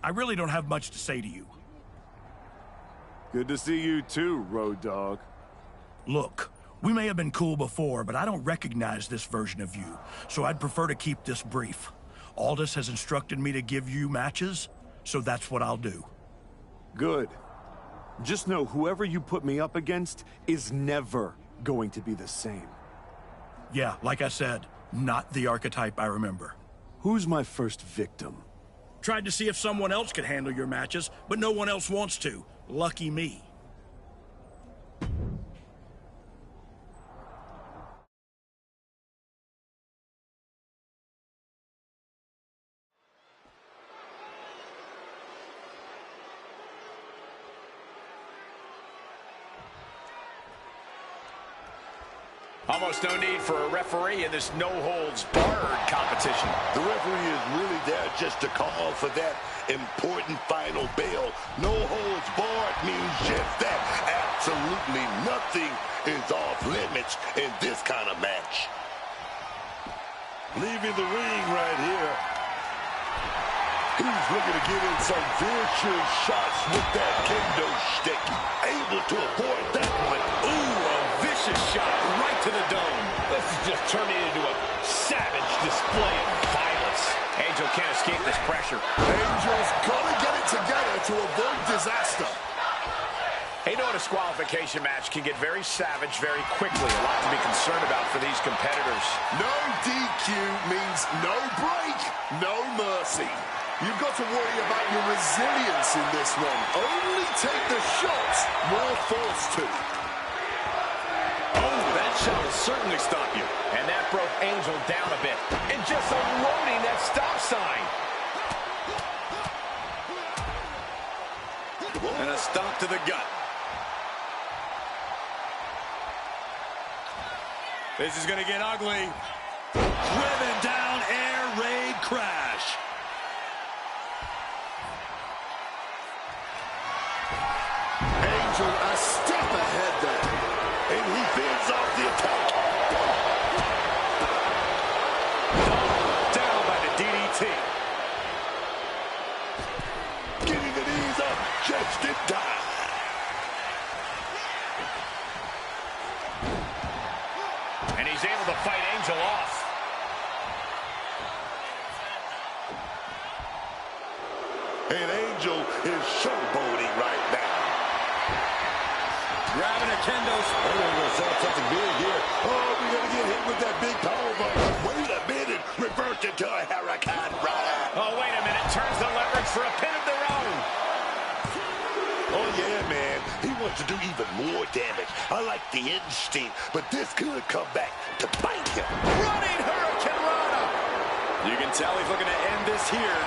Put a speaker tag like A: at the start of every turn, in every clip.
A: I really don't have much to say to you.
B: Good to see you too, Road Dogg.
A: Look, we may have been cool before, but I don't recognize this version of you, so I'd prefer to keep this brief. Aldous has instructed me to give you matches, so that's what I'll do.
B: Good. Just know whoever you put me up against is never going to be the same.
A: Yeah, like I said, not the archetype I remember.
B: Who's my first victim?
A: Tried to see if someone else could handle your matches, but no one else wants to. Lucky me.
C: Almost no need for a referee in this no-holds-barred competition.
D: The referee is really there just to call for that important final bell. No holds barred means just that. Absolutely nothing is off limits in this kind of match. Leaving the ring right here. He's looking to get in some vicious shots with that kendo stick. Able to avoid that one.
C: Ooh, a vicious shot right to the dome. This is just turning into a savage display of violence. Angel can't escape this pressure.
D: Angel's gonna get it together to avoid disaster.
C: Hey, you know, a disqualification match can get very savage very quickly. A lot to be concerned about for these competitors.
D: No DQ means no break, no mercy. You've got to worry about your resilience in this one. Only take the shots you're forced to.
C: Oh, that shot will certainly stop you. And that broke Angel down a bit. And just unloading that stop sign. And a stop to the gut.
E: This is going to get ugly. Driven down, air raid crash.
D: Angel a step ahead there. And he fends off the attack.
C: Down by the DDT.
D: Getting the knees up just in time.
C: And he's able to fight Angel off.
D: And Angel is showboating right now.
E: Grabbing a kendo stick.
D: We're going to set something big here. Oh, we're going to get hit with that big power bomb. Wait a minute. Reversed into a hurricane runner.
C: Oh, wait a minute. Turns the leverage for a pin of their own.
D: Oh, yeah, man. He wants to do even more damage. I like the instinct, but this could come back to bite him.
C: Running Hurricane Rana.
E: You can tell he's looking to end this here.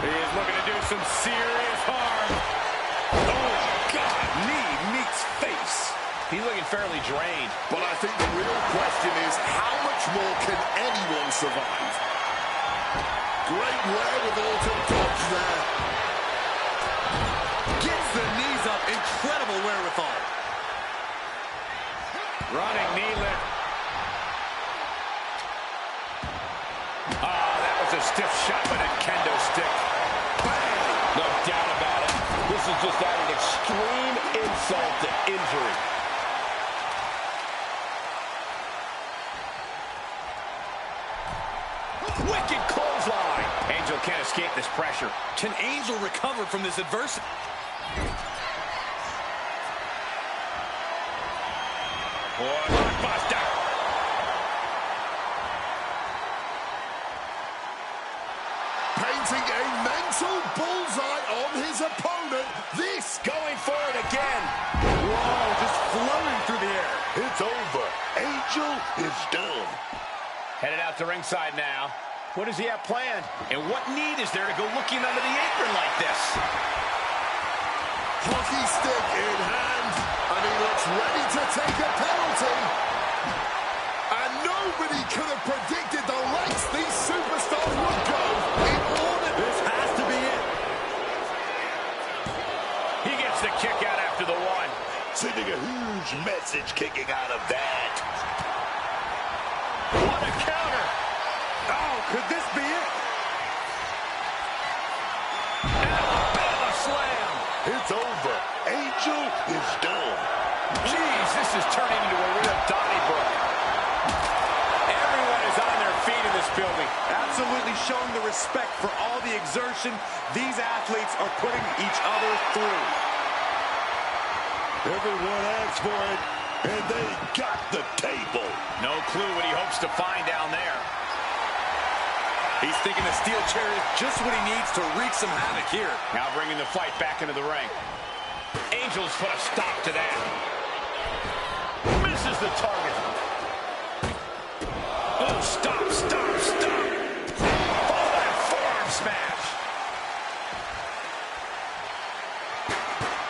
C: He is looking to do some serious harm. Oh, God. Knee meets face. He's looking fairly drained.
D: But I think the real question is, how much more can anyone survive? Great wherewithal to dodge there.
E: Gets the knees up. Incredible wherewithal.
C: Running knee lift. Oh, that was a stiff shot by that kendo stick. Bang! No doubt about it. This is just adding extreme insult to injury. Wicked clothesline. Angel can't escape this pressure.
E: Can Angel recover from this adversity?
C: Blockbuster.
D: Painting a mental bullseye on his opponent. This
C: Going for it again.
E: Whoa, just floating through the air.
D: it's over. Angel is done.
C: Headed out to ringside now. What does he have planned? And what need is there to go looking under the apron like this?
D: Hockey stick in hand, and he looks ready to take a penalty. And nobody could have predicted the lengths these superstars would go in order.
E: This has to be it.
C: He gets the kick out after the one.
D: Sending a huge message kicking out of that.
C: What a counter.
E: Oh, could this be it?
C: building.
E: Absolutely showing the respect for all the exertion these athletes are putting each other through.
D: Everyone asked for it, and they got the table.
C: No clue what he hopes to find down there.
E: He's thinking the steel chair is just what he needs to wreak some havoc here.
C: Now bringing the fight back into the ring. Angels put a stop to that. Misses the target. Oh, stop, stop, stop. Oh, that forearm smash.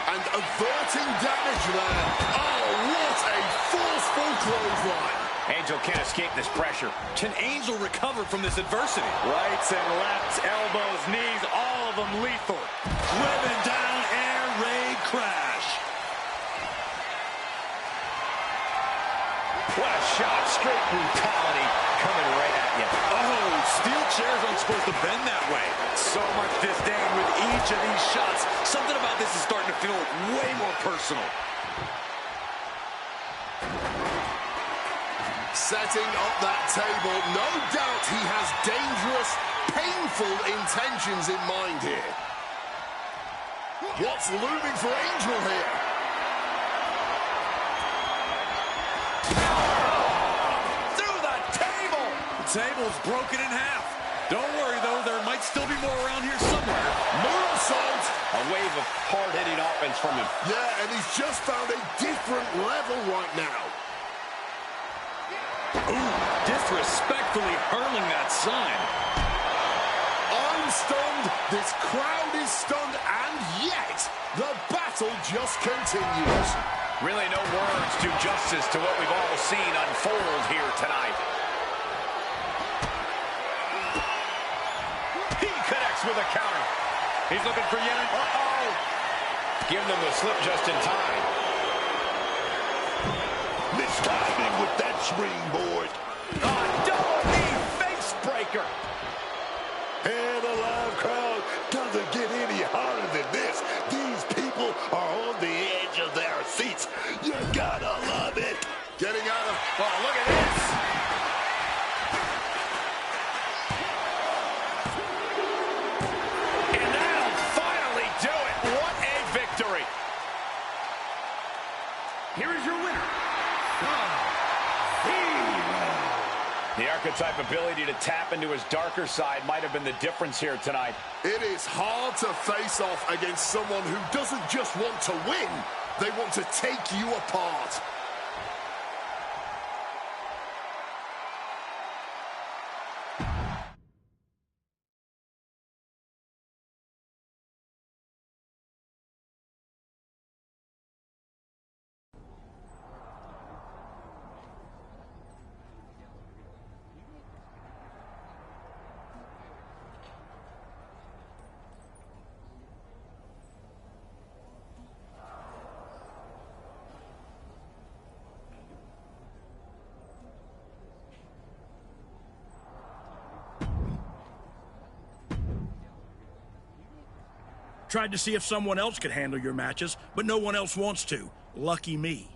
D: And averting damage there. Oh, what a forceful clothesline.
C: Angel can't escape this pressure.
E: Can Angel recover from this adversity? Rights and lefts, elbows, knees, all of them lethal. Driven down, air raid crash.
C: What a shot. Straight brutality coming right at you.
E: Oh, steel chairs aren't supposed to bend that way. So much disdain with each of these shots. Something about this is starting to feel way more personal.
D: Setting up that table, no doubt he has dangerous, painful intentions in mind here. What's looming for Angel here?
C: Through the table!
E: The table's broken in half. Don't worry, though, there might still be more around here somewhere.
D: Moonsault!
C: A wave of hard-hitting offense from him.
D: Yeah, and he's just found a different level right now.
E: Ooh, disrespectfully hurling that sign.
D: I'm stunned, this crowd is stunned, and yet the battle just continues.
C: Really no words do justice to what we've all seen unfold here tonight. He connects with a counter. He's looking for yet an... Uh-oh! Give them the slip just in time.
D: Mistiming with that springboard.
C: Double knee face breaker.
D: And a live crowd doesn't get any hotter than this. These people are on the edge of their seats. You gotta love it. Getting out of...
C: Oh, look at this. And that'll finally do it. What a victory. Here is your winner. The archetype ability to tap into his darker side might have been the difference here tonight.
D: It is hard to face off against someone who doesn't just want to win, they want to take you apart.
A: Tried to see if someone else could handle your matches, but no one else wants to. Lucky me.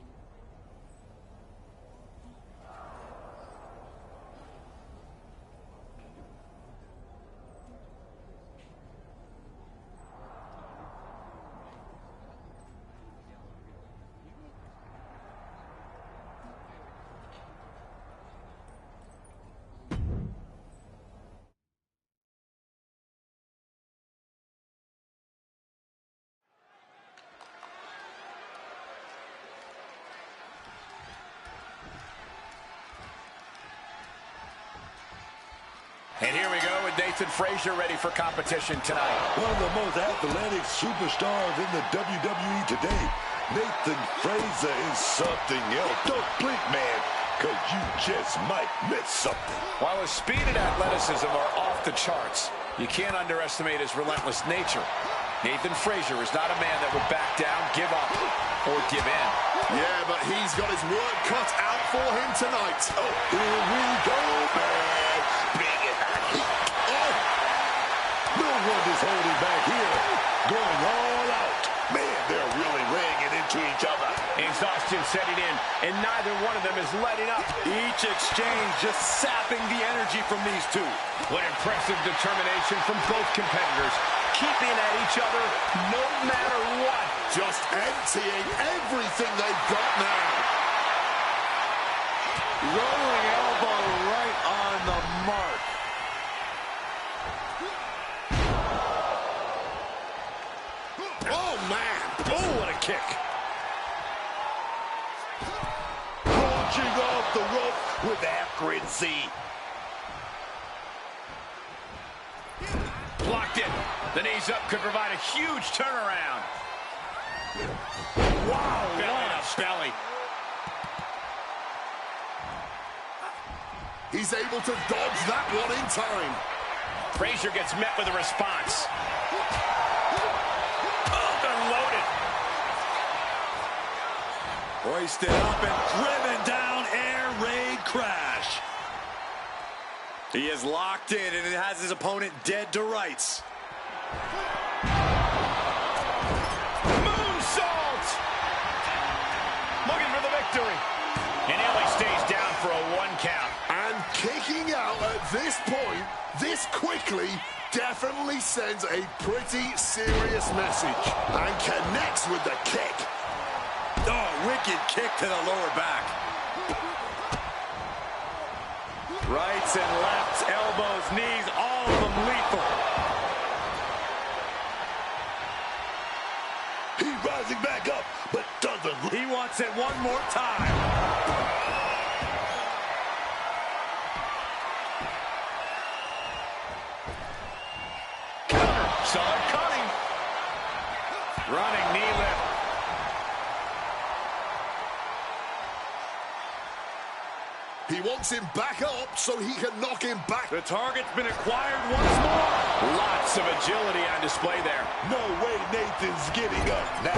C: And here we go with Nathan Frazier ready for competition tonight.
D: One of the most athletic superstars in the WWE today. Nathan Frazier is something else. Don't blink, man, because you just might miss something.
C: While his speed and athleticism are off the charts, you can't underestimate his relentless nature. Nathan Frazier is not a man that would back down, give up, or give in.
D: Yeah, but he's got his work cut out for him tonight. Oh, here we go, man. Bring it on. Oh, no one is holding back here. Going all out. Man, they're really laying it into each other.
C: Exhaustion setting in, and not neither one of them is letting up.
E: Each exchange just sapping the energy from these two.
C: What impressive determination from both competitors, keeping at each other no matter what.
D: Just emptying everything they've got now.
E: Rolling elbow right on the mark.
D: Oh, man.
C: Oh, what a kick.
D: Launching off the rope with accuracy.
C: Blocked it. The knees up could provide a huge turnaround.
D: Wow.
C: Belly to belly.
D: He's able to dodge that one in time.
C: Frazier gets met with a response. Oh, unloaded.
E: Hoisted up and driven down, air raid crash. He is locked in and it has his opponent dead to rights.
C: Moonsault! Looking for the victory. And he only stays down for a 1 count.
D: And kicking out at this point, this quickly, definitely sends a pretty serious message. And connects with the kick.
E: Oh, wicked kick to the lower back. Rights and lefts, elbows, knees, all of them lethal.
D: He's rising back up, but doesn't.
E: He wants it one more time.
C: Counter. Saw it coming. Running knee lift.
D: He wants him back up so he can knock him back.
E: The target's been acquired once more.
C: Lots of agility on display there.
D: No way Nathan's giving up now.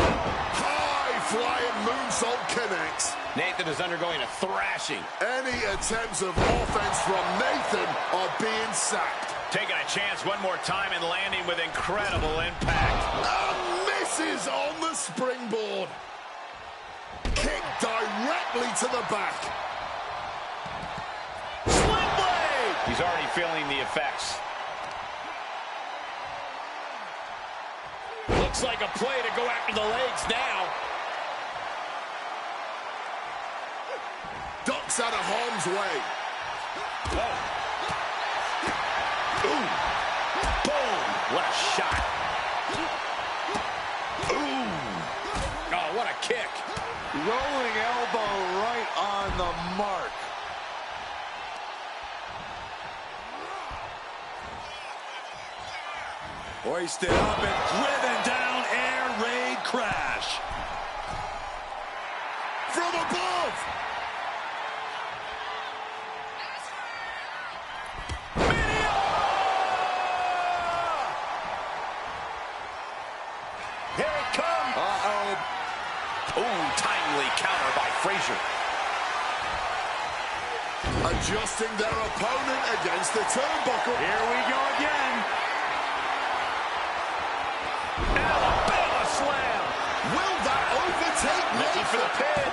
D: High-flying moonsault connects.
C: Nathan is undergoing a thrashing.
D: Any attempts of offense from Nathan are being sacked.
C: Taking a chance one more time and landing with incredible impact.
D: And misses on the springboard. Kick directly to the back.
C: Sling blade! He's already feeling the effects. Looks like a play to go after the legs now.
D: Ducks out of harm's way.
C: Whoa. Ooh. Boom. What a shot. Ooh. Oh, what a kick.
E: Rolling elbow right on the mark. Hoisted up and driven down, air raid crash.
D: From above.
C: Here it comes. Uh-oh. Ooh, timely counter by Frazier.
D: Adjusting their opponent against the turnbuckle.
E: Here we go again.
C: Alabama slam.
D: Will that overtake
C: Looking for the
D: Nathan?
C: pin.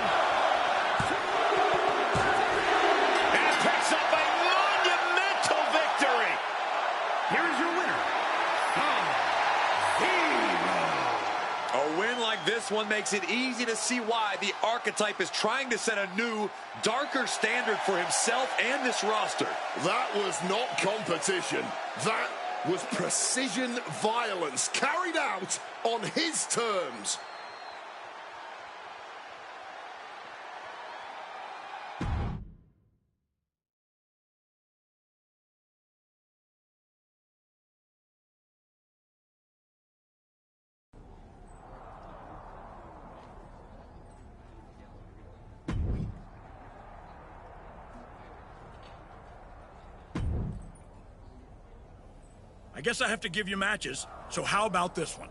C: And picks up a monumental victory.
F: Here is your winner.
E: A win like this one makes it easy to see why the Archetype is trying to set a new, darker standard for himself and this roster.
D: That was not competition. That was precision violence carried out on his terms.
A: I guess I have to give you matches, so how about this one?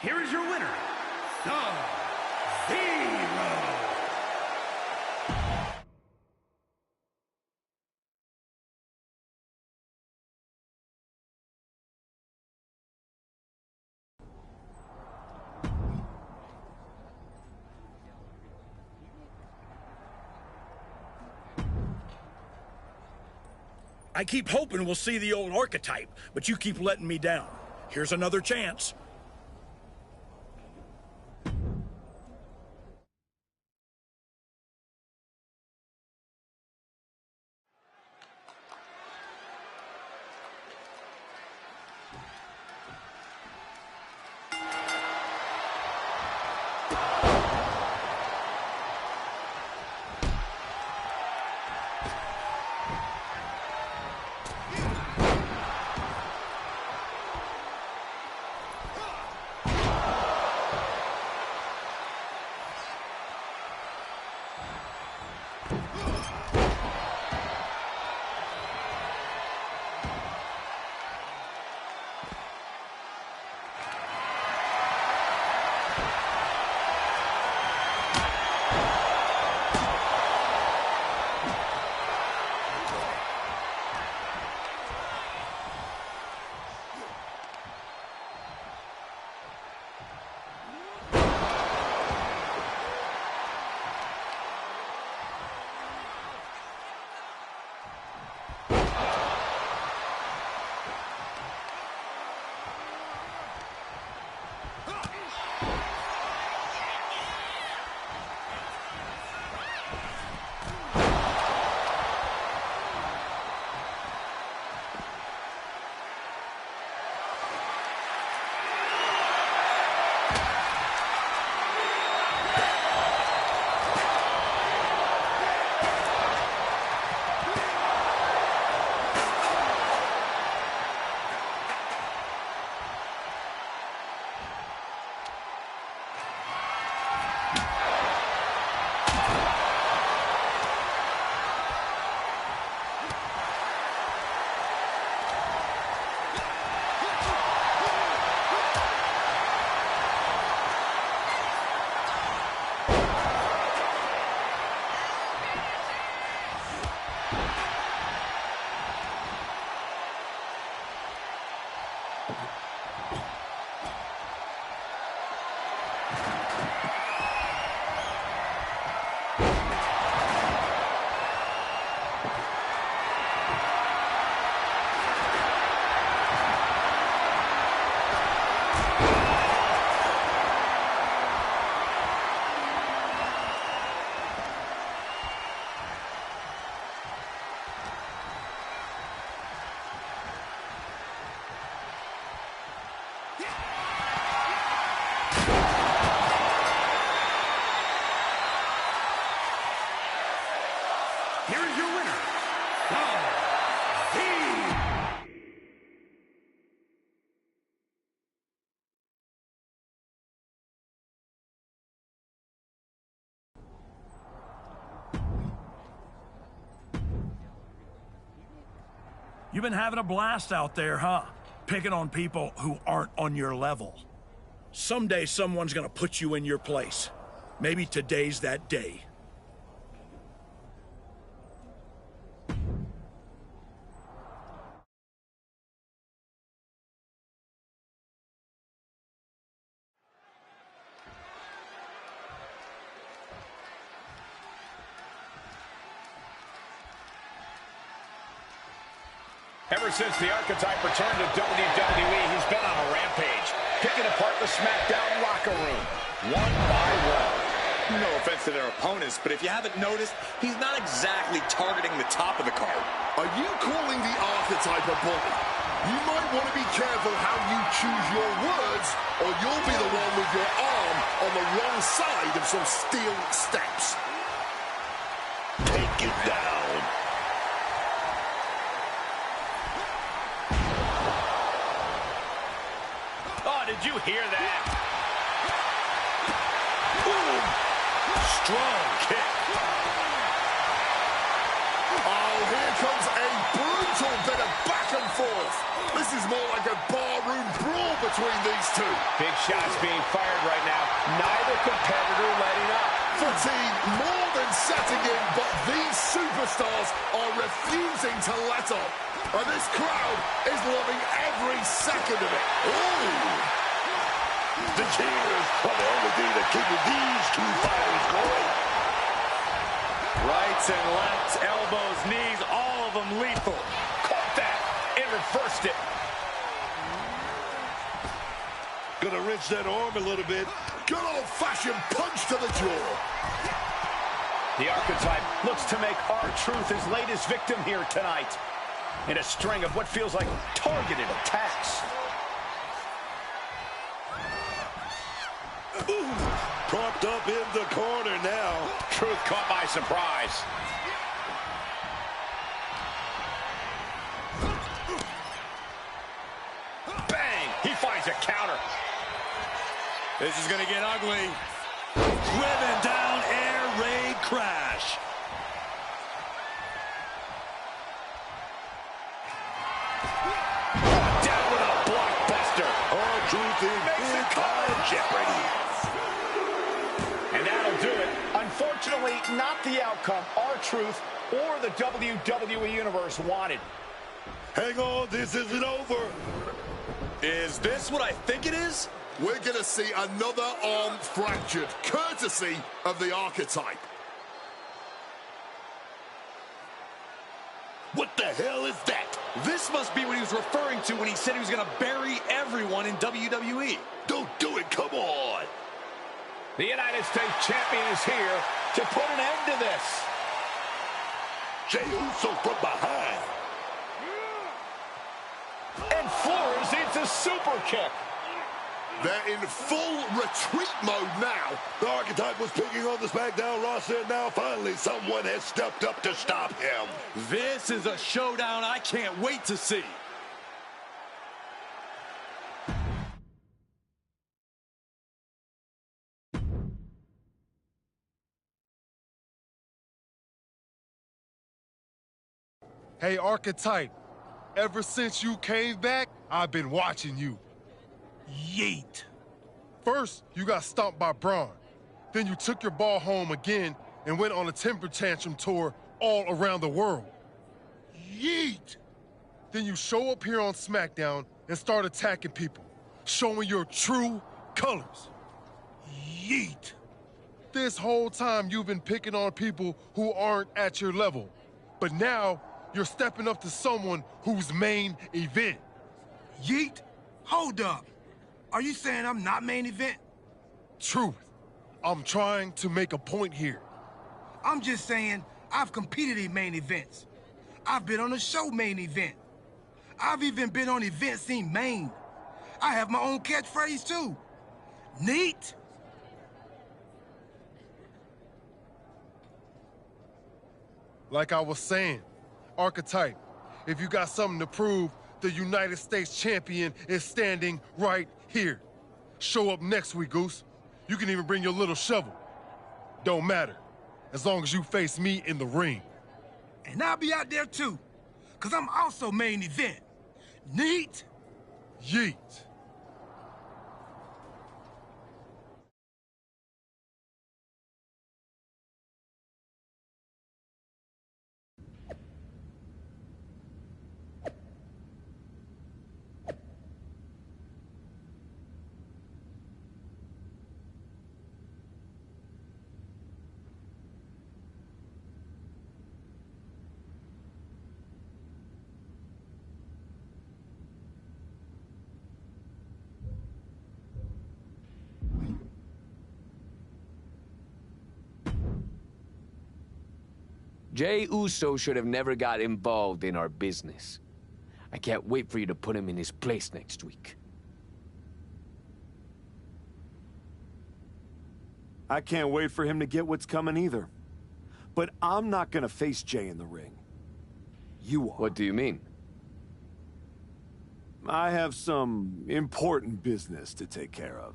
F: Here is your winner, Sub-Zero.
A: I keep hoping we'll see the old archetype, but you keep letting me down. Here's another chance.
F: Here is your winner, Sub-Zero.
A: You've been having a blast out there, huh? Picking on people who aren't on your level. Someday someone's gonna put you in your place. Maybe today's that day.
C: Ever since the Archetype returned to WWE, he's been on a rampage, picking apart the SmackDown locker room, one by one.
E: No offense to their opponents, but if you haven't noticed, he's not exactly targeting the top of the card.
D: Are you calling the Archetype a bully? You might want to be careful how you choose your words, or you'll be the one with your arm on the wrong side of some steel steps. Take it down.
C: Did you hear that?
D: Ooh.
C: Strong kick.
D: Oh, here comes a brutal bit of back and forth.
G: This is more like a barroom brawl between these two.
C: Big shots being fired right now. Neither competitor letting up.
G: Fatigue more than setting in, but these superstars are refusing to let up. And this crowd is loving every second of it.
D: Ooh! The cheers are the only thing that keeps these two fighters going.
E: Rights and lefts, elbows, knees, all of them lethal.
C: Caught that and reversed it.
D: Gonna wrench that arm a little bit.
G: Good old-fashioned punch to the jaw.
C: The Archetype looks to make R-Truth his latest victim here tonight in a string of what feels like targeted attacks.
D: Ooh, propped up in the corner now.
C: Truth caught by surprise. Bang! He finds a counter.
E: This is going to get ugly. Driven down, air raid crash.
C: Down with a blockbuster.
D: R-Truth in big time jeopardy.
C: And that'll do it. Unfortunately, not the outcome R-Truth or the WWE Universe wanted.
D: Hang on, this isn't over.
E: Is this what I think it is?
G: We're going to see another arm fractured, courtesy of the Archetype.
D: What the hell is that?
E: This must be what he was referring to when he said he was going to bury everyone in WWE.
D: Don't do it, come on.
C: The United States Champion is here to put an end to this.
D: Jey Uso from behind.
C: And floors into a super kick.
G: They're in full retreat mode now.
D: The Archetype was picking on the SmackDown roster, and now finally someone has stepped up to stop him.
E: This is a showdown I can't wait to see.
H: Hey, Archetype, ever since you came back, I've been watching you.
A: Yeet.
H: First, you got stomped by Braun. Then you took your ball home again and went on a temper tantrum tour all around the world. Yeet! Then you show up here on SmackDown and start attacking people, showing your true colors. Yeet! This whole time you've been picking on people who aren't at your level, but now you're stepping up to someone who's main event.
I: Yeet? Hold up. Are you saying I'm not main event?
H: Truth. I'm trying to make a point here.
I: I'm just saying I've competed in main events. I've been on a show main event. I've even been on events in Maine. I have my own catchphrase too. Neat?
H: Like I was saying, Archetype, if you got something to prove, the United States champion is standing right here. Show up next week, Goose. You can even bring your little shovel. Don't matter, as long as you face me in the ring.
I: And I'll be out there too, because I'm also main event. Neat?
H: Yeet.
J: Jey Uso should have never got involved in our business. I can't wait for you to put him in his place next week.
B: I can't wait for him to get what's coming either. But I'm not gonna face Jey in the ring. You are.
J: What do you mean?
B: I have some important business to take care of.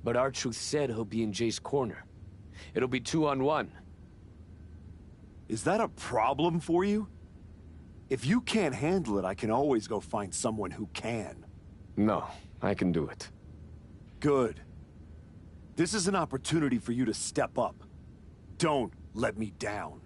J: But R-Truth said he'll be in Jey's corner. It'll be 2-on-1.
B: Is that a problem for you? If you can't handle it, I can always go find someone who can.
J: No, I can do it.
B: Good. This is an opportunity for you to step up. Don't let me down.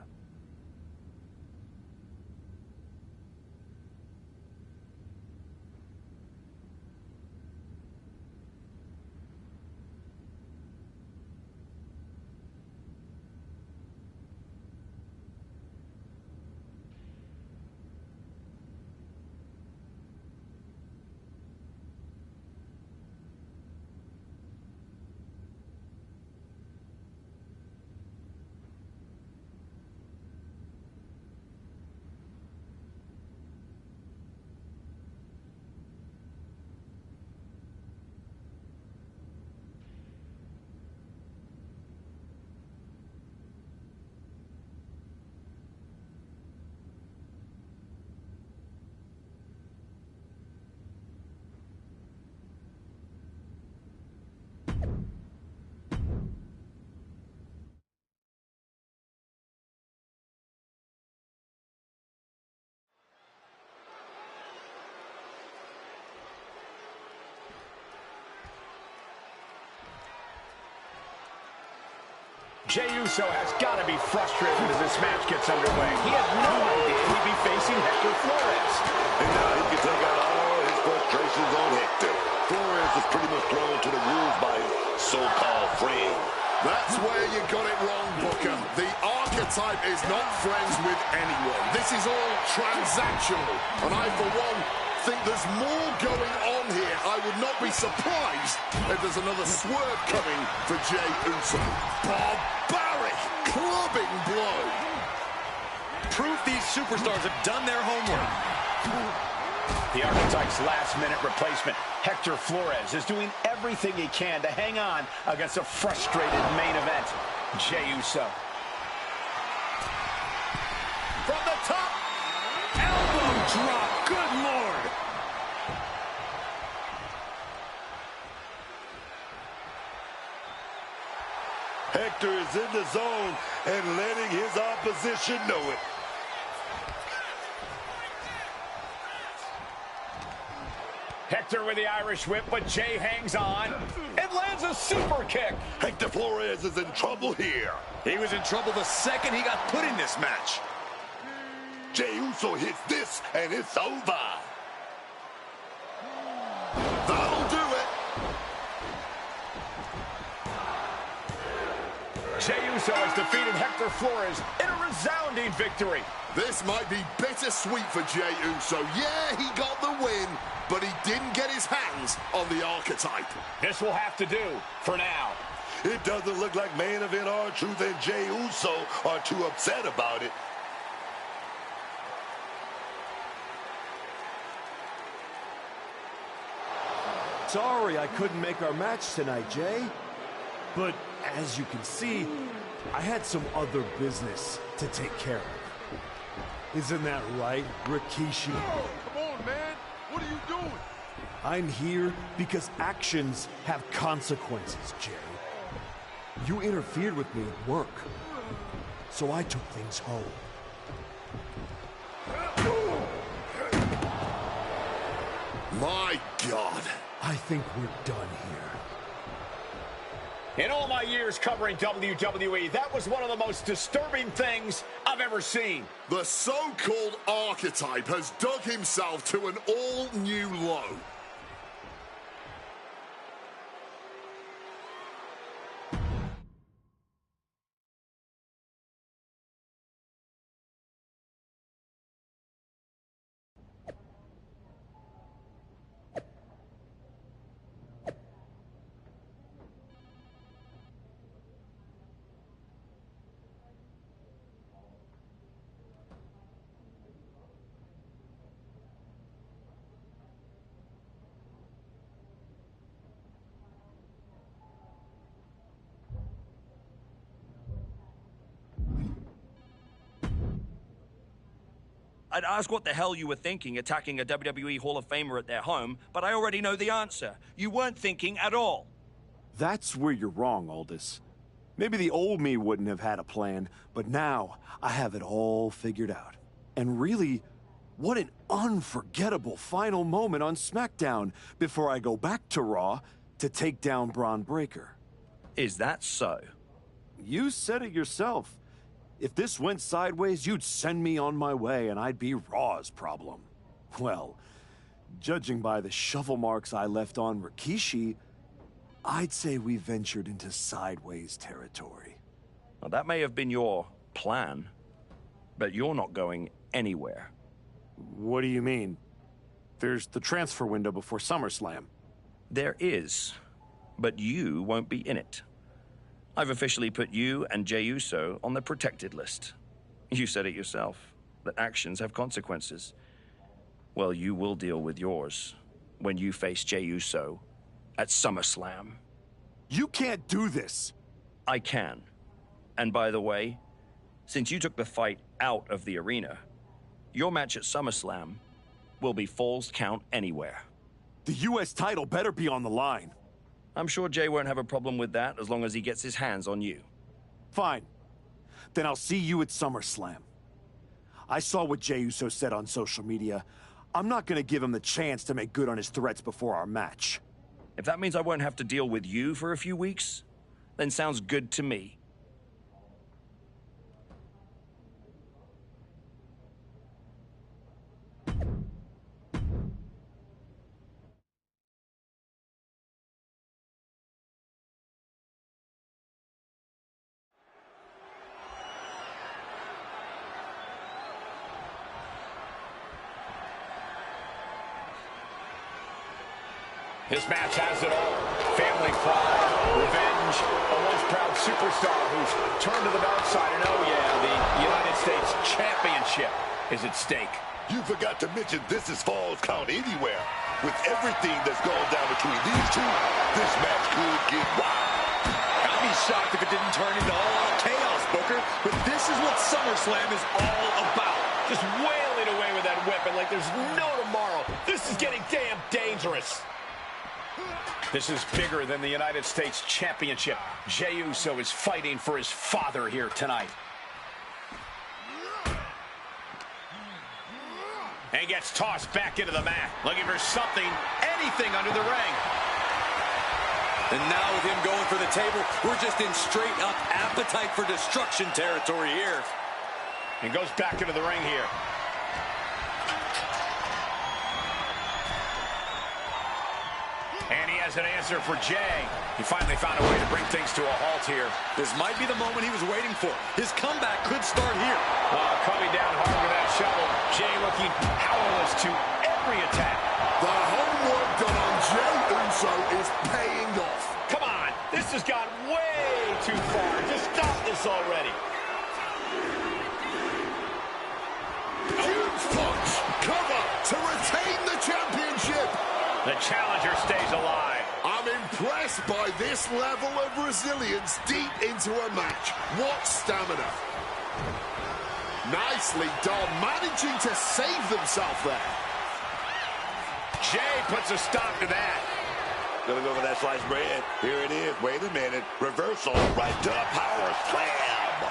C: Jey Uso has got to be frustrated as this match gets underway. He had no idea he'd be facing Hector Flores.
D: And now he can take out all his frustrations on Hector. Flores is pretty much thrown to the wolves by his so-called friend.
G: That's where you got it wrong, Booker. The archetype is not friends with anyone. This is all transactional. And I, for one, think there's more going on here. I would not be surprised if there's another swerve coming for Jey Uso. Barbaric clubbing blow.
E: Proof these superstars have done their homework.
C: The Archetype's last-minute replacement, Hector Flores, is doing everything he can to hang on against a frustrated main event, Jey Uso.
E: From the top, elbow drop. Good Lord.
D: Hector is in the zone and letting his opposition know it.
C: Hector with the Irish whip, but Jey hangs on and lands a super kick.
D: Hector Flores is in trouble here.
E: He was in trouble the second he got put in this match.
D: Jey Uso hits this, and it's over. That'll do it.
C: Jey Uso has defeated Hector Flores in a resounding victory.
G: This might be bittersweet for Jey Uso. Yeah, he got the win, but he didn't get his hands on the Archetype.
C: This will have to do for now.
D: It doesn't look like main event R-Truth and Jey Uso are too upset about it.
B: Sorry I couldn't make our match tonight, Jey. But as you can see, I had some other business to take care of. Isn't that right, Rikishi?
H: Oh, come on, man. What are you doing?
B: I'm here because actions have consequences, Jey. You interfered with me at work, so I took things home.
G: My God.
B: I think we're done here.
C: In all my years covering WWE, that was one of the most disturbing things I've ever seen.
G: The so-called Archetype has dug himself to an all-new low.
K: I'd ask what the hell you were thinking attacking a WWE Hall of Famer at their home, but I already know the answer. You weren't thinking at all.
B: That's where you're wrong, Aldous. Maybe the old me wouldn't have had a plan, but now I have it all figured out. And really, What an unforgettable final moment on SmackDown before I go back to Raw to take down Braun Breaker.
K: Is that so?
B: You said it yourself. If this went sideways, you'd send me on my way and I'd be Raw's problem. Well, judging by the shovel marks I left on Rikishi, I'd say we ventured into sideways territory.
K: Well, that may have been your plan, but you're not going anywhere.
B: What do you mean? There's the transfer window before SummerSlam.
K: There is, but you won't be in it. I've officially put you and Jey Uso on the protected list. You said it yourself, that actions have consequences. Well, you will deal with yours when you face Jey Uso at SummerSlam.
B: You can't do this!
K: I can. And by the way, since you took the fight out of the arena, your match at SummerSlam will be Falls Count Anywhere.
B: The U.S. title better be on the line.
K: I'm sure Jey won't have a problem with that as long as he gets his hands on you.
B: Fine. Then I'll see you at SummerSlam. I saw what Jey Uso said on social media. I'm not gonna give him the chance to make good on his threats before our match.
K: If that means I won't have to deal with you for a few weeks, then sounds good to me.
C: This match has it all. Family pride, revenge, a once proud superstar who's turned to the dark side. And oh yeah, the United States Championship is at stake.
D: You forgot to mention this is Falls Count Anywhere. With everything that's gone down between these two, this match could get wild.
E: I'd be shocked if it didn't turn into all-out chaos, Booker. But this is what SummerSlam is all about.
C: Just wailing away with that weapon like there's no tomorrow. This is getting damn dangerous. This is bigger than the United States Championship. Jey Uso is fighting for his father here tonight. And gets tossed back into the mat, looking for something, anything under the ring.
E: And now with him going for the table, we're just in straight-up appetite for destruction territory here.
C: And goes back into the ring here. And he has an answer for Jey. He finally found a way to bring things to a halt here.
E: This might be the moment he was waiting for. His comeback could start here.
C: Coming down hard with that shovel. Jey looking powerless to every attack.
G: The homework done on Jey Uso is paying off.
C: Come on, this has gone way too far. Just stop this already.
G: Huge punch. Cover to retain the championship.
C: The challenger stays alive.
G: I'm impressed by this level of resilience deep into a match. What stamina. Nicely done, managing to save themselves there.
C: Jey puts a stop to that.
D: Gonna go for that sliced bread. Here it is. Wait a minute. Reversal right to a power slam.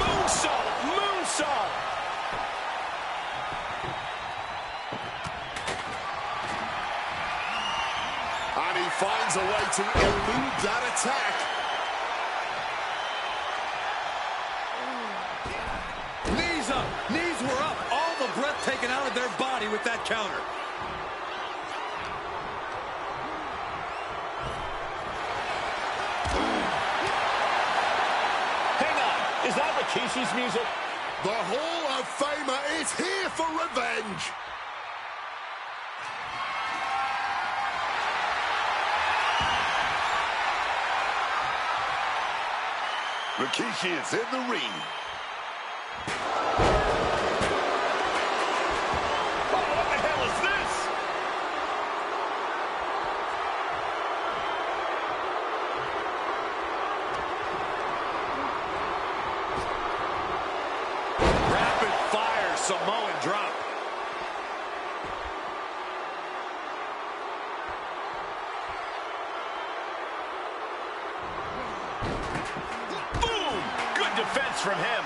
C: Moonsault! Moonsault!
G: And he finds a way to elude that attack.
E: Knees up. Knees were up. All the breath taken out of their body with that counter.
C: Hang on. Is that Rikishi's music?
G: The Hall of Famer is here for revenge.
D: Rikishi is in the ring.
C: Oh, what the hell is this?
E: Rapid fire Samoan drop.
C: Boom! Good defense from him.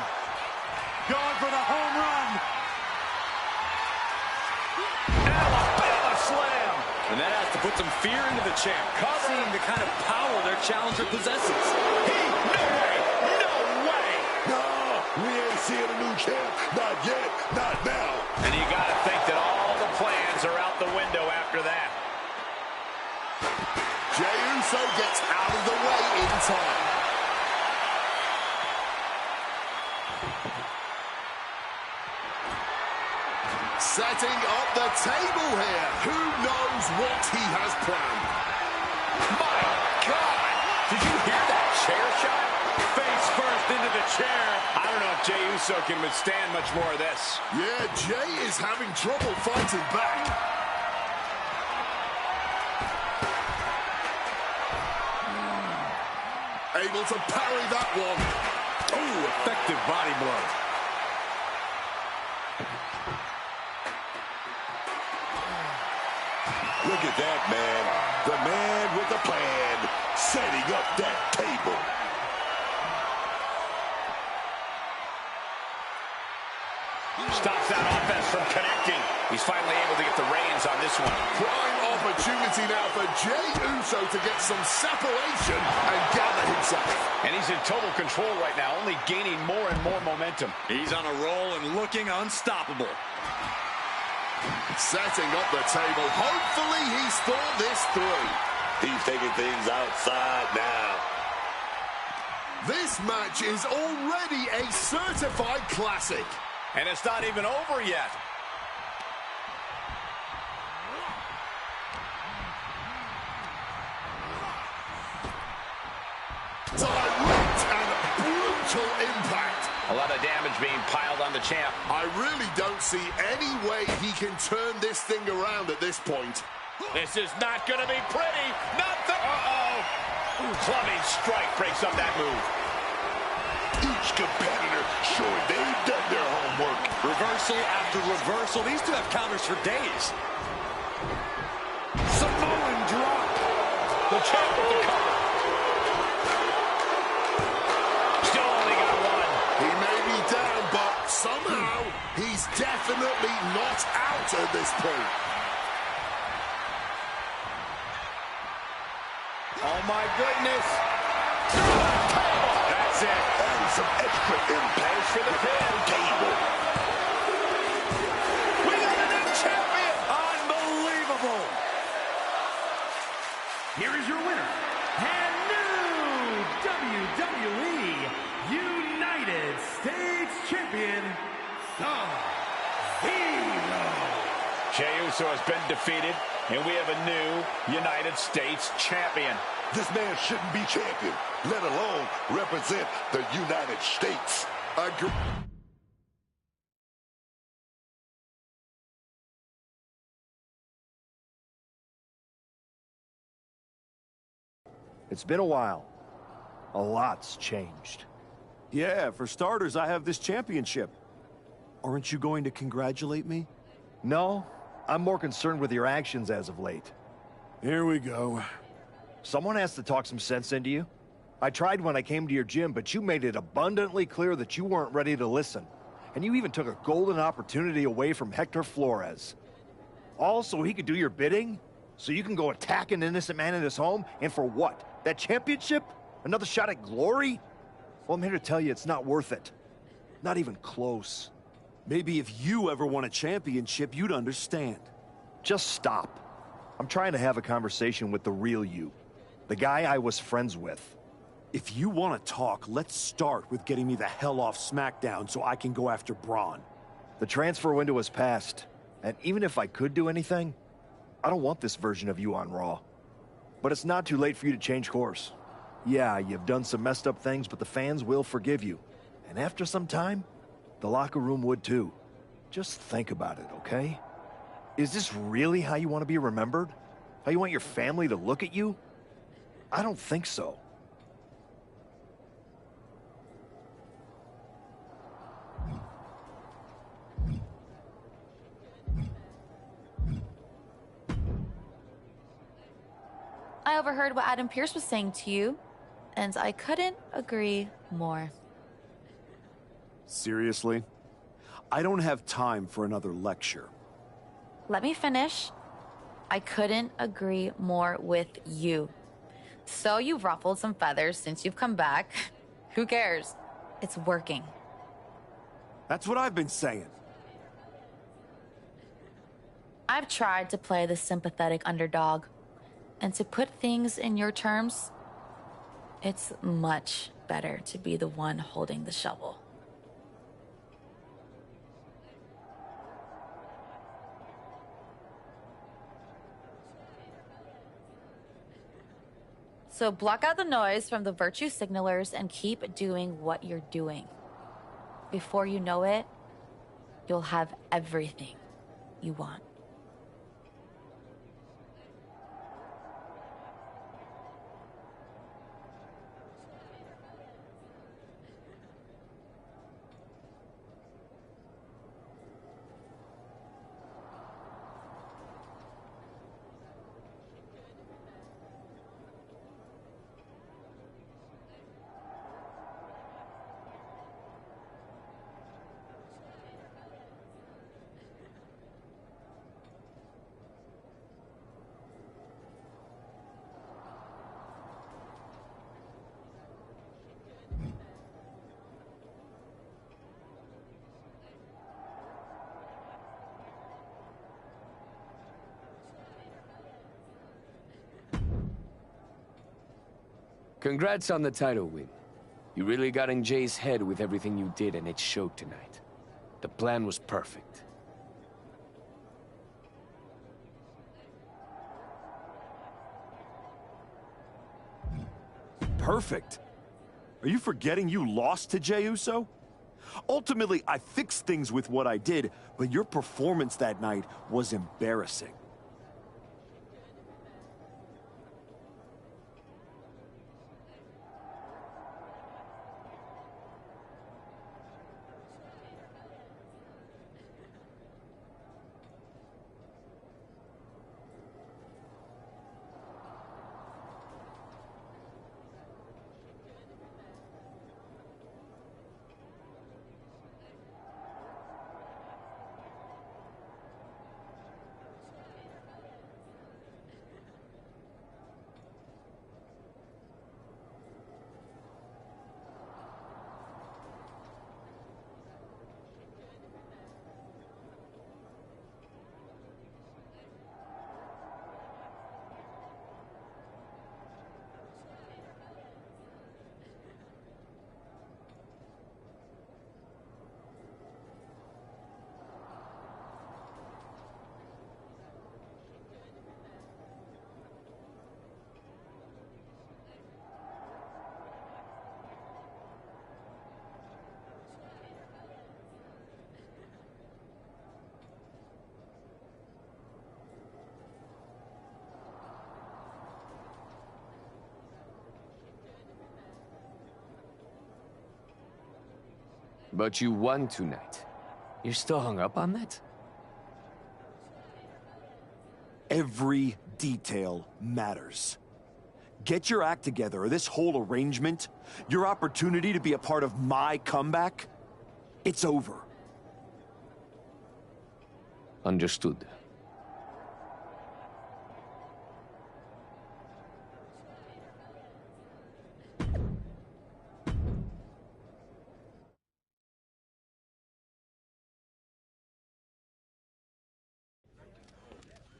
E: put some fear into the champ, seeing the kind of power their challenger possesses.
C: No way! No way!
D: No, we ain't seeing a new champ. Not yet. Not now.
C: And you got to think that all the plans are out the window after that.
G: Jey Uso gets out of the way in time. Setting up the table here. Who knows what he has planned?
C: My God! Did you hear that chair shot?
E: Face first into the chair.
C: I don't know if Jey Uso can withstand much more of this.
G: Yeah, Jey is having trouble fighting back. Able to parry that one.
E: Oh, effective body blow.
D: Look at that, man. The man with a plan, setting up that table.
C: Stops that offense from connecting. He's finally able to get the reins on this one.
G: Prime opportunity now for Jey Uso to get some separation and gather himself.
C: And he's in total control right now, only gaining more and more momentum.
E: He's on a roll and looking unstoppable.
G: Setting up the table. Hopefully he's thought this through.
D: He's taking things outside now.
G: This match is already a certified classic.
C: And it's not even over yet.
G: Direct and brutal impact.
C: A lot of damage being piled on the champ.
G: I really don't see any way he can turn this thing around at this point.
C: This is not going to be pretty. Not the... Uh-oh. Clubbing strike breaks up that move.
D: Each competitor showing they've done their homework.
E: Reversal after reversal. These two have counters for days. Samoan drop.
C: The champ with the cover. Still only got one.
G: He may be down, but somehow he's definitely not out at this point.
C: Oh my goodness. That's it.
D: And some extra impact
C: For the pin.
D: Table.
C: We got a new champion.
E: Unbelievable.
F: Here is your winner, and new WWE United States Champion, Sub-Zero.
C: Jey Uso has been defeated, and we have a new United States champion.
D: This man shouldn't be champion, let alone represent the United States.
L: It's been a while. A lot's changed.
B: Yeah, for starters, I have this championship. Aren't you going to congratulate me?
L: No, I'm more concerned with your actions as of late.
B: Here we go.
L: Someone has to talk some sense into you. I tried when I came to your gym, but you made it abundantly clear that you weren't ready to listen. And you even took a golden opportunity away from Hector Flores. All so he could do your bidding? So you can go attack an innocent man in his home? And for what? That championship? Another shot at glory? Well, I'm here to tell you it's not worth it. Not even close.
B: Maybe if you ever won a championship, you'd understand.
L: Just stop. I'm trying to have a conversation with the real you. The guy I was friends with.
B: If you want to talk, let's start with getting me the hell off SmackDown so I can go after Braun.
L: The transfer window has passed, and even if I could do anything, I don't want this version of you on Raw. But it's not too late for you to change course. Yeah, you've done some messed up things, but the fans will forgive you. And after some time, the locker room would too. Just think about it, okay? Is this really how you want to be remembered? How you want your family to look at you? I don't think so.
M: I overheard what Adam Pearce was saying to you, and I couldn't agree more.
B: Seriously? I don't have time for another lecture.
M: Let me finish. I couldn't agree more with you. So you've ruffled some feathers since you've come back. Who cares? It's working.
L: That's what I've been saying.
M: I've tried to play the sympathetic underdog. And to put things in your terms, it's much better to be the one holding the shovel. So block out the noise from the virtue signalers and keep doing what you're doing. Before you know it, you'll have everything you want.
J: Congrats on the title win. You really got in Jay's head with everything you did, and it showed tonight. The plan was perfect.
L: Perfect? Are you forgetting you lost to Jey Uso? Ultimately, I fixed things with what I did, but your performance that night was embarrassing.
J: But you won tonight. You're still hung up on that?
L: Every detail matters. Get your act together, or this whole arrangement, your opportunity to be a part of my comeback, it's over.
J: Understood.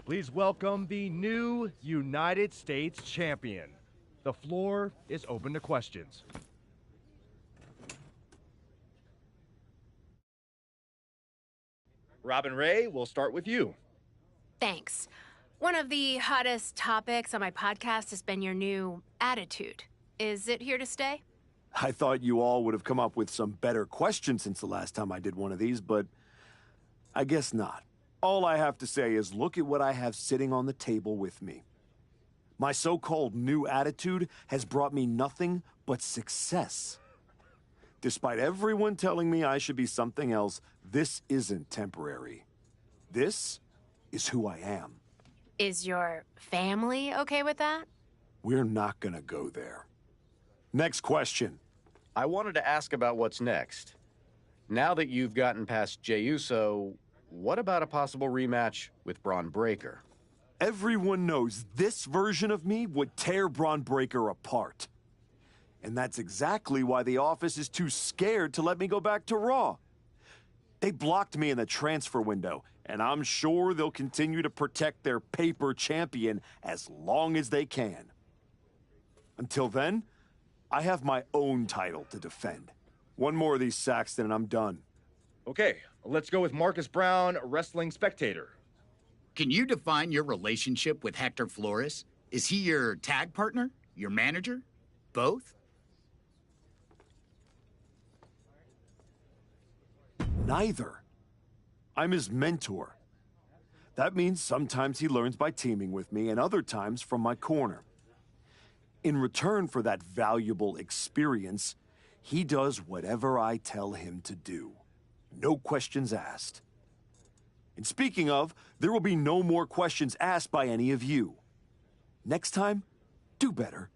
N: Please welcome the new United States Champion. The floor is open to questions.
O: Robin Ray, we'll start with you.
P: Thanks. One of the hottest topics on my podcast has been your new attitude. Is it here to stay?
L: I thought you all would have come up with some better questions since the last time I did one of these, but I guess not. All I have to say is look at what I have sitting on the table with me. My so-called new attitude has brought me nothing but success. Despite everyone telling me I should be something else, this isn't temporary. This is who I am.
P: Is your family okay with that?
L: We're not gonna go there. Next question.
O: I wanted to ask about what's next. Now that you've gotten past Jey Uso, what about a possible rematch with Braun Breaker?
B: Everyone knows this version of me would tear Braun Breaker apart. And that's exactly why the office is too scared to let me go back to Raw. They blocked me in the transfer window, and I'm sure they'll continue to protect their paper champion as long as they can. Until then, I have my own title to defend. One more of these, Saxton, and I'm done.
N: Okay, let's go with Marcus Brown, wrestling spectator.
Q: Can you define your relationship with Hector Flores? Is he your tag partner? Your manager? Both?
B: Neither. I'm his mentor. That means sometimes he learns by teaming with me and other times from my corner. In return for that valuable experience, he does whatever I tell him to do. No questions asked. And speaking of, there will be no more questions asked by any of you. Next time, do better.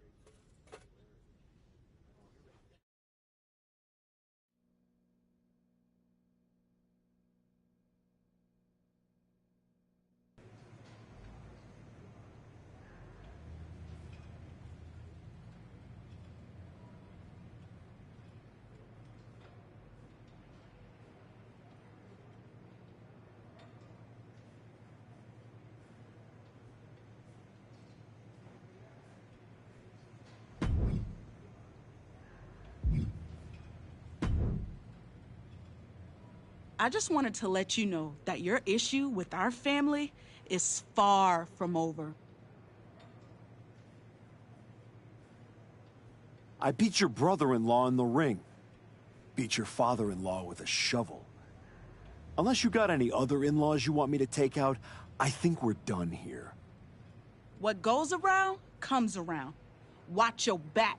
R: I just wanted to let you know that your issue with our family is far from over.
B: I beat your brother-in-law in the ring. Beat your father-in-law with a shovel. Unless you got any other in-laws you want me to take out, I think we're done here.
R: What goes around, comes around. Watch your back.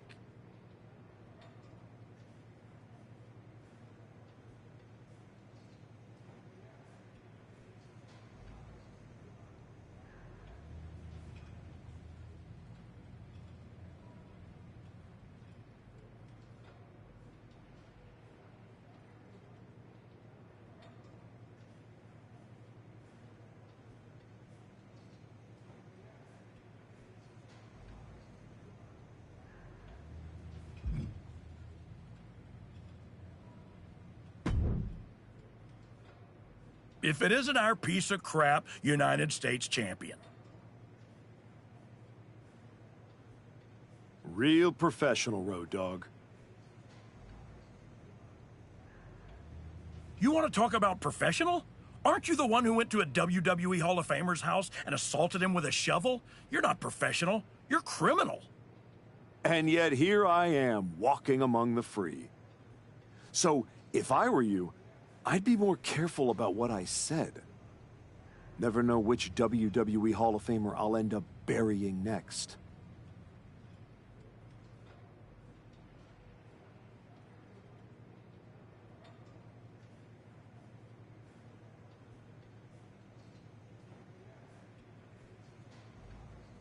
A: If it isn't our piece of crap United States champion.
B: Real professional, Road Dogg.
A: You want to talk about professional? Aren't you the one who went to a WWE Hall of Famer's house and assaulted him with a shovel? You're not professional. You're criminal.
B: And yet here I am, walking among the free. So, if I were you, I'd be more careful about what I said. Never know which WWE Hall of Famer I'll end up burying next.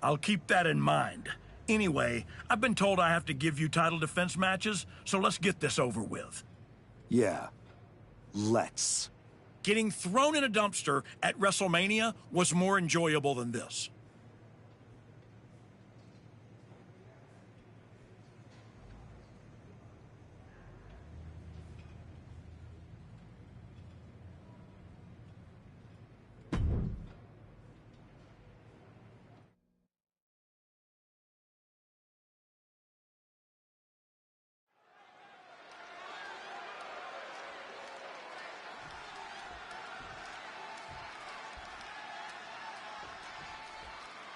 A: I'll keep that in mind. Anyway, I've been told I have to give you title defense matches, so let's get this over with.
B: Yeah. Let's.
A: Getting thrown in a dumpster at WrestleMania was more enjoyable than this.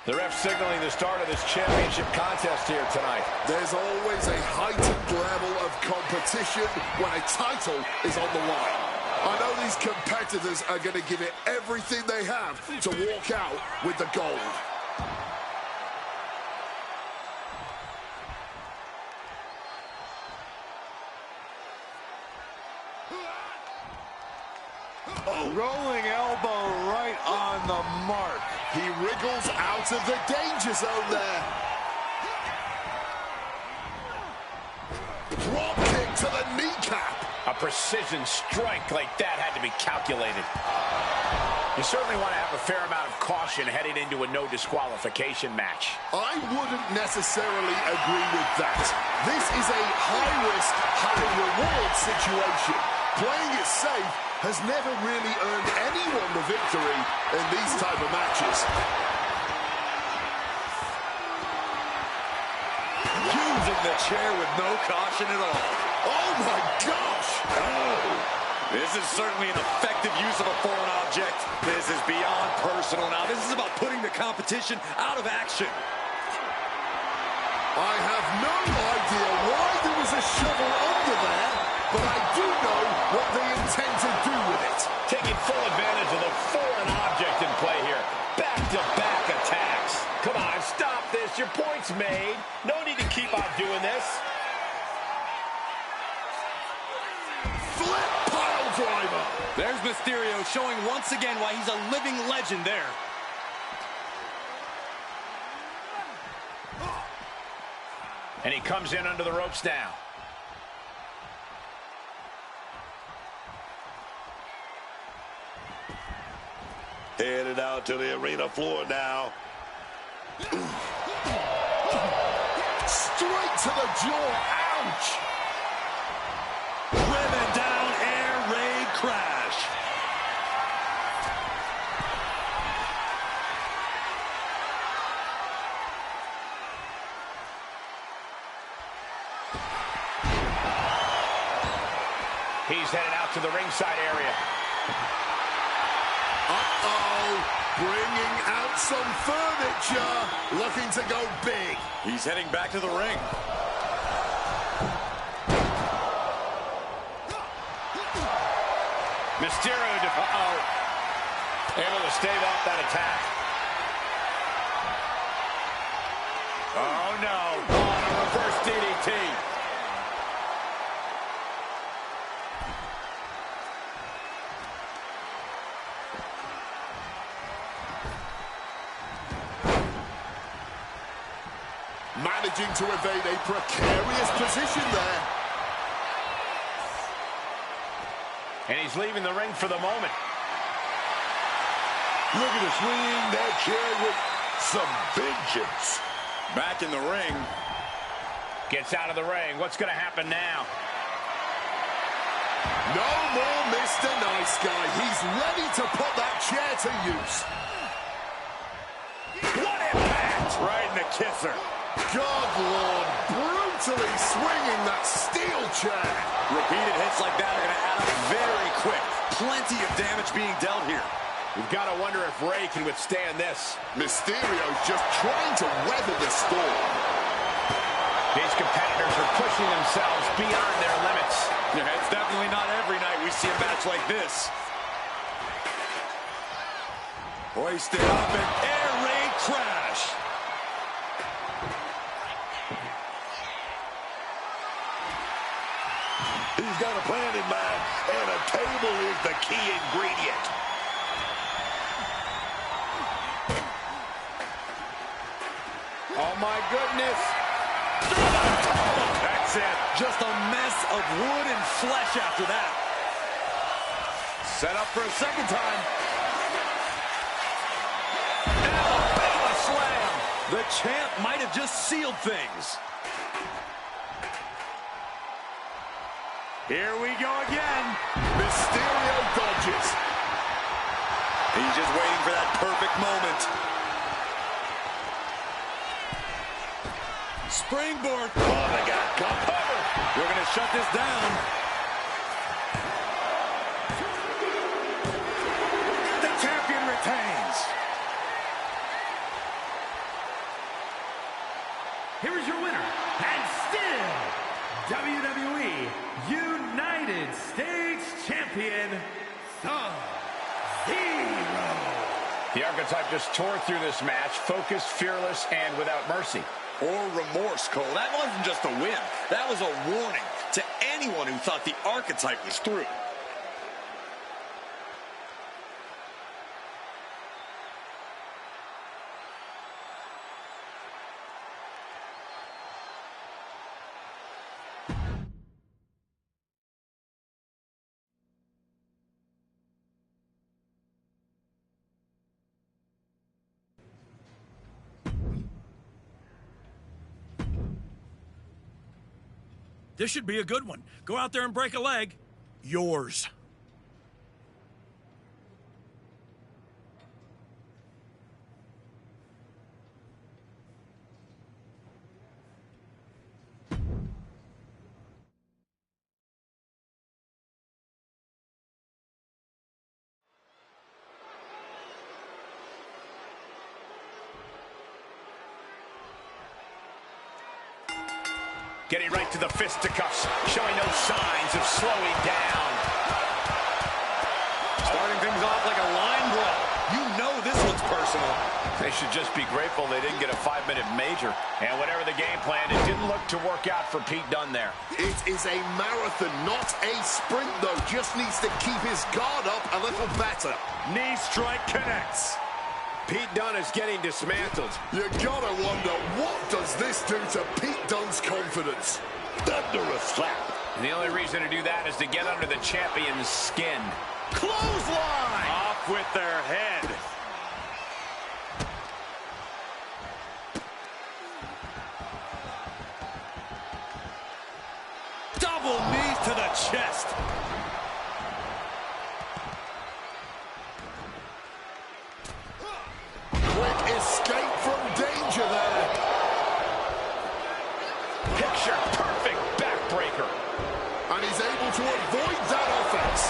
C: The ref signaling the start of this championship contest here tonight.
G: There's always a heightened level of competition when a title is on the line. I know these competitors are going to give it everything they have to walk out with the gold.
B: Oh, rolling elbow right on the mark.
G: He wriggles out of the danger zone there. Drop kick to the kneecap.
C: A precision strike like that had to be calculated. You certainly want to have a fair amount of caution heading into a no disqualification match.
G: I wouldn't necessarily agree with that. This is a high-risk, high-reward situation. Playing it safe has never really earned anyone the victory in these type of matches.
E: Using the chair with no caution at all.
G: Oh, my gosh!
E: Oh. This is certainly an effective use of a foreign object. This is beyond personal now. This is about putting the competition out of action.
G: I have no idea why there was a shovel under there, but I do know what they intend to do with it.
C: Taking full advantage of the foreign object in play here. Back-to-back attacks. Come on, stop this. Your point's made. No need to keep on doing this.
G: Flip pile driver.
E: There's Mysterio showing once again why he's a living legend there.
C: And he comes in under the ropes now.
D: Headed out to the arena floor now.
G: Straight to the jaw. Ouch.
E: Driven down, air raid crash.
C: He's headed out to the ringside area.
G: Uh-oh. Bringing out some furniture. Looking to go big.
E: He's heading back to the ring.
C: Mysterio, able to stave off that attack. Oh, no. On a reverse DDT.
G: Managing to evade a precarious position there.
C: And he's leaving the ring for the moment.
D: Look at him swinging that chair with some vengeance.
E: Back in the ring.
C: Gets out of the ring. What's going to happen now?
G: No more Mr. Nice Guy. He's ready to put that chair to use.
C: What impact!
E: Right in the kisser.
G: God, Lord, brutally swinging that steel chair.
E: Repeated hits like that are going to add up very quick. Plenty of damage being dealt here.
C: You've got to wonder if Ray can withstand this.
G: Mysterio's just trying to weather the storm.
C: These competitors are pushing themselves beyond their limits.
E: Yeah, it's definitely not every night we see a match like this. Hoisted up and air raid crash.
D: He's got a plan in mind, and a table is the key ingredient.
C: Oh, my goodness.
E: That's it. Just a mess of wood and flesh after that. Set up for a second time. Alabama slam. The champ might have just sealed things. Here we go again.
G: Mysterio dodges.
E: He's just waiting for that perfect moment. Springboard.
D: Oh, they got cover.
E: We're going to shut this down. The champion retains.
F: Here is your winner, and still WWE United States Champion, Sub-Zero.
C: The Archetype just tore through this match, focused, fearless, and without mercy.
E: Or remorse, Cole. That wasn't just a win. That was a warning to anyone who thought the Archetype was through.
A: This should be a good one. Go out there and break a leg. Yours.
C: Getting right to the fisticuffs, showing no signs of slowing down.
E: Starting things off like a line brawl. You know this one's personal.
C: They should just be grateful they didn't get a 5-minute major. And whatever the game plan, it didn't look to work out for Pete Dunne there.
G: It is a marathon, not a sprint, though. Just needs to keep his guard up a little better.
E: Knee strike connects.
B: Pete Dunne is getting dismantled.
G: You gotta wonder, what does this do to Pete Dunne's confidence?
D: Thunderous slap.
C: And the only reason to do that is to get under the champion's skin.
E: Clothesline! Off with their head. Double knees to the chest.
G: Quick escape from danger there.
C: Picture perfect backbreaker.
G: And he's able to avoid that offense.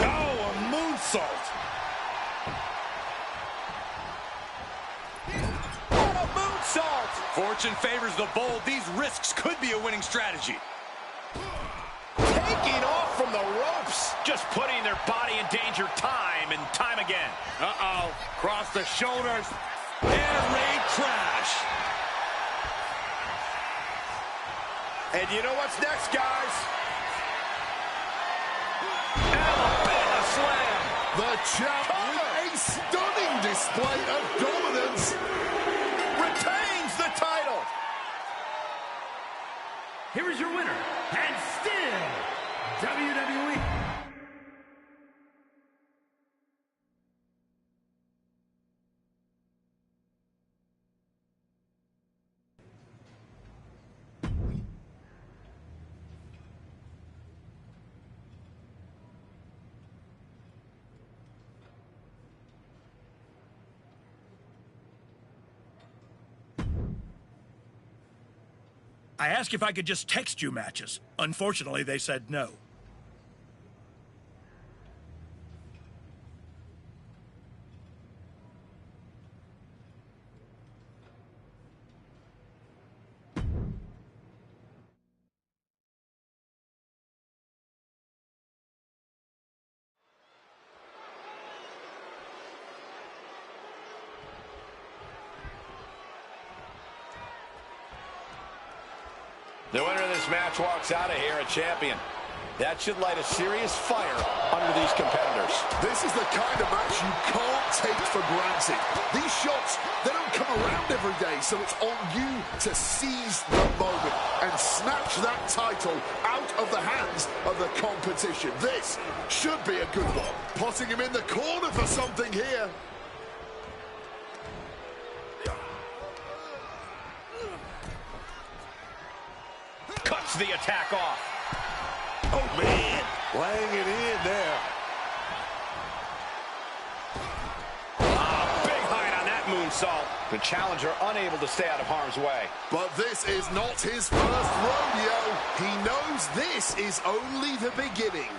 E: Oh, a moonsault. What a moonsault! Fortune favors the bold. These risks could be a winning strategy.
C: Taking off from the ropes. Just putting their body in danger time and time again.
E: Uh-oh. Cross the shoulders. Air raid crash.
B: And you know what's next, guys?
C: Alabama slam.
G: The champ with a stunning display of dominance.
C: Retains the title.
F: Here is your winner, and still WWE.
A: I asked if I could just text you matches. Unfortunately, they said no.
C: The winner of this match walks out of here a champion. That should light a serious fire under these competitors.
G: This is the kind of match you can't take for granted. These shots, they don't come around every day, so it's on you to seize the moment and snatch that title out of the hands of the competition. This should be a good one. Putting him in the corner for something here.
C: Cuts the attack off.
D: Oh, man. Laying it in there.
C: Big height on that moonsault. The challenger unable to stay out of harm's way.
G: But this is not his first rodeo. He knows this is only the beginning.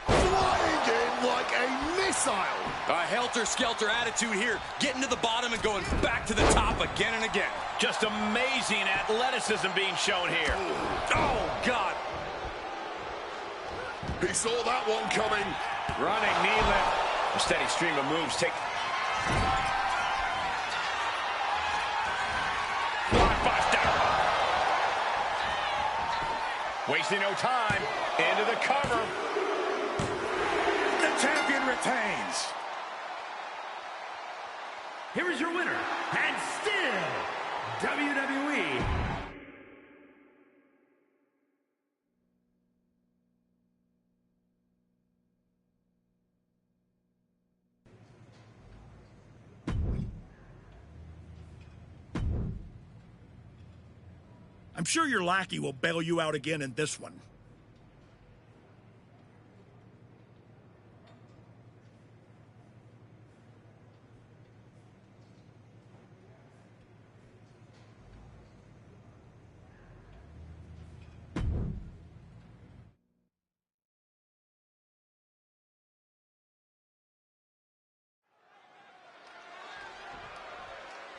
G: Flying in like a missile.
E: A helter-skelter attitude here, getting to the bottom and going back to the top again and again.
C: Just amazing athleticism being shown here.
E: Oh, God.
G: He saw that one coming.
C: Running knee lift. A steady stream of moves take. Blockbuster. Wasting no time. Into the cover.
E: The champion retains.
F: Here is your winner, and still WWE.
A: I'm sure your lackey will bail you out again in this one.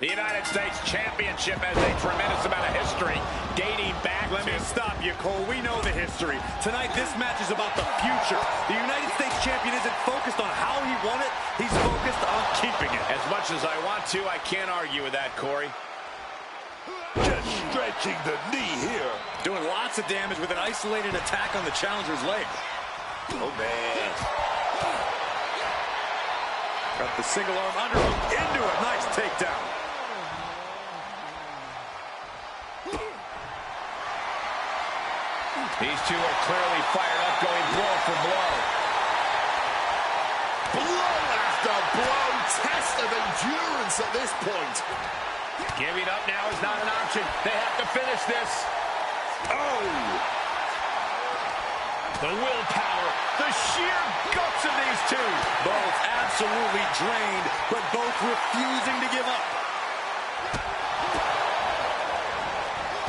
C: The United States Championship has a tremendous amount of history dating back
E: Let me stop you, Cole. We know the history. Tonight, this match is about the future. The United States champion isn't focused on how he won it. He's focused on keeping it.
C: As much as I want to, I can't argue with that, Corey.
D: Just stretching the knee here.
E: Doing lots of damage with an isolated attack on the challenger's leg.
D: Oh, man.
E: Got the single arm underhook into it. Nice takedown.
C: These two are clearly fired up, going blow for blow.
G: Blow after blow. Test of endurance at this point.
C: Giving up now is not an option. They have to finish this.
D: Oh!
C: The willpower, the sheer guts of these two.
E: Both absolutely drained, but both refusing to give up.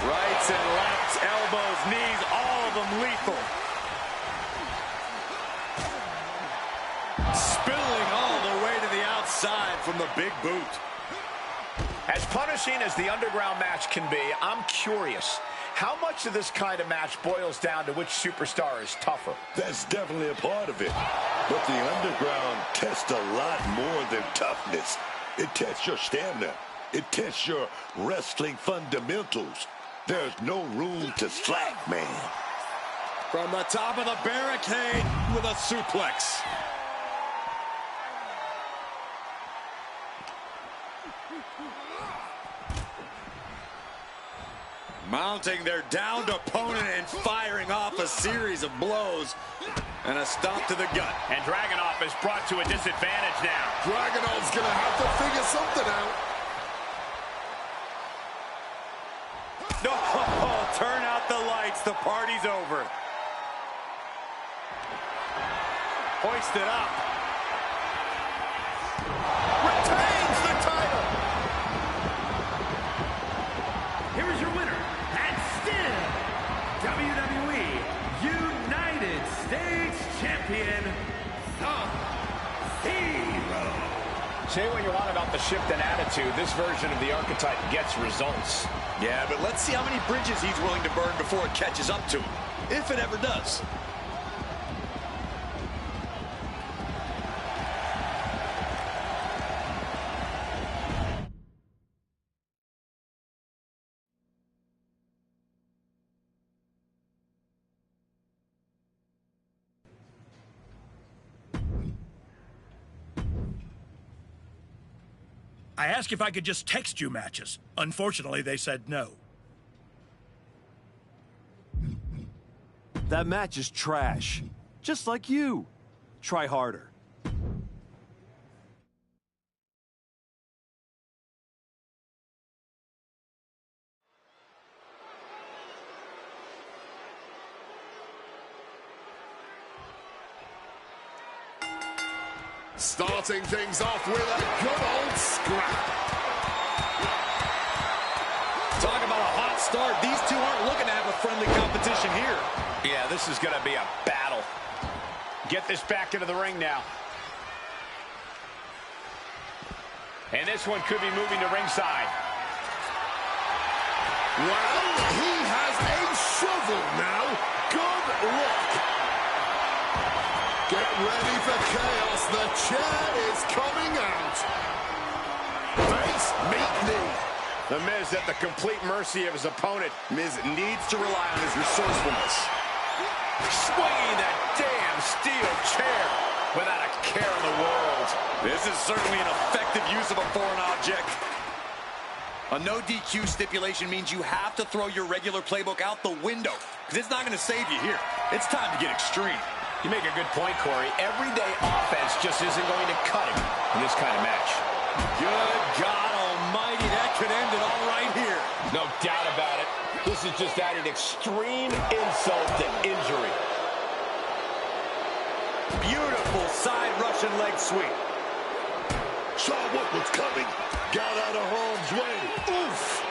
E: Rights and lefts, elbows, knees, all of them lethal. Spilling all the way to the outside from the big boot.
C: As punishing as the underground match can be, I'm curious. How much of this kind of match boils down to which superstar is tougher?
D: That's definitely a part of it. But the underground tests a lot more than toughness. It tests your stamina. It tests your wrestling fundamentals. There's no room to slack, man.
E: From the top of the barricade with a suplex. Mounting their downed opponent and firing off a series of blows. And a stomp to the gut.
C: And Dragunov is brought to a disadvantage now.
G: Dragunov's going to have to figure something out.
E: No, turn out the lights. The party's over. Hoist it up.
C: Retains the title.
F: Here is your winner, and still WWE United States Champion, Sub-Zero.
C: Say what you want about the shift in attitude. This version of the archetype gets results.
E: Yeah, but let's see how many bridges he's willing to burn before it catches up to him, if it ever does.
A: I asked if I could just text you matches. Unfortunately, they said no.
L: That match is trash. Just like you. Try harder.
G: Starting things off with a good old scrap.
E: Talk about a hot start. These two aren't looking to have a friendly competition here.
C: Yeah, this is going to be a battle. Get this back into the ring now. And this one could be moving to ringside.
G: Well, he has a shovel now. Good luck. Get ready for chaos. The chair is coming out. Face, meet knee.
C: The Miz at the complete mercy of his opponent.
E: Miz needs to rely on his resourcefulness.
C: Swinging that damn steel chair without a care in the world.
E: This is certainly an effective use of a foreign object. A no DQ stipulation means you have to throw your regular playbook out the window, because it's not going to save you here. It's time to get extreme.
C: You make a good point, Corey. Everyday offense just isn't going to cut him in this kind of match.
E: Good God almighty, that could end it all right here.
C: No doubt about it. This is just adding extreme insult to injury.
E: Beautiful side Russian leg sweep.
D: Saw what was coming. Got out of harm's way. Oof.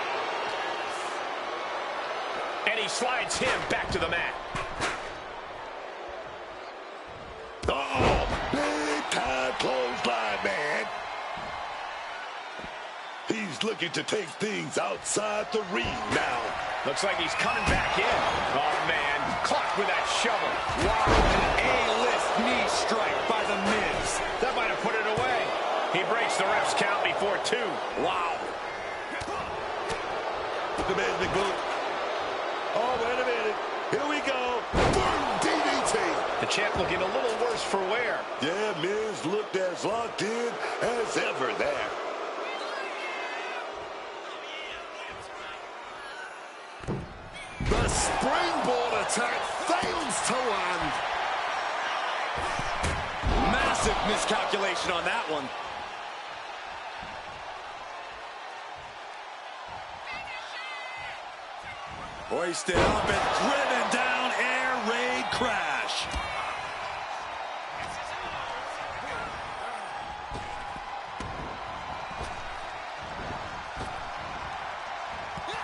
C: And he slides him back to the mat.
D: Oh, big time clothesline, man. He's looking to take things outside the ring now.
C: Looks like he's coming back in. Oh, man. Clocked with that shovel. Wow, an A-list knee strike by The Miz. That might have put it away. He breaks the ref's count before 2. Wow.
D: The man's been good. Oh, wait a minute. Here we go. Boom, DDT.
C: The champ looking a little worse for wear.
D: Yeah, Miz looked as locked in as ever there.
G: The springboard attack fails to land.
E: Massive miscalculation on that one. Hoisted up and driven down, air raid crash.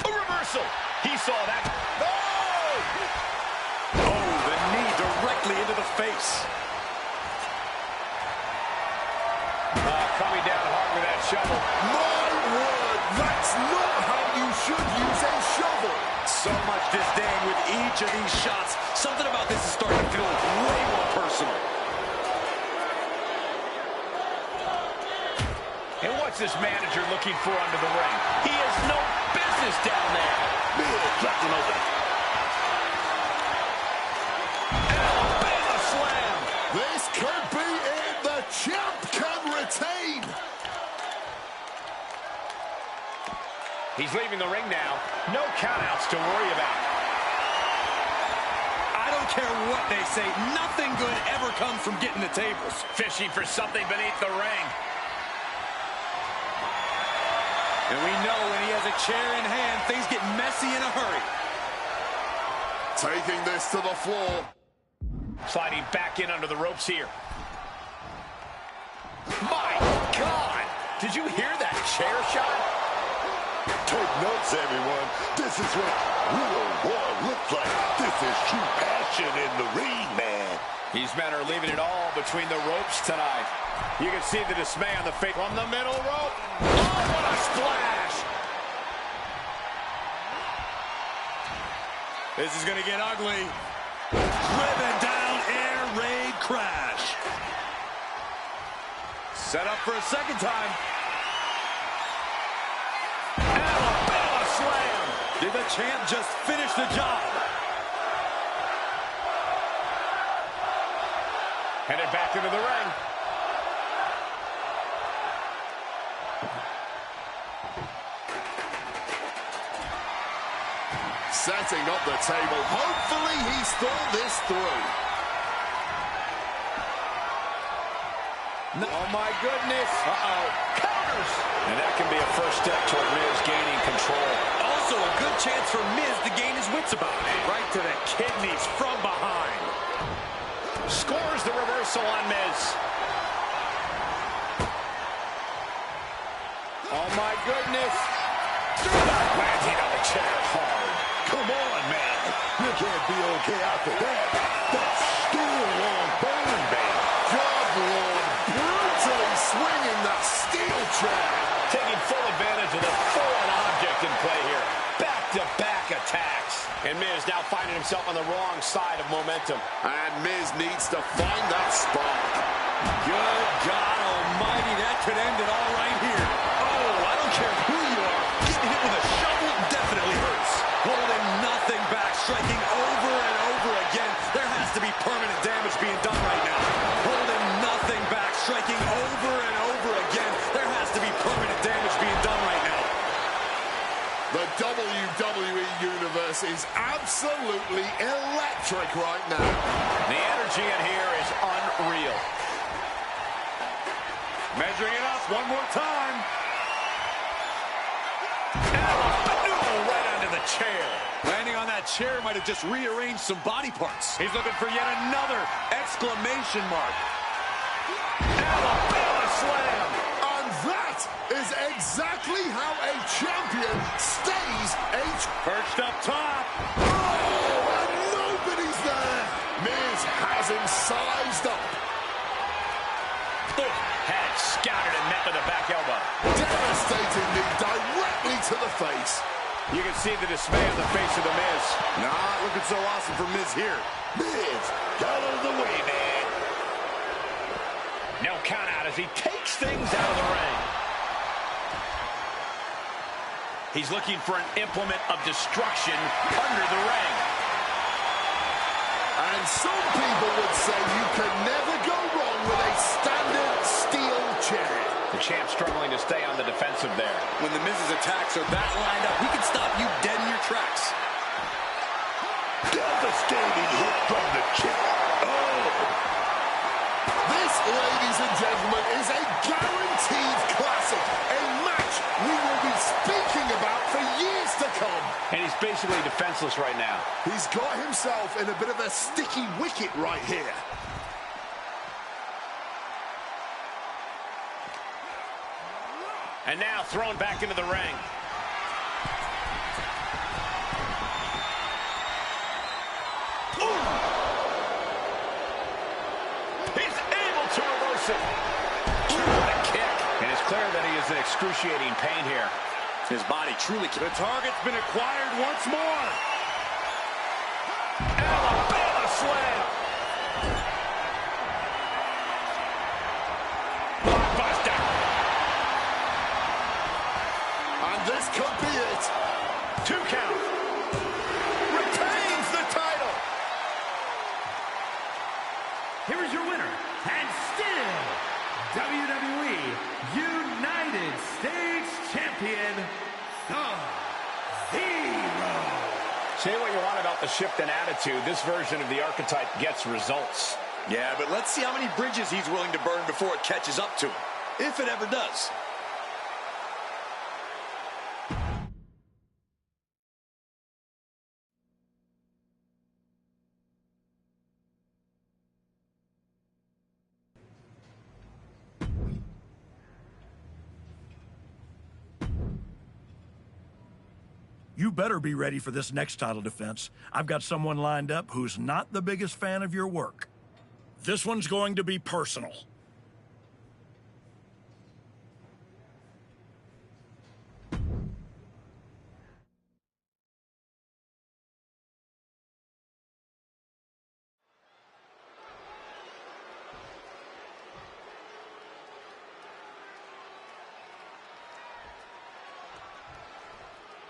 C: A reversal. He saw that.
E: Oh, the knee directly into the face.
C: Coming down hard with that shovel.
G: My word, that's not how you should use a shovel.
E: So much disdain with each of these shots. Something about this is starting to feel way more personal.
C: And what's this manager looking for under the ring? He has no business down there.
D: Miz dropped him over.
C: Alabama slam.
G: This could be it. The champ can retain.
C: He's leaving the ring now. No countouts to worry about.
E: I don't care what they say. Nothing good ever comes from getting the tables.
C: Fishing for something beneath the ring.
E: And we know when he has a chair in hand, things get messy in a hurry.
G: Taking this to the floor.
C: Sliding back in under the ropes here. My God! Did you hear that chair shot?
D: Take notes, everyone. This is what real war looks like. This is true passion in the ring, man.
C: These men are leaving it all between the ropes tonight. You can see the dismay on the face from the middle rope. Oh, what a splash!
E: This is going to get ugly. Driven down, air raid crash. Set up for a second time.
C: Alabama slam!
E: Did the champ just finish the job?
C: Headed back into the ring.
G: Setting up the table. Hopefully he's thought this through.
C: Oh, my goodness. Uh-oh. Counters! And that can be a first step toward Miz gaining control.
E: Also a good chance for Miz to gain his wits about it.
C: Right to the kidneys from behind. Scores the reversal on Miz. Oh, my goodness. Landing on the chair hard.
D: Come on, man. You can't be okay after that. That's steel on bone, man.
G: Job Lord brutally swinging that steel chair.
C: Taking full advantage of the foreign object in play here. Back-to-back attacks. And Miz now finding himself on the wrong side of momentum.
G: And Miz needs to find that spark.
E: Good God almighty, that could end it all right here. Oh, I don't care who you are. Getting hit with a shovel definitely hurts. Holding nothing back, striking over and over again. There has to be permanent damage being done right now. Holding nothing back, striking over and over again. There has to be permanent damage being done right now.
G: The WWE Universe is absolutely electric right now.
C: The energy in here is unreal.
E: Measuring it up one more time. chair. Landing on that chair might have just rearranged some body parts. He's looking for yet another exclamation mark.
G: Alabama slam! And that is exactly how a champion stays
E: Perched up top.
G: Oh, and nobody's there. Miz has him sized up.
C: Had it scouted and met with a back elbow.
G: Devastating knee directly to the face.
C: You can see the dismay on the face of the Miz.
E: Not looking so awesome for Miz here.
D: Miz, out of the way, man.
C: No count out as he takes things out of the ring. He's looking for an implement of destruction under the ring.
G: And some people would say you can never go wrong with a standard steel chair.
C: The champ struggling to stay on the defensive there.
E: When the Miz's attacks are that lined up, he can stop you dead in your tracks.
D: Devastating hit from the chair. Oh!
G: This, ladies and gentlemen, is a guaranteed classic. A match we will be speaking about for years to come.
C: And he's basically defenseless right now.
G: He's got himself in a bit of a sticky wicket right here.
C: And now thrown back into the ring. Ooh. He's able to reverse it. What a kick. And it's clear that he is in excruciating pain here.
E: His body truly... The target's been acquired once more.
C: Alabama slam. Blockbuster.
G: And this could be it.
C: 2 count. Retains the title.
F: Here is your winner, and still WWE United States Champion, Sub-Zero.
C: Say what you want about the shift in attitude. This version of the archetype gets results.
E: Yeah, but let's see how many bridges he's willing to burn before it catches up to him. If it ever does.
A: You better be ready for this next title defense. I've got someone lined up who's not the biggest fan of your work. This one's going to be personal.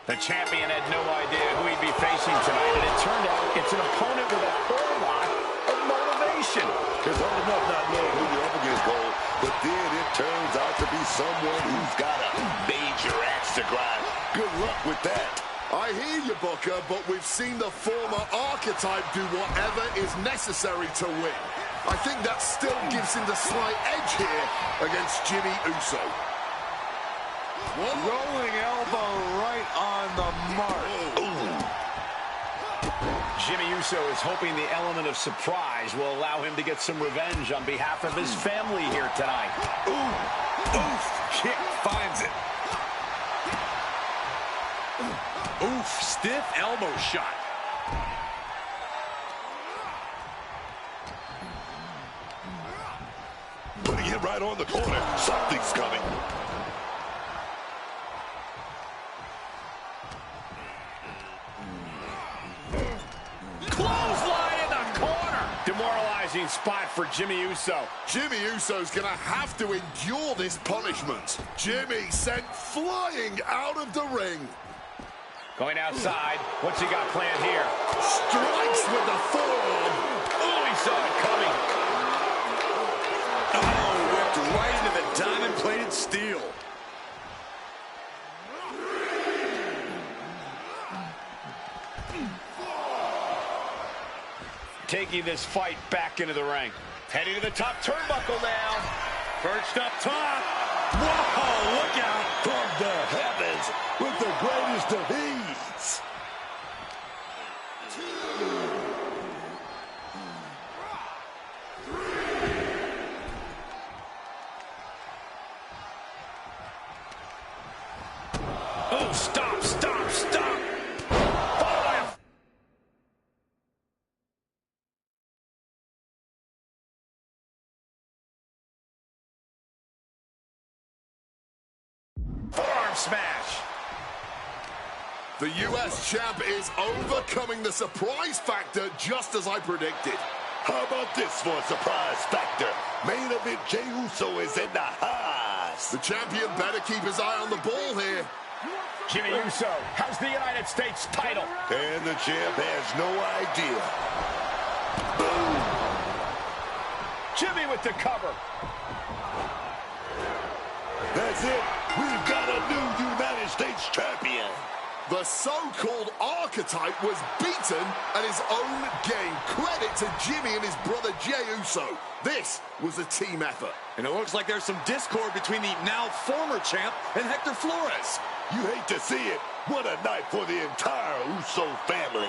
C: The champion had no idea who he'd be facing tonight, and it turned out it's an opponent with a whole lot of motivation.
D: It's hard enough not knowing who you're up against, Cole, but then it turns out to be someone who's got a major axe to grind. Good luck with that.
G: I hear you, Booker, but we've seen the former archetype do whatever is necessary to win. I think that still gives him the slight edge here against Jimmy Uso.
E: Rolling elbow right on the mark.
C: Jimmy Uso is hoping the element of surprise will allow him to get some revenge on behalf of his family here tonight.
E: Oof. Kick finds it. Oof. Stiff elbow shot.
D: Putting it right on the corner. Something's coming.
C: Clothesline in the corner. Demoralizing spot for Jimmy Uso.
G: Jimmy Uso's going to have to endure this punishment. Jimmy sent flying out of the ring.
C: Going outside. What's he got planned here?
G: Strikes with the forearm.
C: Oh, he saw it coming.
E: Oh, whipped right into the diamond-plated steel.
C: Taking this fight back into the ring. Heading to the top turnbuckle now. Perched up top.
D: Whoa, look out from the heavens with the greatest of ease.
C: Oh, stop, stop, stop. Followed by a forearm smash.
G: The US champ is overcoming the surprise factor just as I predicted.
D: How about this for a surprise factor? Main event Jey Uso is in the house.
G: The champion better keep his eye on the ball here.
C: Jimmy Uso has the United States title.
D: And the champ has no idea. Boom.
C: Jimmy with the cover.
D: That's it. We've got a new United States champion.
G: The so-called archetype was beaten at his own game. Credit to Jimmy and his brother Jey Uso. This was a team effort.
E: And it looks like there's some discord between the now former champ and Hector Flores.
D: You hate to see it. What a night for the entire Uso family.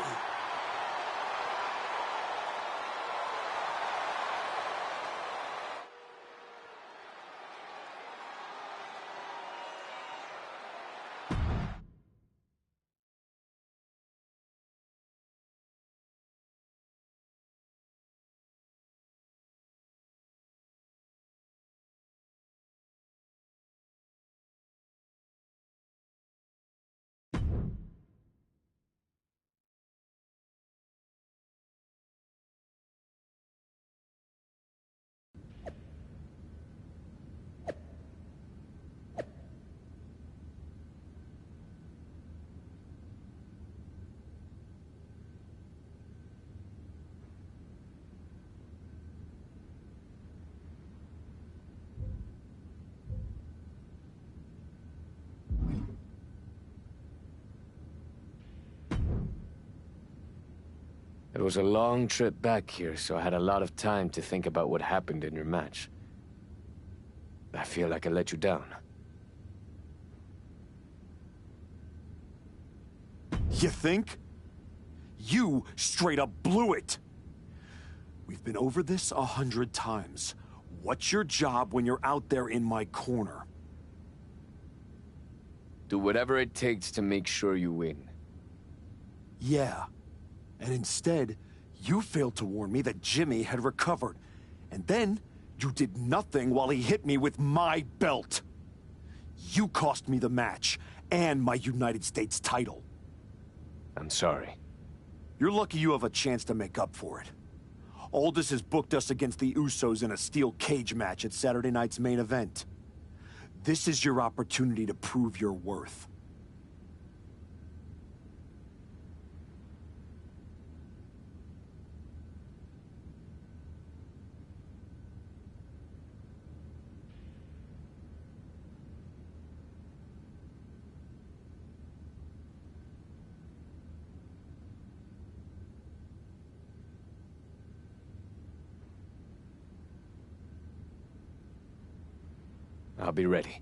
J: It was a long trip back here, so I had a lot of time to think about what happened in your match. I feel like I let you down.
S: You think? You straight up blew it! We've been over this 100 times. What's your job when you're out there in my corner?
J: Do whatever it takes to make sure you win.
S: Yeah. And instead, you failed to warn me that Jimmy had recovered. And then, you did nothing while he hit me with my belt. You cost me the match, and my United States title.
J: I'm sorry.
S: You're lucky you have a chance to make up for it. Aldous has booked us against the Usos in a steel cage match at Saturday night's main event. This is your opportunity to prove your worth.
J: I'll be ready.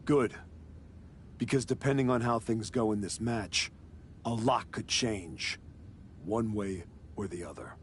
S: Good. Because depending on how things go in this match, a lot could change. One way or the other.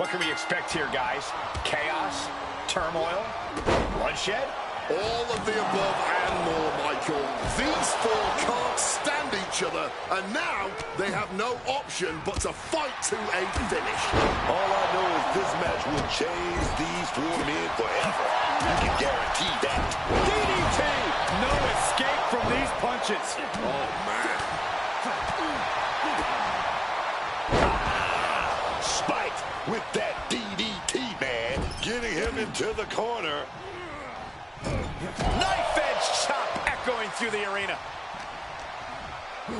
C: What can we expect here, guys? Chaos? Turmoil? Bloodshed?
G: All of the above and more, Michael. These four can't stand each other, and now they have no option but to fight to a finish.
D: All I know is this match will change these four men forever. You can guarantee that.
E: DDT! No escape from these punches.
G: Oh, man.
D: Spike with that DDT, man. Getting him into the corner.
C: Knife edge chop echoing through the arena.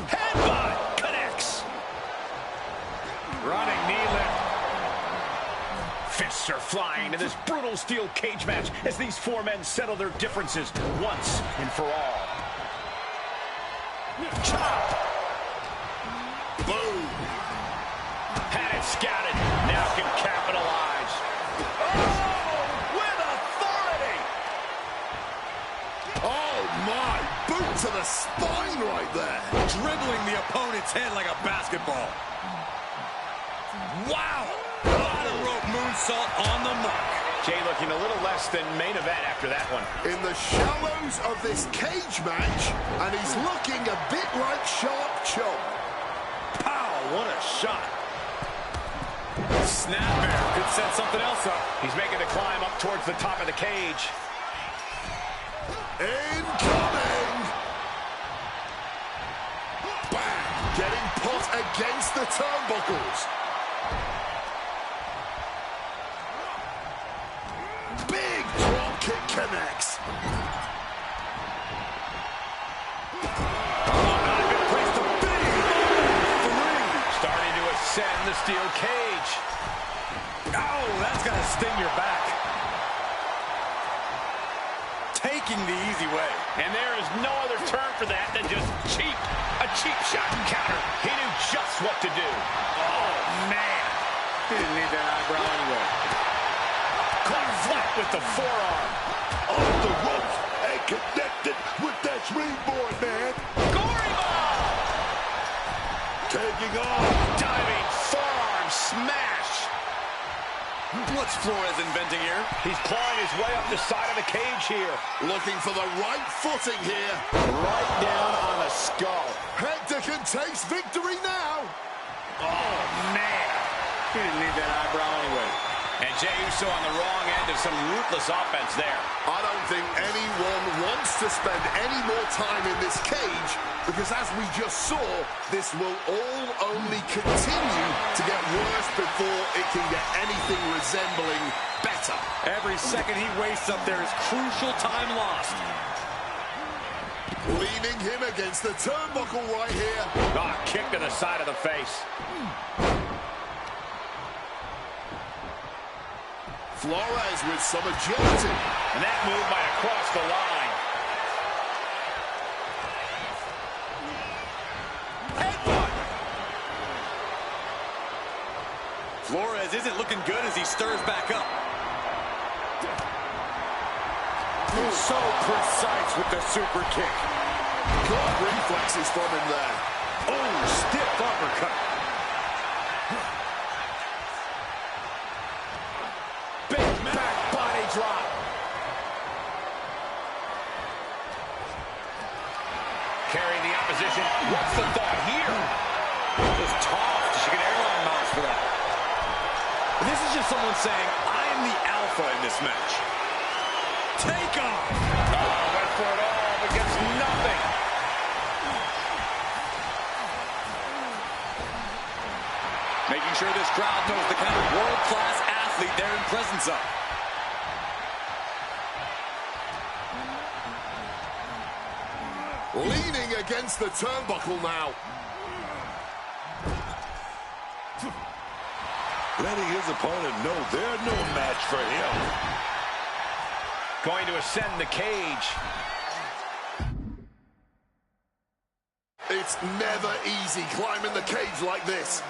C: Headbutt connects. Running knee lift. Fists are flying in this brutal steel cage match as these four men settle their differences once and for all. Chop.
G: Boom.
C: Had it scouted. Now can capitalize. Oh, with authority.
G: Oh, my. Boot to the spine right there.
E: Dribbling the opponent's head like a basketball. Wow. Bottom rope moonsault on the mark.
C: Jay looking a little less than main event after that one.
G: In the shallows of this cage match, and he's looking a bit like Sharp Chop.
E: Pow, what a shot. Snapmare could set something else up.
C: He's making the climb up towards the top of the cage.
G: Incoming! Bang! Getting put against the turnbuckles. Big drop kick connects.
C: Starting to ascend the steel cage.
E: Oh, that's gonna sting your back. Taking the easy way.
C: And there is no other term for that than just cheap. A cheap shot counter. He knew just what to do. Oh, man.
E: He didn't need that eyebrow anyway.
C: Caught flat with the forearm.
D: Off the ropes and connected with that springboard, man.
C: Gory ball.
D: Taking off.
C: Diving forearm smash.
E: What's Flores inventing here?
C: He's clawing his way up the side of the cage here.
G: Looking for the right footing here.
C: Right down on the skull.
G: Hector can taste victory now.
C: Oh, man.
E: He didn't need that eyebrow anyway.
C: And Jey Uso on the wrong end of some ruthless offense there.
G: I don't think anyone wants to spend any more time in this cage because, as we just saw, this will all only continue to get worse before it can get anything resembling better.
E: Every second he wastes up there is crucial time lost.
G: Leaning him against the turnbuckle right here.
C: Ah, kick to the side of the face.
G: Flores with some agility.
C: And that move might have crossed the line. Headbutt!
E: Flores isn't looking good as he stirs back up. So precise with the super kick.
G: Good reflexes from him there.
E: Oh, stiff uppercut.
C: Big back body drop. Carrying the opposition. What's the thought here?
E: Just tossed. She can airline mounts for that. And this is just someone saying, I am the alpha in this match. Take off.
C: Oh, went for it all, but gets nothing.
E: Making sure this crowd knows the kind of world-class athlete they're in presence of.
G: Leaning against the turnbuckle now.
D: Letting his opponent know they're no match for him.
C: Going to ascend the cage.
G: It's never easy climbing the cage like this.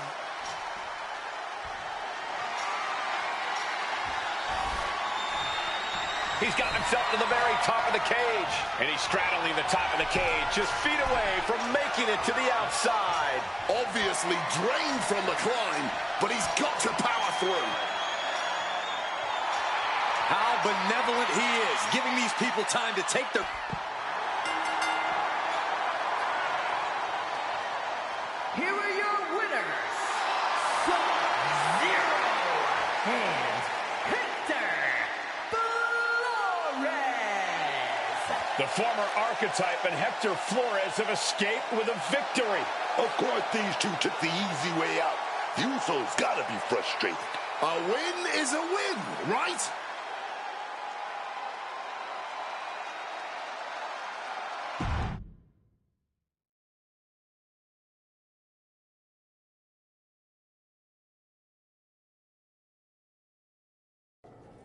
C: He's got himself to the very top of the cage. And he's straddling the top of the cage, just feet away from making it to the outside.
G: Obviously drained from the climb, but he's got to power through.
E: benevolent he is, giving these people time to take their...
F: Here are your winners, Sub-Zero and Hector Flores.
C: The former archetype and Hector Flores have escaped with a victory.
D: Of course, these two took the easy way out. The Usos gotta be frustrated.
G: A win is a win, right?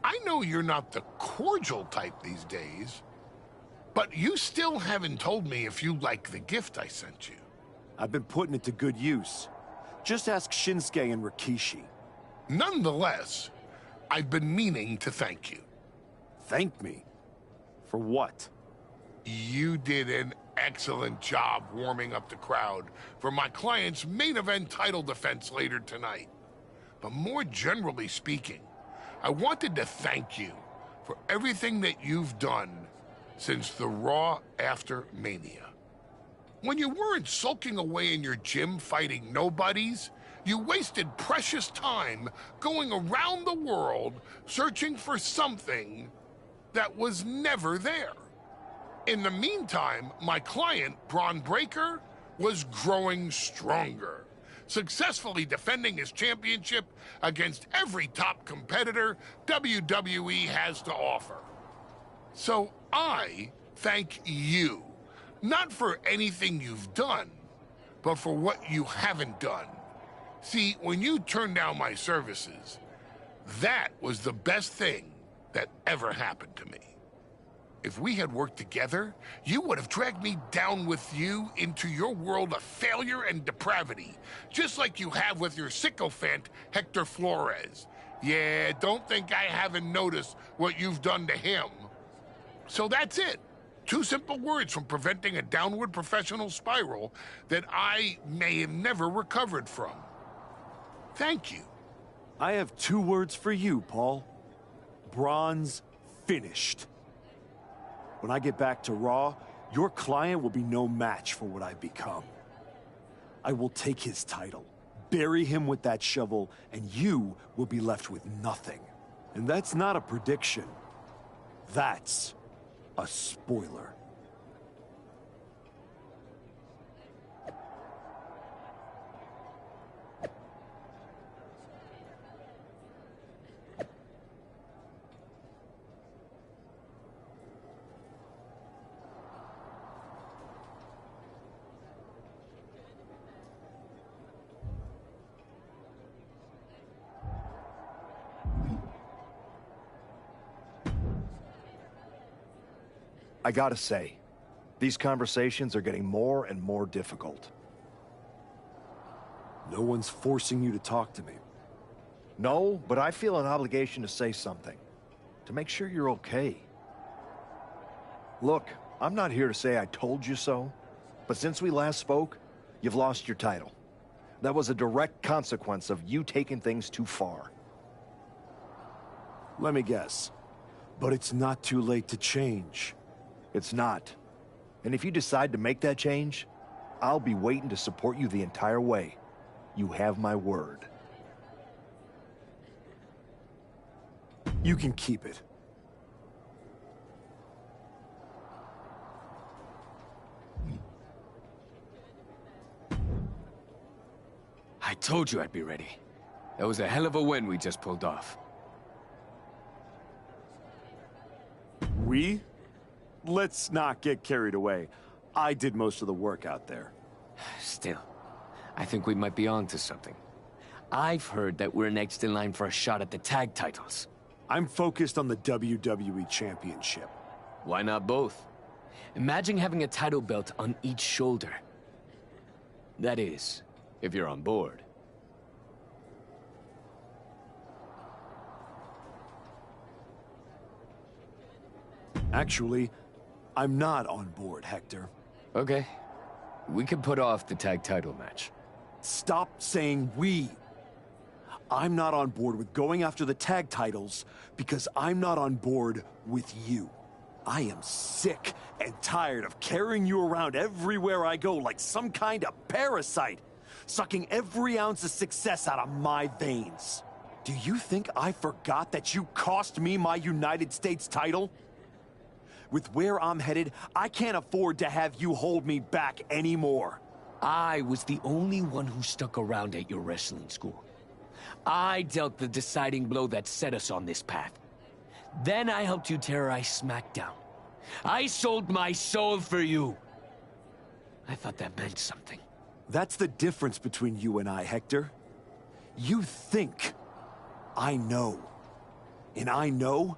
G: I know you're not the cordial type these days, but you still haven't told me if you like the gift I sent you.
S: I've been putting it to good use. Just ask Shinsuke and Rikishi.
G: Nonetheless, I've been meaning to thank you.
S: Thank me? For what?
G: You did an excellent job warming up the crowd for my client's main event title defense later tonight. But more generally speaking, I wanted to thank you for everything that you've done since the Raw after Mania. When you weren't sulking away in your gym fighting nobodies, you wasted precious time going around the world searching for something that was never there. In the meantime, my client, Braun Breaker, was growing stronger, successfully defending his championship against every top competitor WWE has to offer. So I thank you, not for anything you've done, but for what you haven't done. See, when you turned down my services, that was the best thing that ever happened to me. If we had worked together, you would have dragged me down with you into your world of failure and depravity, just like you have with your sycophant, Hector Flores. Yeah, don't think I haven't noticed what you've done to him. So that's it. 2 simple words from preventing a downward professional spiral that I may have never recovered from. Thank you.
S: I have 2 words for you, Paul. Braun's finished. When I get back to Raw, your client will be no match for what I've become. I will take his title, bury him with that shovel, and you will be left with nothing. And that's not a prediction. That's a spoiler.
L: I gotta say, these conversations are getting more and more difficult.
S: No one's forcing you to talk to me.
L: No, but I feel an obligation to say something. To make sure you're okay. Look, I'm not here to say I told you so, but since we last spoke, you've lost your title. That was a direct consequence of you taking things too far.
S: Let me guess. But it's not too late to change.
L: It's not. And if you decide to make that change, I'll be waiting to support you the entire way. You have my word.
S: You can keep it.
J: I told you I'd be ready. That was a hell of a win we just pulled off.
S: We? Let's not get carried away. I did most of the work out there.
J: Still, I think we might be onto something. I've heard that we're next in line for a shot at the tag titles.
S: I'm focused on the WWE Championship.
J: Why not both? Imagine having a title belt on each shoulder. That is, if you're on board.
S: Actually, I'm not on board, Hector.
J: Okay. We can put off the tag title match.
S: Stop saying we. I'm not on board with going after the tag titles because I'm not on board with you. I am sick and tired of carrying you around everywhere I go like some kind of parasite, sucking every ounce of success out of my veins. Do you think I forgot that you cost me my United States title? With where I'm headed, I can't afford to have you hold me back anymore.
J: I was the only one who stuck around at your wrestling school. I dealt the deciding blow that set us on this path. Then I helped you terrorize SmackDown. I sold my soul for you. I thought that meant something.
S: That's the difference between you and I, Hector. You think I know. And I know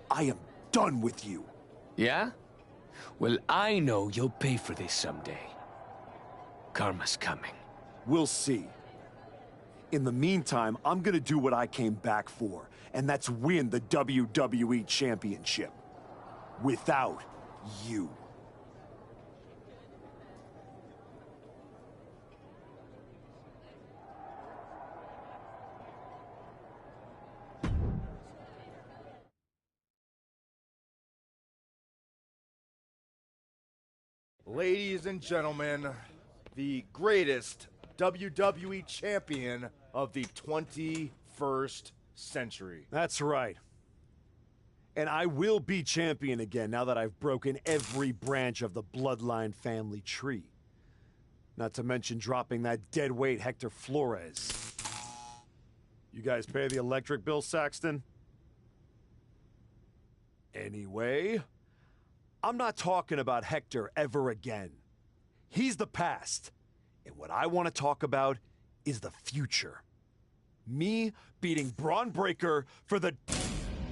S: I am done with you.
J: Yeah? Well, I know you'll pay for this someday. Karma's coming.
S: We'll see. In the meantime, I'm gonna do what I came back for, and that's win the WWE Championship. Without you.
N: Ladies and gentlemen, the greatest WWE champion of the 21st century.
L: That's right. And I will be champion again now that I've broken every branch of the Bloodline family tree. Not to mention dropping that deadweight Hector Flores. You guys pay the electric bill, Saxton? Anyway, I'm not talking about Hector ever again. He's the past. And what I want to talk about is the future. Me beating Braun Breaker for the...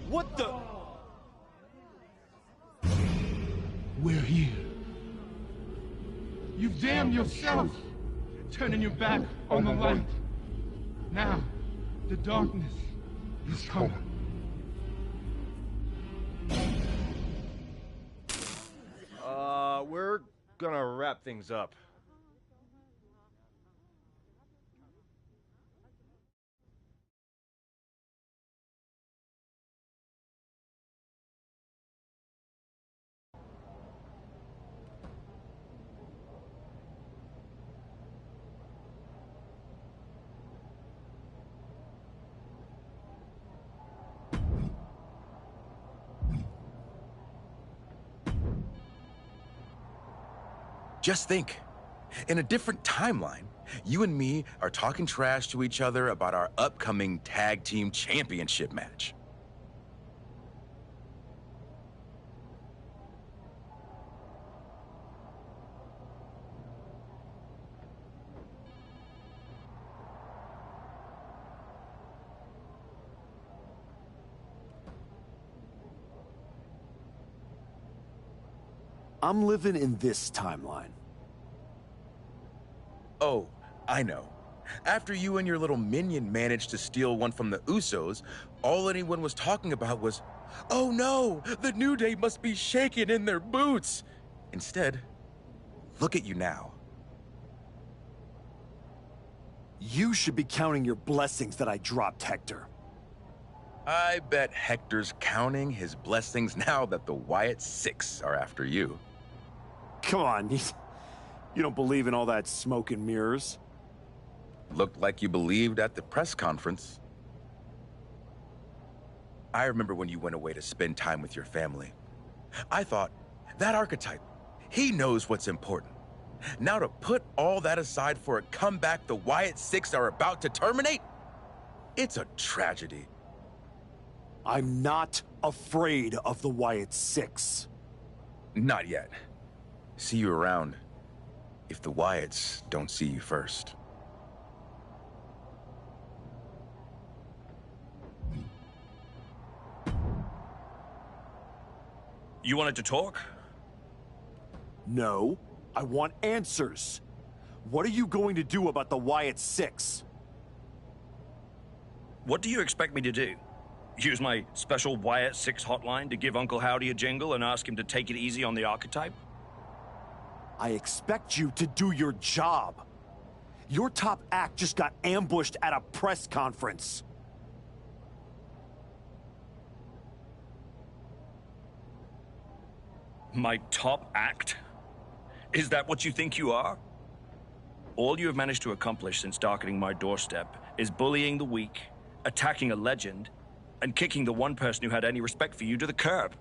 L: What the...
T: We're here. You've damned yourself, turning your back on the light. Now, the darkness is coming.
N: We're gonna wrap things up.
U: Just think, in a different timeline, you and me are talking trash to each other about our upcoming tag team championship match.
L: I'm living in this timeline.
U: Oh, I know. After you and your little minion managed to steal one from the Usos, all anyone was talking about was, "Oh no, the New Day must be shaking in their boots." Instead, look at you now.
L: You should be counting your blessings that I dropped, Hector.
U: I bet Hector's counting his blessings now that the Wyatt Six are after you.
L: Come on, you don't believe in all that smoke and mirrors.
U: Looked like you believed at the press conference. I remember when you went away to spend time with your family. I thought, that archetype, he knows what's important. Now to put all that aside for a comeback the Wyatt Six are about to terminate? It's a tragedy.
L: I'm not afraid of the Wyatt Six.
U: Not yet. See you around if the Wyatts don't see you first.
K: You wanted to talk?
L: No, I want answers. What are you going to do about the Wyatt Six?
K: What do you expect me to do? Use my special Wyatt Six hotline to give Uncle Howdy a jingle and ask him to take it easy on the archetype?
L: I expect you to do your job.
S: Your top act just got ambushed at a press conference.
K: My top act? Is that what you think you are? All you have managed to accomplish since darkening my doorstep is bullying the weak, attacking a legend, and kicking the one person who had any respect for you to the curb.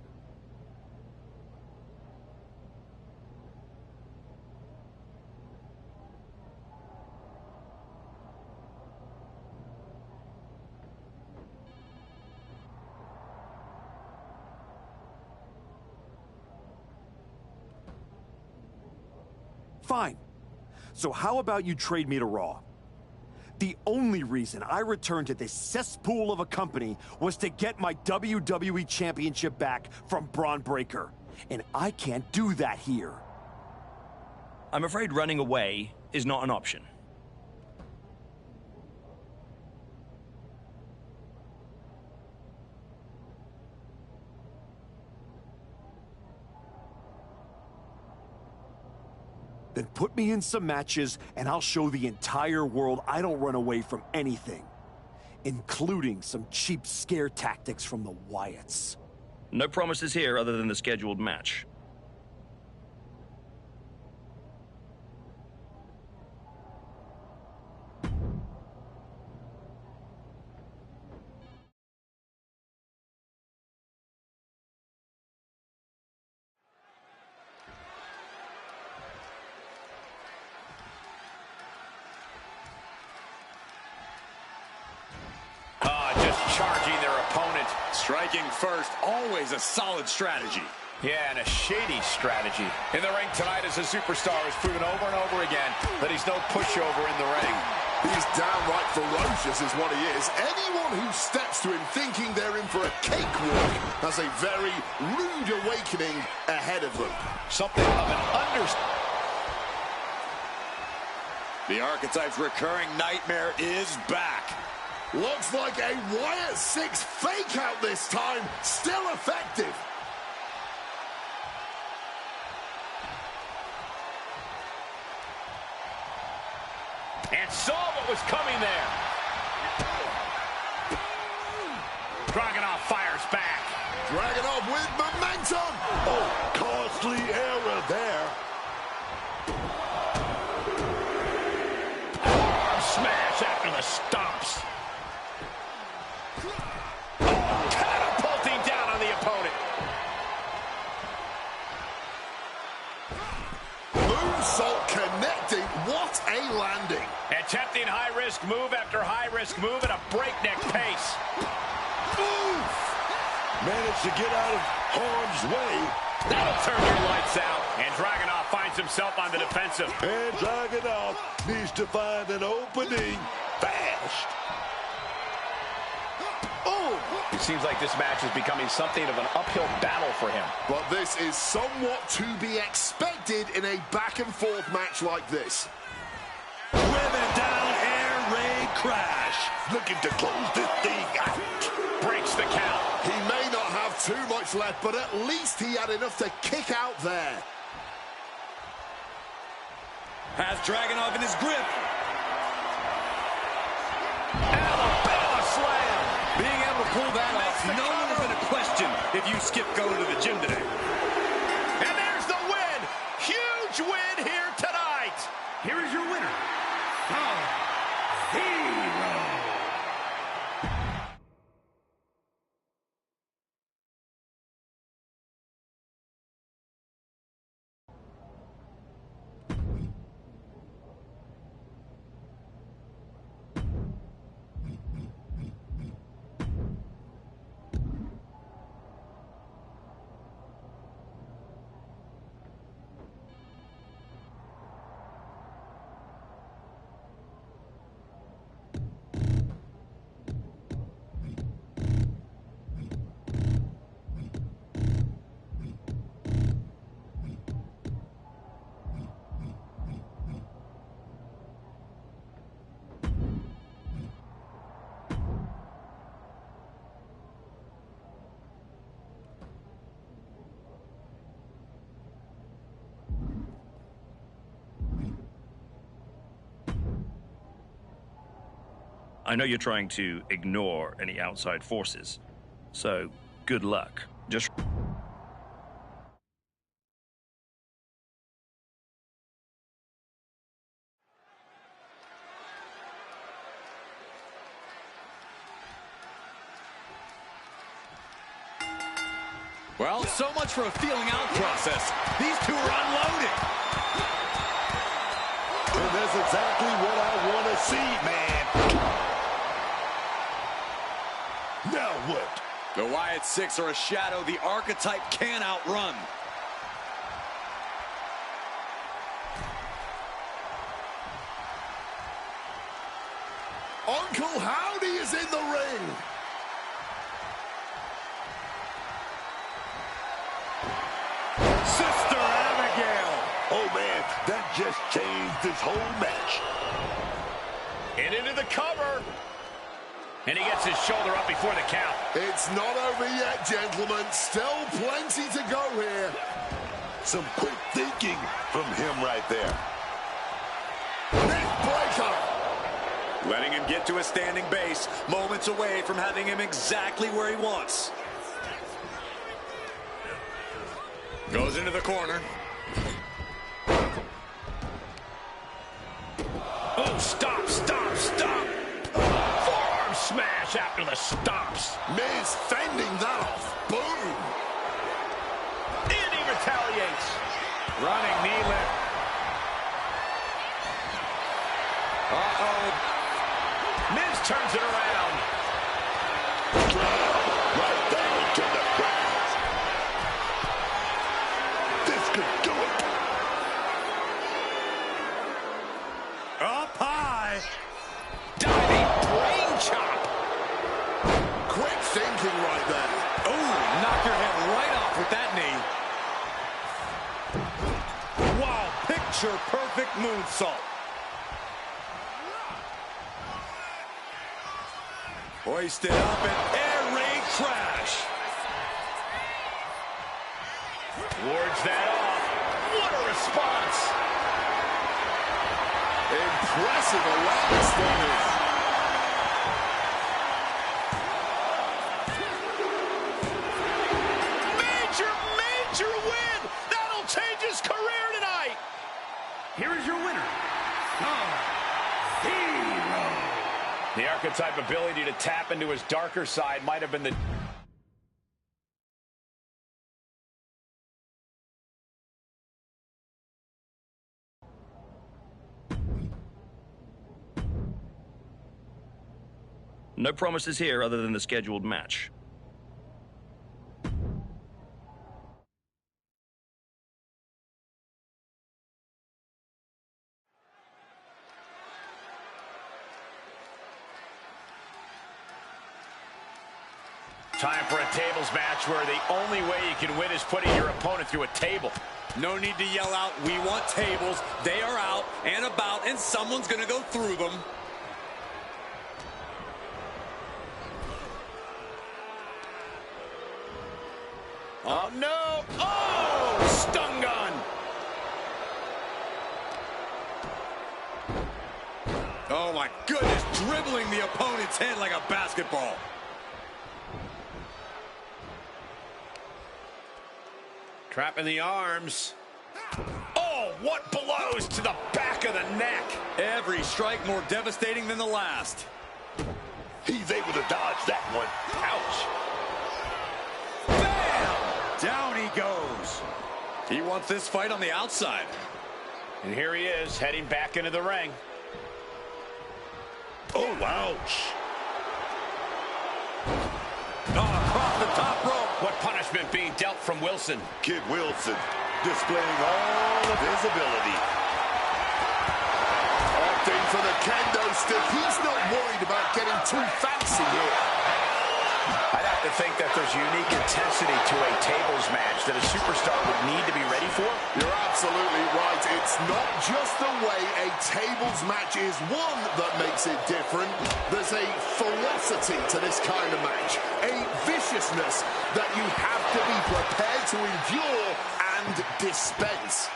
S: Fine. So how about you trade me to Raw? The only reason I returned to this cesspool of a company was to get my WWE Championship back from Braun Breaker. And I can't do that here.
K: I'm afraid running away is not an option.
S: Then put me in some matches, and I'll show the entire world I don't run away from anything. Including some cheap scare tactics from the Wyatts.
K: No promises here other than the scheduled match.
C: Charging their opponent.
E: Striking first, always a solid strategy.
C: Yeah, and a shady strategy. In the ring tonight as a superstar has proven over and over again that he's no pushover in the ring.
G: He's downright ferocious is what he is. Anyone who steps to him thinking they're in for a cakewalk has a very rude awakening ahead of them.
C: Something of an
E: The Archetype's recurring nightmare is back.
G: Looks like a Wyatt 6 fake out this time. Still effective.
C: And saw what was coming there. Dragunov fires back.
G: Dragunov with momentum.
D: Oh, costly error there.
C: Arm smash after the stomps. Catapulting down on the opponent.
G: Moonsault connecting. What a landing.
C: Attempting high-risk move after high-risk move at a breakneck pace.
D: Oof! Managed to get out of harm's way.
C: That'll turn your lights out. And Dragunov finds himself on the defensive.
D: And Dragunov needs to find an opening fast.
C: Oh! It seems like this match is becoming something of an uphill battle for him.
G: But this is somewhat to be expected in a back-and-forth match like this.
D: Women down, air raid crash. Looking to close this thing out.
C: Breaks the count.
G: He may not have too much left, but at least he had enough to kick out there.
E: Has Dragunov in his grip.
C: Alabama slam.
E: Being able to pull that off, no one's going to question if you skip going to the gym today.
C: And there's the win. Huge win here tonight.
F: Here is your winner, Sub-Zero.
K: I know you're trying to ignore any outside forces, so good luck. Just...
E: Well, so much for a feeling out process. These two are unloaded.
D: And that's exactly what I want to see, man. Now what?
E: The Wyatt Six are a shadow the Archetype can't outrun.
G: Uncle Howdy is in the ring.
D: Sister Abigail. Oh, man, that just changed this whole match.
C: And into the cover. And he gets his shoulder up before the count.
G: It's not over yet, gentlemen. Still plenty to go here.
D: Some quick thinking from him right there.
G: Neck breaker.
E: Letting him get to a standing base, moments away from having him exactly where he wants. Goes into the corner.
C: Oh, stop, stop, stop. Forearm smash after the stops.
G: Miz fending that off. Boom.
C: And he retaliates. Running knee lift. Uh-oh. Miz turns it around.
D: Right down to the ground. This could do it.
E: Up high.
C: Diving brain chop.
G: Quick thinking right there.
E: Oh, knock your head right off with that knee. Wow, picture perfect moonsault. Hoisted up and air raid crash.
C: Wards that off. What a response.
G: Impressive awareness there.
C: Major win. That'll change his career tonight.
F: Here is your winner,
C: The Archetype ability to tap into his darker side might have been the...
K: No promises here other than the scheduled match.
C: Time for a tables match where the only way you can win is putting your opponent through a table.
E: No need to yell out, we want tables. They are out and about, and someone's going to go through them.
C: Oh, no. Oh, stun gun.
E: Oh, my goodness, dribbling the opponent's head like a basketball.
C: Trapping the arms. Oh, what blows to the back of the neck.
E: Every strike more devastating than the last.
D: He's able to dodge that one.
C: Ouch.
E: Bam! Down he goes. He wants this fight on the outside.
C: And here he is, heading back into the ring.
D: Oh, ouch.
E: Oh, across the top rope.
C: What punishment being dealt from Wilson?
D: Kid Wilson displaying all of his ability.
G: Opting for the kendo stick. He's not worried about getting too fancy here.
C: I'd have to think that there's unique intensity to a tables match that a superstar would need to be ready for.
G: You're absolutely right. It's not just the way a tables match is won that makes it different. There's a ferocity to this kind of match, a viciousness that you have to be prepared to endure and dispense.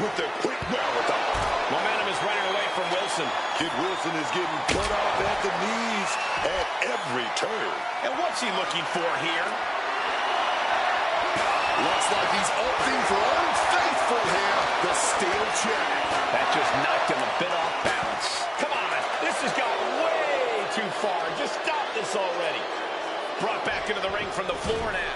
D: with the quick wherewithal.
C: Momentum is running away from Wilson.
D: Kid Wilson is getting cut off at the knees at every turn.
C: And what's he looking for here?
G: Looks like he's opting for Old Faithful here. The steel chair.
C: That just knocked him a bit off balance. Come on, this has gone way too far. Just stop this already. Brought back into the ring from the floor now.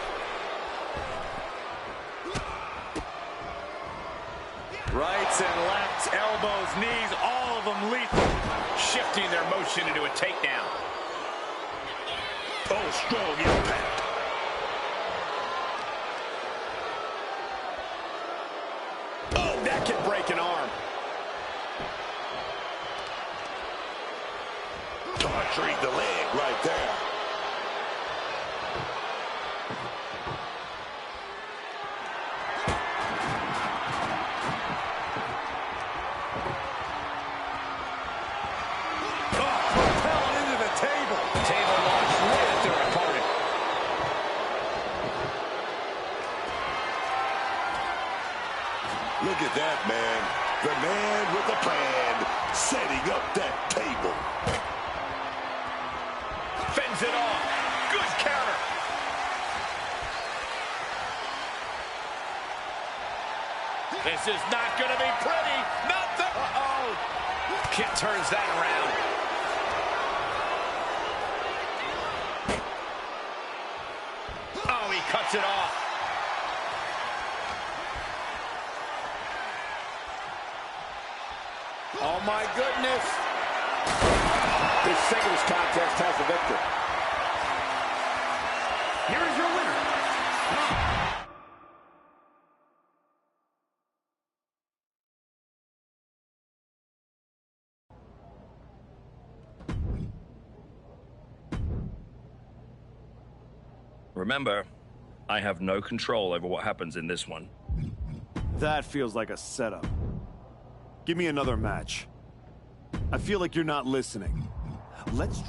E: Rights and lefts, elbows, knees, all of them lethal.
C: Shifting their motion into a takedown.
D: Oh, strong impact.
C: Oh, that can break an arm.
D: Torturing the leg right there. Look at that, man. The man with the plan, setting up that table.
C: Fends it off. Good counter. This is not going to be pretty. Not the... Uh-oh. Kid turns that around. Oh, he cuts it off. Oh, my goodness. This singles contest has a victor.
F: Here is your winner.
K: Remember, I have no control over what happens in this one.
L: That feels like a setup. Give me another match. I feel like you're not listening. Let's...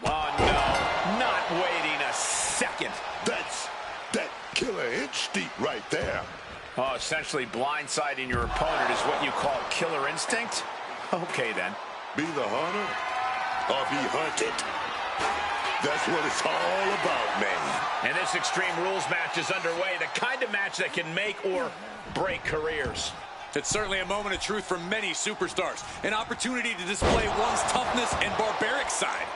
C: Oh, no. Not waiting a second.
D: That's that killer inch deep right there.
C: Oh, essentially blindsiding your opponent is what you call killer instinct? Okay, then.
D: Be the hunter or be hunted. That's what it's all about, man.
C: And this Extreme Rules match is underway. The kind of match that can make or break careers.
E: It's certainly a moment of truth for many superstars. An opportunity to display one's toughness and barbaric side.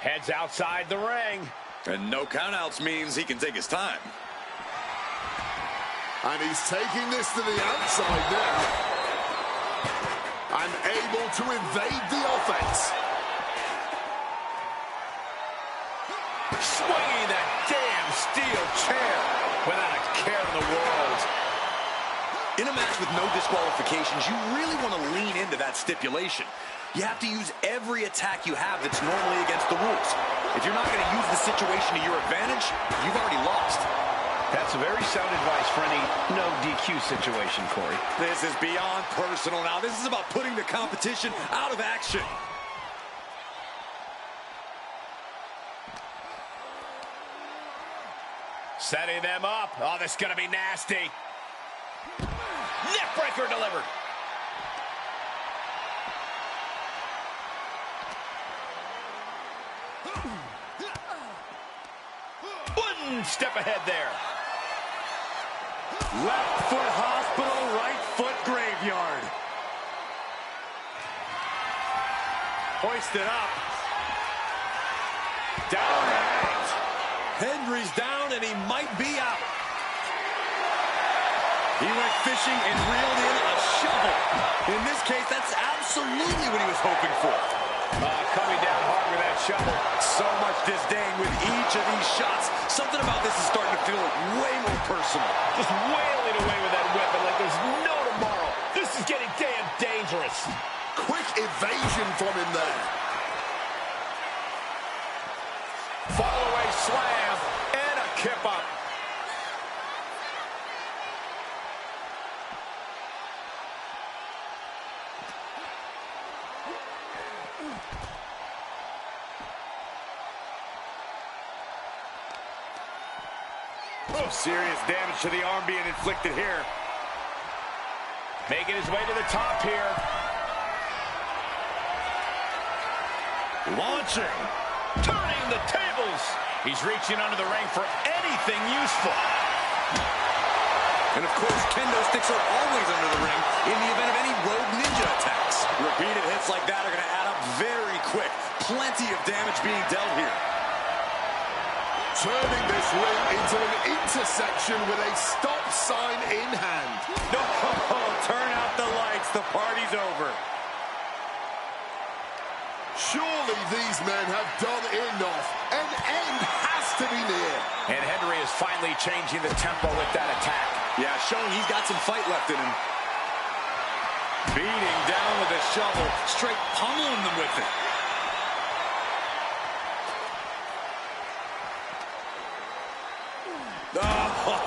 C: Heads outside the ring.
E: And no countouts means he can take his time.
G: And he's taking this to the outside now. And able to evade the offense.
C: Swinging that damn steel chair without a care in the world.
E: In a match with no disqualifications, you really want to lean into that stipulation. You have to use every attack you have that's normally against the rules. If you're not going to use the situation to your advantage, you've already lost.
C: That's very sound advice for any no DQ situation, Corey.
E: This is beyond personal now. This is about putting the competition out of action.
C: Setting them up. Oh, this is going to be nasty. Neckbreaker delivered. One step ahead there.
E: Left foot hospital, right foot graveyard. Hoisted up. Down and out. Hendry's down and he might be out. He went fishing and reeled in a shovel. In this case, that's absolutely what he was hoping for.
C: Coming down hard with that shovel.
E: So much disdain with each of these shots. Something about this is starting to feel way more personal.
C: Just wailing away with that weapon like there's no tomorrow. This is getting damn dangerous.
G: Quick evasion from him there.
C: Fall away slam and a kip up.
E: Some serious damage to the arm being inflicted here.
C: Making his way to the top here.
E: Launching.
C: Turning the tables. He's reaching under the ring for anything useful.
E: And of course, kendo sticks are always under the ring in the event of any rogue ninja attacks. Repeated hits like that are going to add up very quick. Plenty of damage being dealt here.
G: Turning this ring into an intersection with a stop sign in hand.
E: No, turn out the lights. The party's over.
G: Surely these men have done enough. An end has to be near.
C: And Henry is finally changing the tempo with that attack.
E: Yeah, showing he's got some fight left in him. Beating down with a shovel, straight pummeling them with it.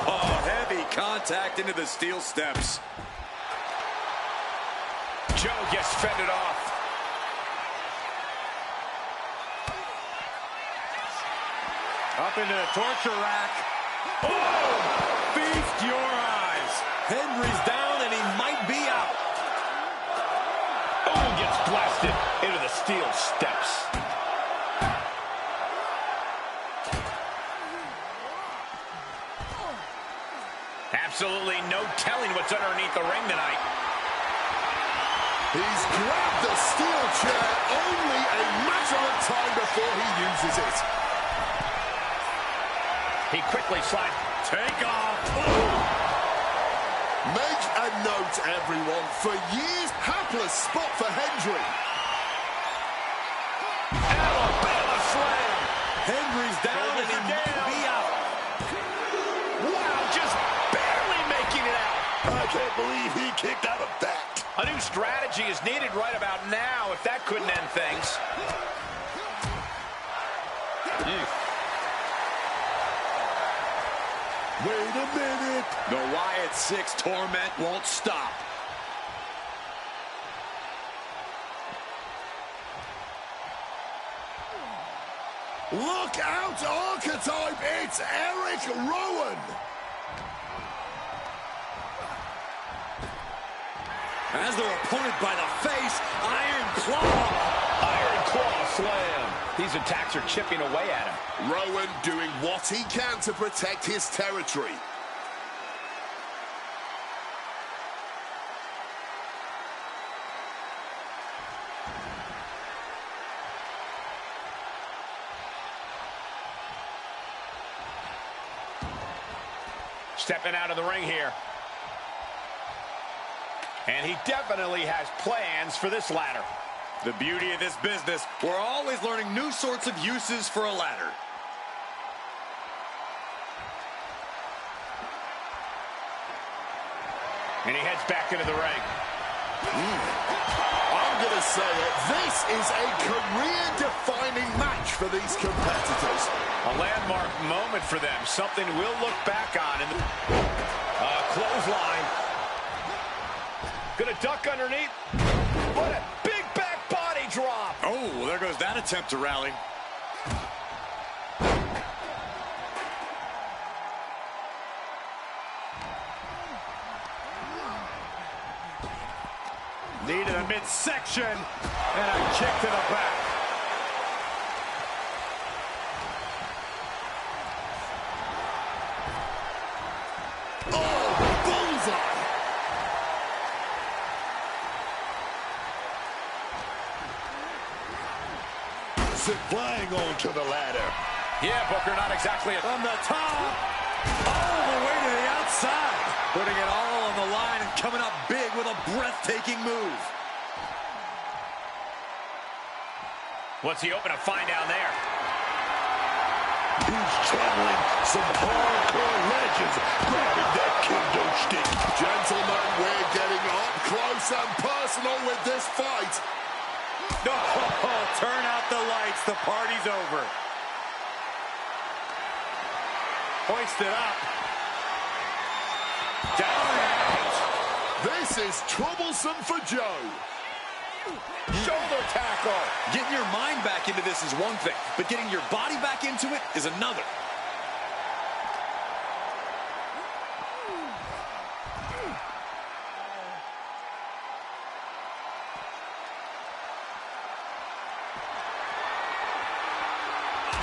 E: Oh, heavy contact into the steel steps.
C: Joe gets fended off.
E: Up into the torture rack. Oh! Feast your eyes. Henry's down and he might be out.
C: Oh, gets blasted into the steel steps. Absolutely no telling what's underneath the ring tonight.
G: He's grabbed the steel chair, only a matter of time before he uses it.
C: He quickly slides.
E: Take off.
G: Make a note, everyone. For years, hapless spot for Hendry.
C: Alabama slam.
E: Henry's down and he might be out.
C: Wow, just barely making it out.
D: I can't believe he kicked out of that.
C: A new strategy is needed right about now if that couldn't end things.
G: Wait a minute.
E: The Wyatt 6 torment won't stop.
G: Look out, Archetype. It's Eric Rowan.
E: As their opponent by the face, Iron Claw.
C: Iron Claw slam. These attacks are chipping away at him.
G: Rowan doing what he can to protect his territory.
C: Stepping out of the ring here. And he definitely has plans for this ladder.
E: The beauty of this business, we're always learning new sorts of uses for a ladder.
C: And he heads back into the ring.
G: I'm going to say it. This is a career-defining match for these competitors.
C: A landmark moment for them. Something we'll look back on. In the clothesline. Gonna duck underneath. What a big back body drop.
E: Oh, there goes that attempt to rally. Knee to the midsection, and a kick to the back.
G: Oh, bullseye!
D: Flying onto the ladder.
C: Yeah, Booker, not exactly
E: from the top, all the way to the outside. Putting it all on the line and coming up big with a breathtaking move.
C: What's he hoping to find down there?
D: He's channeling some hardcore legends, grabbing that kendo stick.
G: Gentlemen, we're getting up close and personal with this fight.
E: No, turn out the lights. The party's over. Hoisted up. Down and out.
G: This is troublesome for Joe.
C: Shoulder tackle.
E: Getting your mind back into this is one thing, but getting your body back into it is another.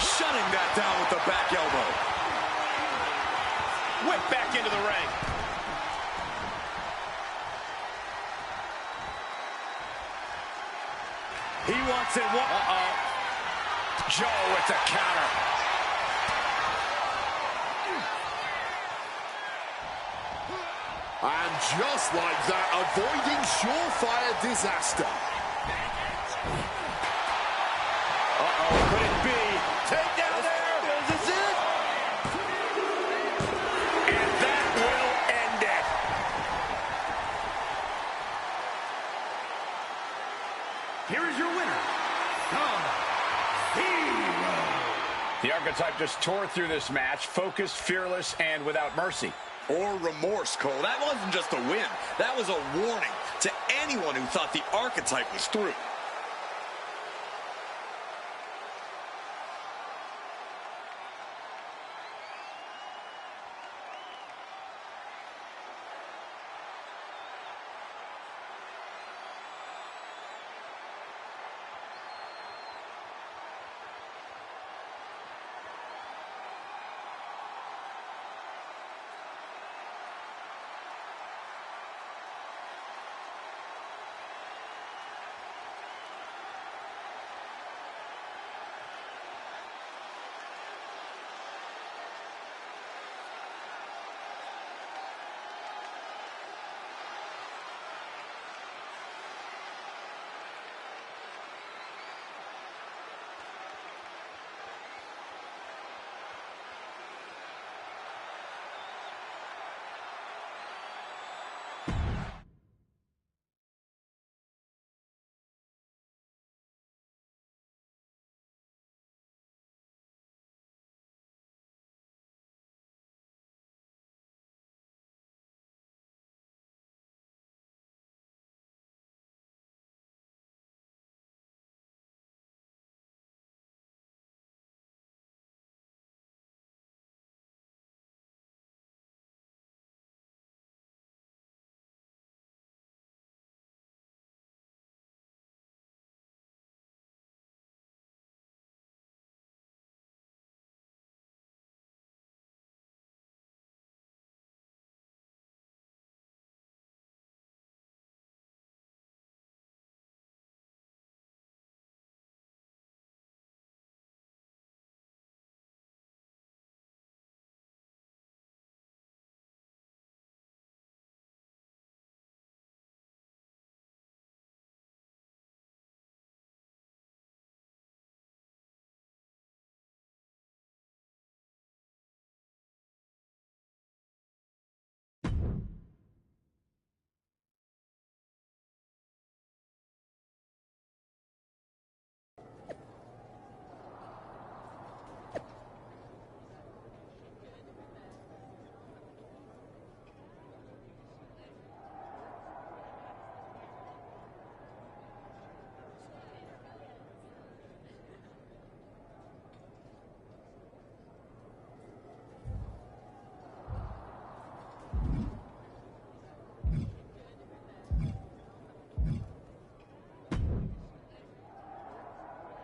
E: Shutting that down with the back elbow.
C: Whip back into the ring.
E: He wants it. Uh-oh.
C: Joe with the counter.
G: And just like that, avoiding surefire disaster.
C: Uh-oh, could it be? Take down there.
E: Is this it?
C: And that will end it.
F: Here is your winner, Sub-Zero.
C: The Archetype just tore through this match, focused, fearless, and without mercy.
E: Or remorse, Cole. That wasn't just a win. That was a warning to anyone who thought the Archetype was through.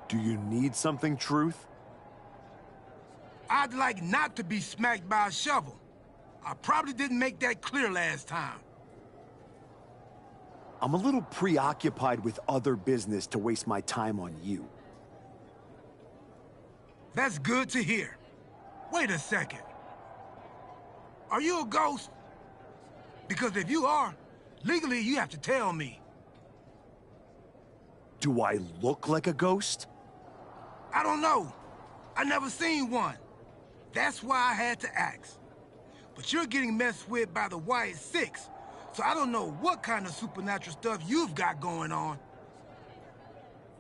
S: Do you need something, Truth?
F: I'd like not to be smacked by a shovel. I probably didn't make that clear last time.
S: I'm a little preoccupied with other business to waste my time on you.
F: That's good to hear. Wait a second. Are you a ghost? Because if you are, legally you have to tell me.
S: Do I look like a ghost?
F: I don't know. I never seen one. That's why I had to ask. But you're getting messed with by the Wyatt Six, so I don't know what kind of supernatural stuff you've got going on.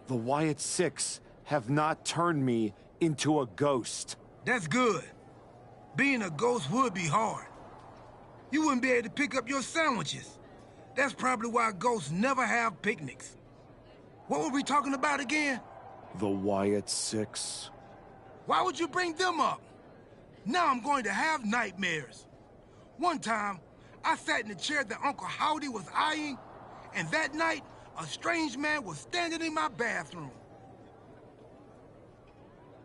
S: The Wyatt Six have not turned me into a ghost.
F: That's good. Being a ghost would be hard. You wouldn't be able to pick up your sandwiches. That's probably why ghosts never have picnics. What were we talking about again?
S: The Wyatt Six.
F: Why would you bring them up? Now I'm going to have nightmares. One time, I sat in the chair that Uncle Howdy was eyeing, and that night, a strange man was standing in my bathroom.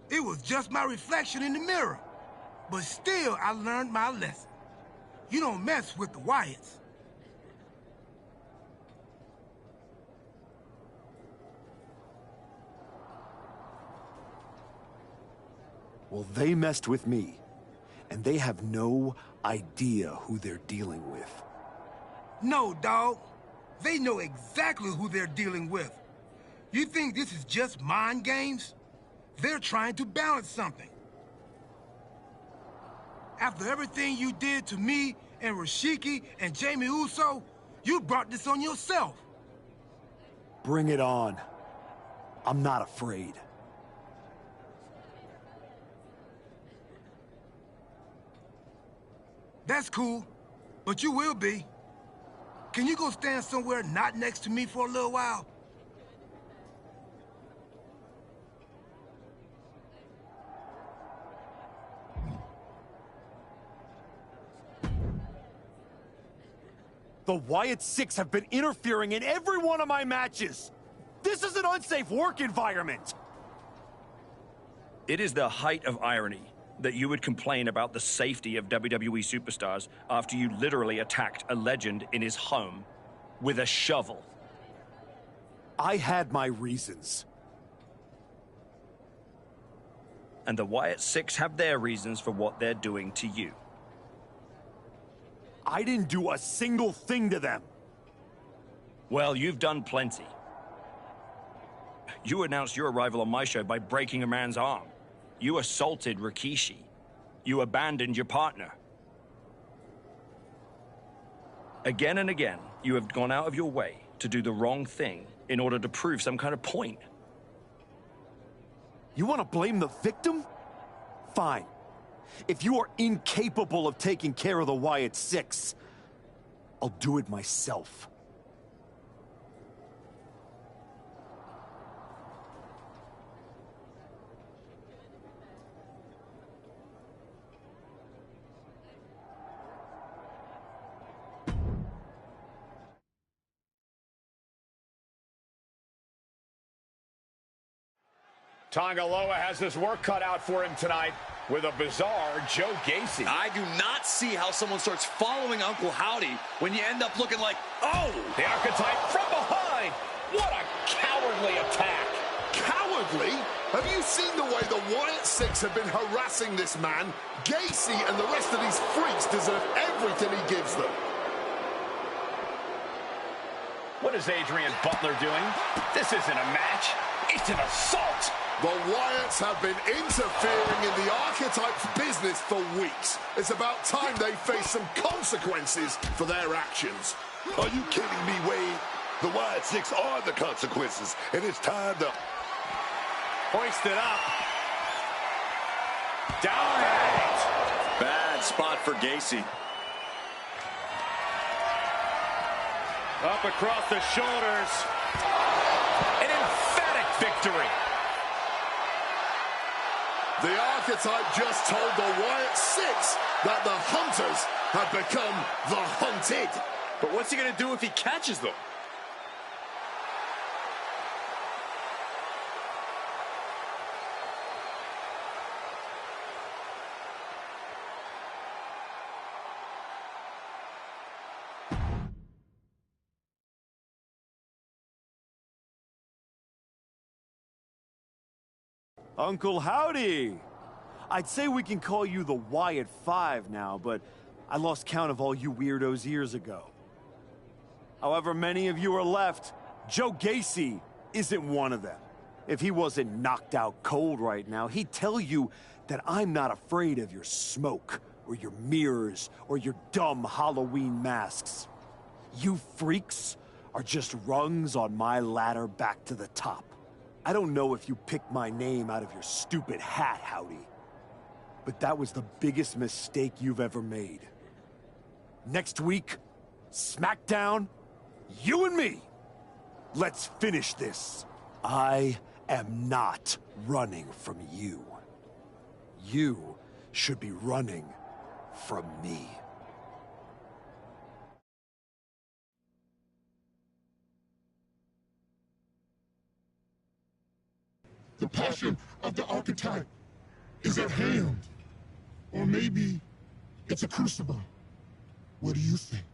F: It was just my reflection in the mirror. But still, I learned my lesson. You don't mess with the Wyatts.
S: Well, they messed with me, and they have no idea who they're dealing with.
F: No, dog. They know exactly who they're dealing with. You think this is just mind games? They're trying to balance something. After everything you did to me and Rashiki and Jamie Uso, you brought this on yourself.
S: Bring it on. I'm not afraid.
F: That's cool, but you will be. Can you go stand somewhere not next to me for a little while?
S: The Wyatt Six have been interfering in every one of my matches. This is an unsafe work environment.
K: It is the height of irony that you would complain about the safety of WWE superstars after you literally attacked a legend in his home with a shovel.
S: I had my reasons.
K: And the Wyatt Six have their reasons for what they're doing to you.
S: I didn't do a single thing to them.
K: Well, you've done plenty. You announced your arrival on my show by breaking a man's arm. You assaulted Rikishi. You abandoned your partner. Again and again, you have gone out of your way to do the wrong thing in order to prove some kind of point.
S: You want to blame the victim? Fine. If you are incapable of taking care of the Wyatt Six, I'll do it myself.
C: Tongaloa has his work cut out for him tonight with a bizarre Joe Gacy.
E: I do not see how someone starts following Uncle Howdy when you end up looking like, oh!
C: The archetype from behind. What a cowardly attack.
G: Cowardly? Have you seen the way the Wyatt Six have been harassing this man? Gacy and the rest of these freaks deserve everything he gives them.
C: What is Adrian Butler doing? This isn't a match. It's an assault.
G: The Wyatts have been interfering in the archetype's business for weeks. It's about time they face some consequences for their actions.
D: Are you kidding me, Wade? The Wyatt Six are the consequences, and it's time to
C: hoist it up. Down and out.
E: Bad spot for Gacy.
C: Up across the shoulders. An emphatic victory.
G: The archetype just told the Wyatt Six that the hunters have become the hunted.
E: But what's he going to do if he catches them?
S: Uncle Howdy! I'd say we can call you the Wyatt Five now, but I lost count of all you weirdos years ago. However many of you are left, Joe Gacy isn't one of them. If he wasn't knocked out cold right now, he'd tell you that I'm not afraid of your smoke, or your mirrors, or your dumb Halloween masks. You freaks are just rungs on my ladder back to the top. I don't know if you picked my name out of your stupid hat, Howdy. But that was the biggest mistake you've ever made. Next week, SmackDown, you and me. Let's finish this. I am not running from you. You should be running from me.
G: The passion of the archetype is at hand. Or maybe it's a crucible. What do you think?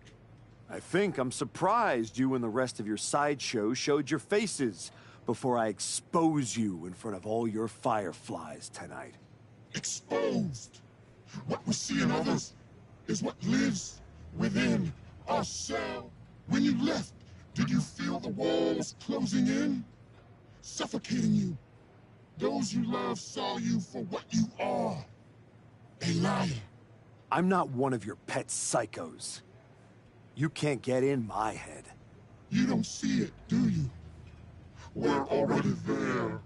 L: I think I'm surprised you and the rest of your sideshow showed your faces before I expose you in front of all your fireflies tonight.
G: Exposed. What we see in others is what lives within ourselves. When you left, did you feel the walls closing in? Suffocating you. Those you love saw you for what you are. A liar.
L: I'm not one of your pet psychos. You can't get in my head.
G: You don't see it, do you? We're already there,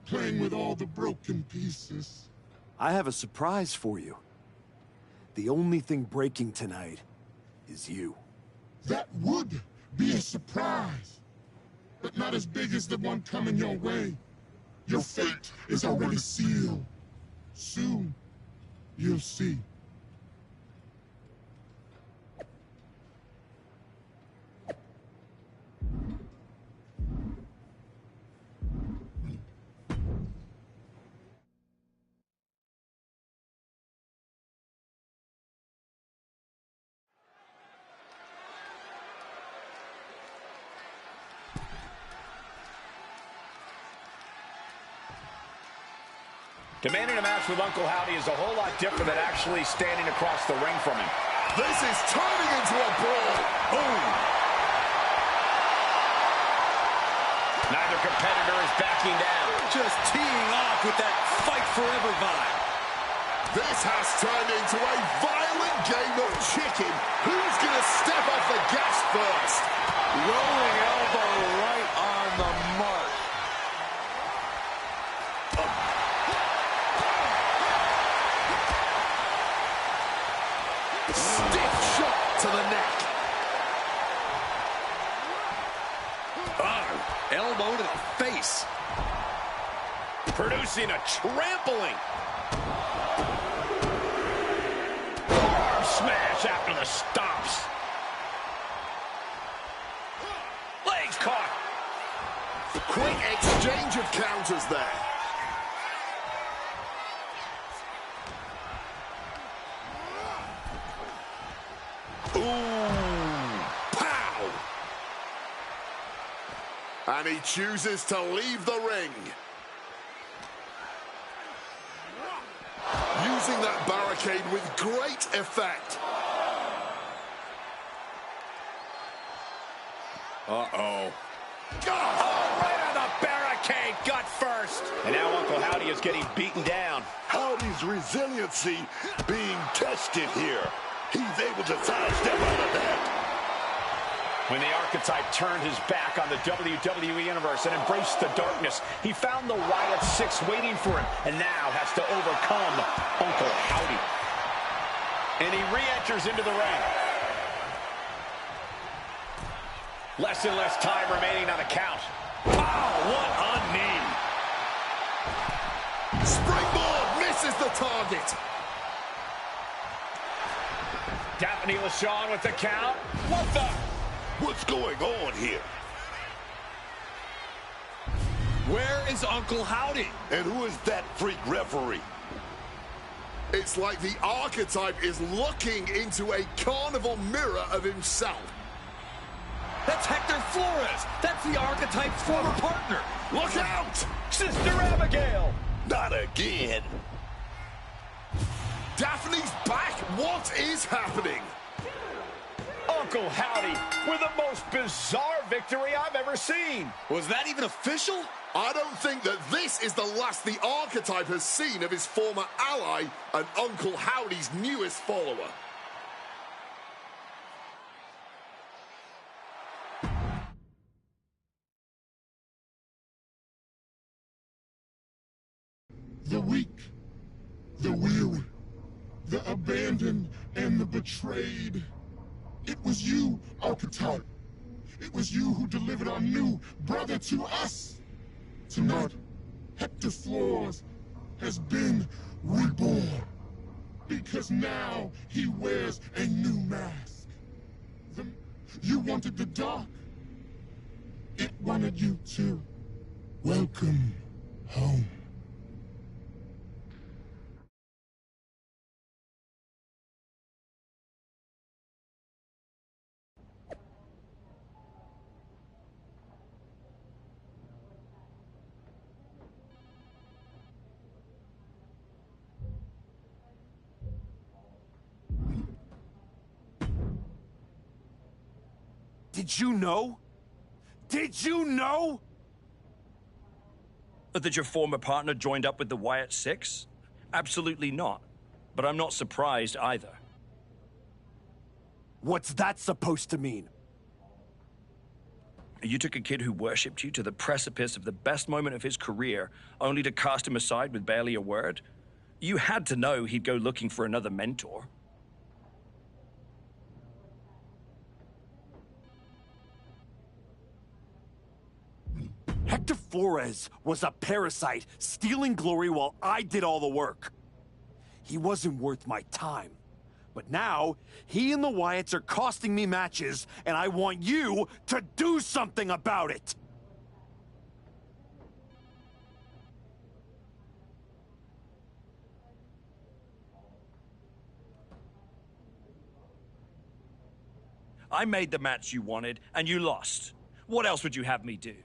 G: playing with all the broken pieces.
L: I have a surprise for you. The only thing breaking tonight is you.
G: That would be a surprise, but not as big as the one coming your way. Your fate is already sealed. Soon, you'll see.
C: Demanding a match with Uncle Howdy is a whole lot different than actually standing across the ring from him.
G: This is turning into a brawl. Boom.
C: Neither competitor is backing down.
E: Just teeing off with that fight forever vibe.
G: This has turned into a violent game of chicken. Who's going to step off the gas first?
E: Rolling elbow right on the mark.
G: Stiff shot to the neck.
E: Elbow to the face.
C: Producing a trampling. Arm smash after the stops. Legs caught.
G: Quick exchange of counters there. Ooh, pow! And he chooses to leave the ring. Using that barricade with great effect.
E: Uh-oh.
C: Oh, right on the barricade, gut first. And now Uncle Howdy is getting beaten down.
D: Howdy's resiliency being tested here. He's able to sidestep out of that.
C: When the archetype turned his back on the WWE Universe and embraced the darkness, he found the Wyatt Six waiting for him, and now has to overcome Uncle Howdy. And he re-enters into the ring. Less and less time remaining on the count. Oh, what a knee.
G: Springboard misses the target.
C: Daphne LaShawn with the count. What the?
D: What's going on here?
E: Where is Uncle Howdy?
D: And who is that freak referee?
G: It's like the archetype is looking into a carnival mirror of himself.
E: That's Hector Flores. That's the archetype's former partner.
G: Look out!
C: Sister Abigail.
D: Not again.
G: Daphne's back. What is happening?
C: Uncle Howdy with the most bizarre victory I've ever seen.
E: Was that even official?
G: I don't think that this is the last the archetype has seen of his former ally and Uncle Howdy's newest follower. The weak, the weary, the abandoned, and the betrayed. It was you, archetype. It was you who delivered our new brother to us. Tonight, Hector Flores has been reborn. Because now he wears a new mask. You wanted the dark. It wanted you too. Welcome home.
S: Did you know? Did you know?
K: That your former partner joined up with the Wyatt Six? Absolutely not. But I'm not surprised either.
S: What's that supposed to mean?
K: You took a kid who worshipped you to the precipice of the best moment of his career, only to cast him aside with barely a word? You had to know he'd go looking for another mentor.
S: Hector Flores was a parasite, stealing glory while I did all the work. He wasn't worth my time. But now, he and the Wyatts are costing me matches, and I want you to do something about it!
K: I made the match you wanted, and you lost. What else would you have me do?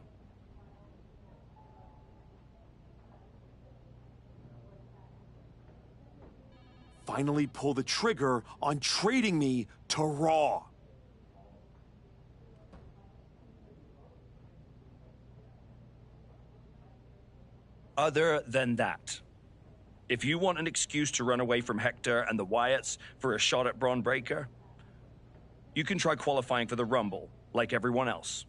S: Finally pull the trigger on trading me to Raw.
K: Other than that, if you want an excuse to run away from Hector and the Wyatts for a shot at Braun Breaker, you can try qualifying for the Rumble, like everyone else.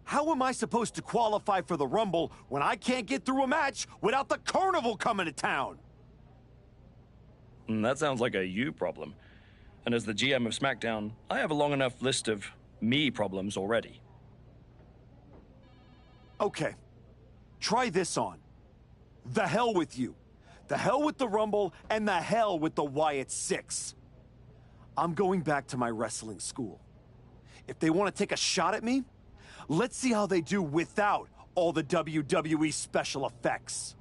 S: How am I supposed to qualify for the Rumble when I can't get through a match without the Carnival coming to town?
K: That sounds like a you problem. And as the GM of SmackDown, I have a long enough list of me problems already.
S: Okay. Try this on. The hell with you. The hell with the Rumble, and the hell with the Wyatt Six. I'm going back to my wrestling school. If they want to take a shot at me, let's see how they do without all the WWE special effects.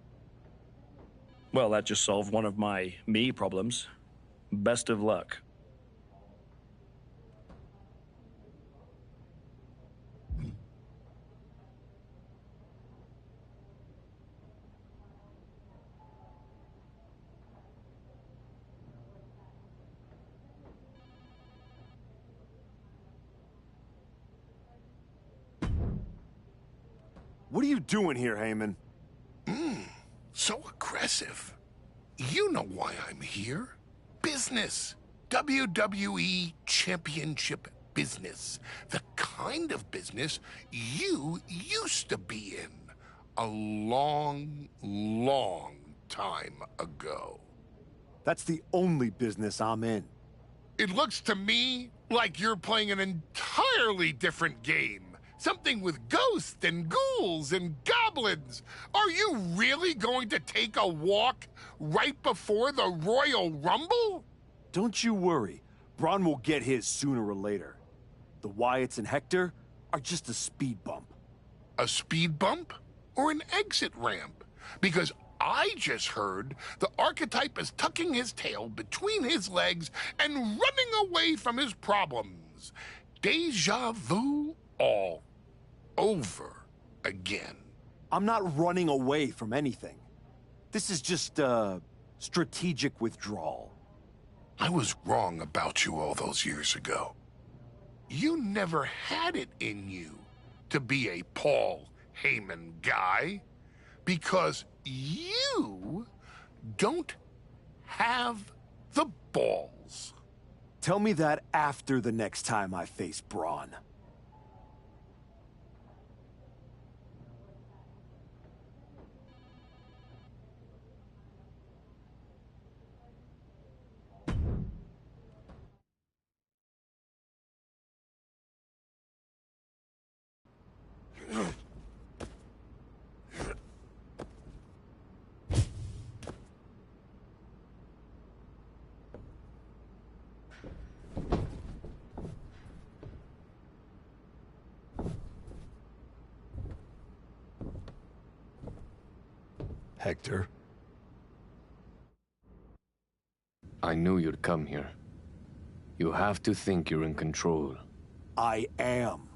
K: Well, that just solved one of my me problems. Best of luck.
S: What are you doing here, Heyman?
G: So aggressive. You know why I'm here. Business. WWE Championship business. The kind of business you used to be in a long, long time ago.
S: That's the only business I'm in.
G: It looks to me like you're playing an entirely different game. Something with ghosts and ghouls and goblins. Are you really going to take a walk right before the Royal Rumble?
S: Don't you worry. Braun will get his sooner or later. The Wyatts and Hector are just a speed bump.
G: A speed bump or an exit ramp? Because I just heard the archetype is tucking his tail between his legs and running away from his problems. Deja vu all over again.
S: I'm not running away from anything. This is just strategic withdrawal.
G: I was wrong about you all those years ago. You never had it in you to be a Paul Heyman guy because you don't have the balls.
S: Tell me that after the next time I face Braun. Hector.
J: I knew you'd come here. You have to think you're in control.
S: I am.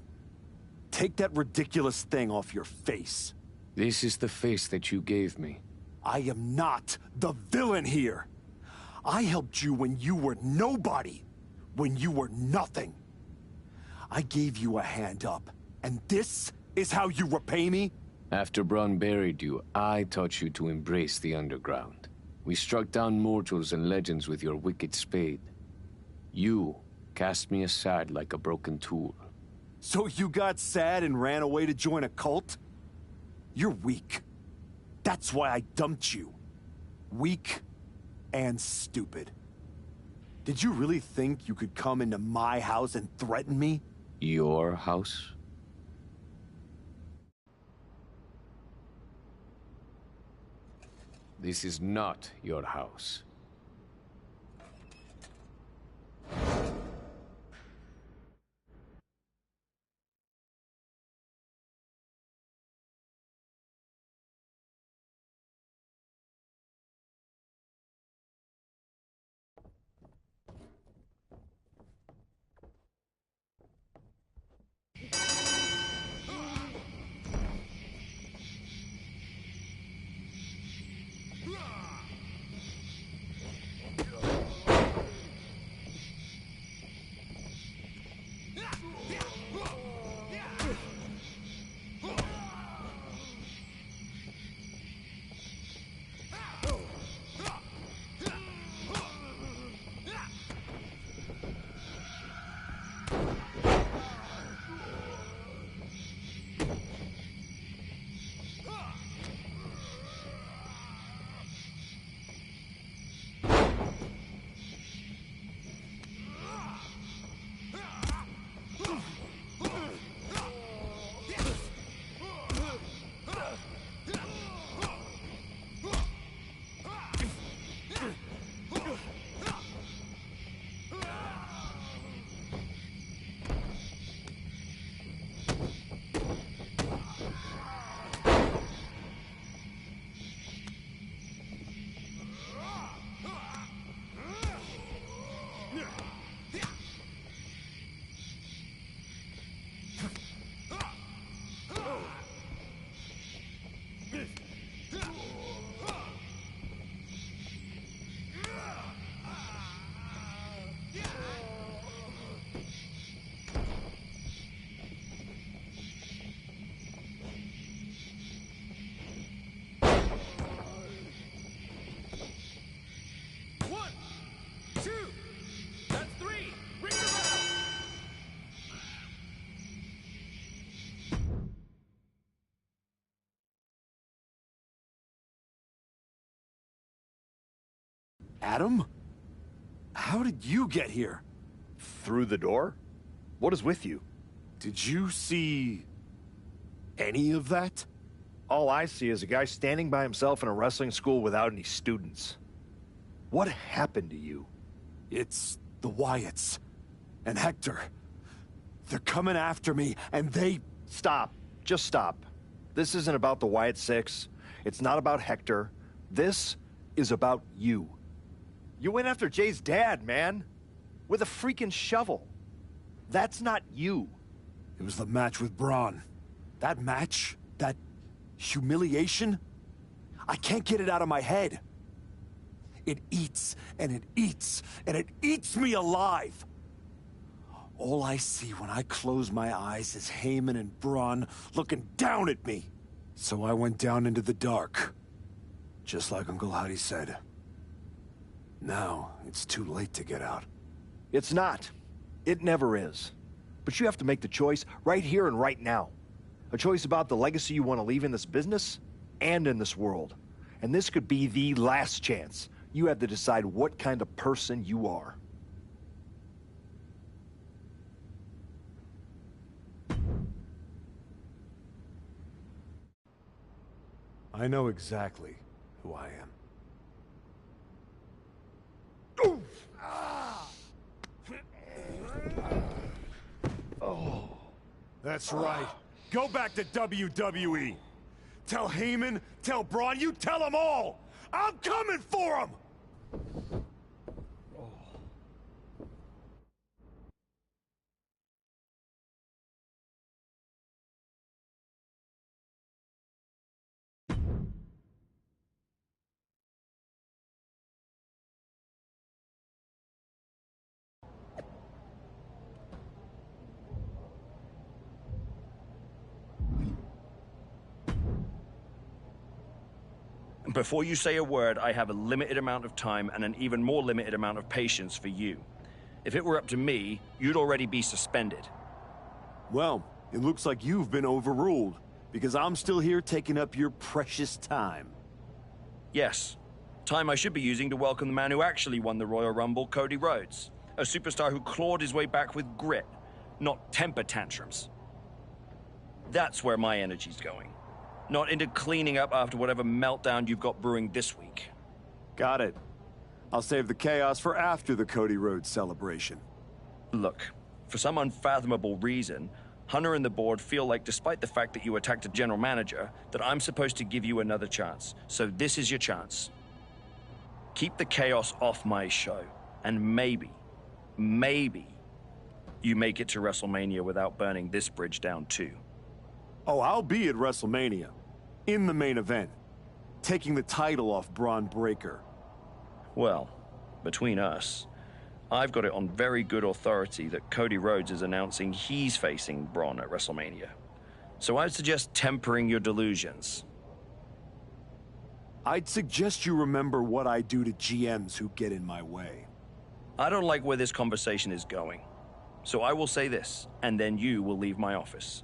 S: Take that ridiculous thing off your face.
J: This is the face that you gave me.
S: I am not the villain here. I helped you when you were nobody, when you were nothing. I gave you a hand up, and this is how you repay me?
J: After Braun buried you, I taught you to embrace the underground. We struck down mortals and legends with your wicked spade. You cast me aside like a broken tool.
S: So you got sad and ran away to join a cult? You're weak. That's why I dumped you. Weak and stupid. Did you really think you could come into my house and threaten me?
J: Your house? This is not your house.
S: Adam? How did you get here?
L: Through the door? What is with you?
S: Did you see any of that?
L: All I see is a guy standing by himself in a wrestling school without any students. What happened to you?
S: It's the Wyatts. And Hector. They're coming after me, and they...
L: Stop. Just stop. This isn't about the Wyatt Six. It's not about Hector. This is about you. You went after Jay's dad, man. With a freaking shovel. That's not you.
S: It was the match with Braun. That match? That humiliation? I can't get it out of my head. It eats, and it eats, and it eats me alive. All I see when I close my eyes is Heyman and Braun looking down at me. So I went down into the dark. Just like Uncle Howdy said. Now, it's too late to get out.
L: It's not. It never is. But you have to make the choice right here and right now. A choice about the legacy you want to leave in this business and in this world. And this could be the last chance. You have to decide what kind of person you are.
S: I know exactly who I am.
B: Oh, that's right. Go back to WWE.
S: tell Heyman, tell Braun, you tell them all! I'm coming for them!
K: Before you say a word, I have a limited amount of time and an even more limited amount of patience for you. If it were up to me, you'd already be suspended.
S: Well, it looks like you've been overruled, because I'm still here taking up your precious time.
K: Yes. Time I should be using to welcome the man who actually won the Royal Rumble, Cody Rhodes. A superstar who clawed his way back with grit, not temper tantrums. That's where my energy's going. Not into cleaning up after whatever meltdown you've got brewing this week.
S: Got it. I'll save the chaos for after the Cody Rhodes celebration.
K: Look, for some unfathomable reason, Hunter and the board feel like, despite the fact that you attacked a general manager, that I'm supposed to give you another chance. So this is your chance. Keep the chaos off my show, and maybe, you make it to WrestleMania without burning this bridge down too.
S: Oh, I'll be at WrestleMania. In the main event. Taking the title off Braun Breaker.
K: Well, between us, I've got it on very good authority that Cody Rhodes is announcing he's facing Braun at WrestleMania. So I'd suggest tempering your delusions.
S: I'd suggest you remember what I do to GMs who get in my way.
K: I don't like where this conversation is going. So I will say this, and then you will leave my office.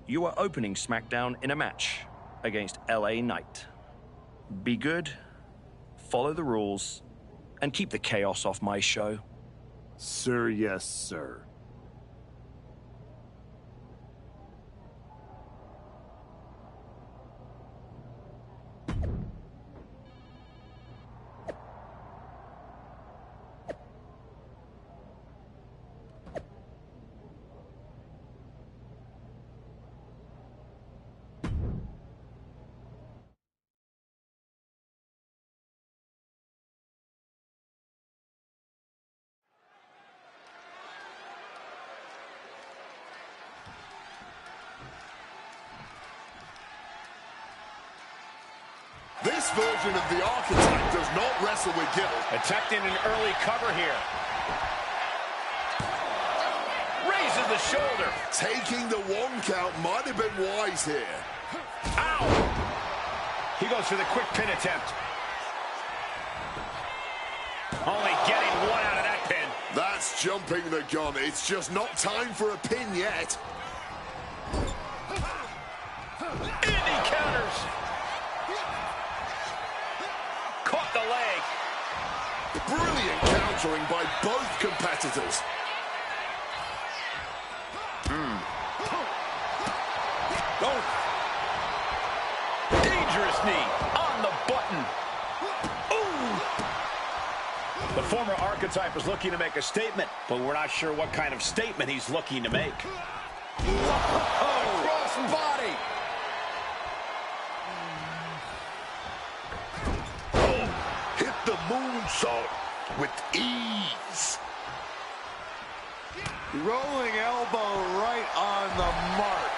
K: You are opening SmackDown in a match against LA Knight. Be good, follow the rules, and keep the chaos off my show.
S: Sir, yes, sir.
G: This version of the Archetype does not wrestle with guilt.
C: Attempting an early cover here. Raises the shoulder.
G: Taking the 1 count might have been wise here.
C: Ow! He goes for the quick pin attempt. Only getting 1 out of that pin.
G: That's jumping the gun. It's just not time for a pin yet.
C: And he counters. Caught the leg.
G: Brilliant countering by both competitors.
C: Oh. Dangerous knee on the button. Ooh. The former Archetype is looking to make a statement, but we're not sure what kind of statement he's looking to make.
E: Oh, cross body.
D: Hit the moonsault with ease.
S: Rolling elbow right on the mark.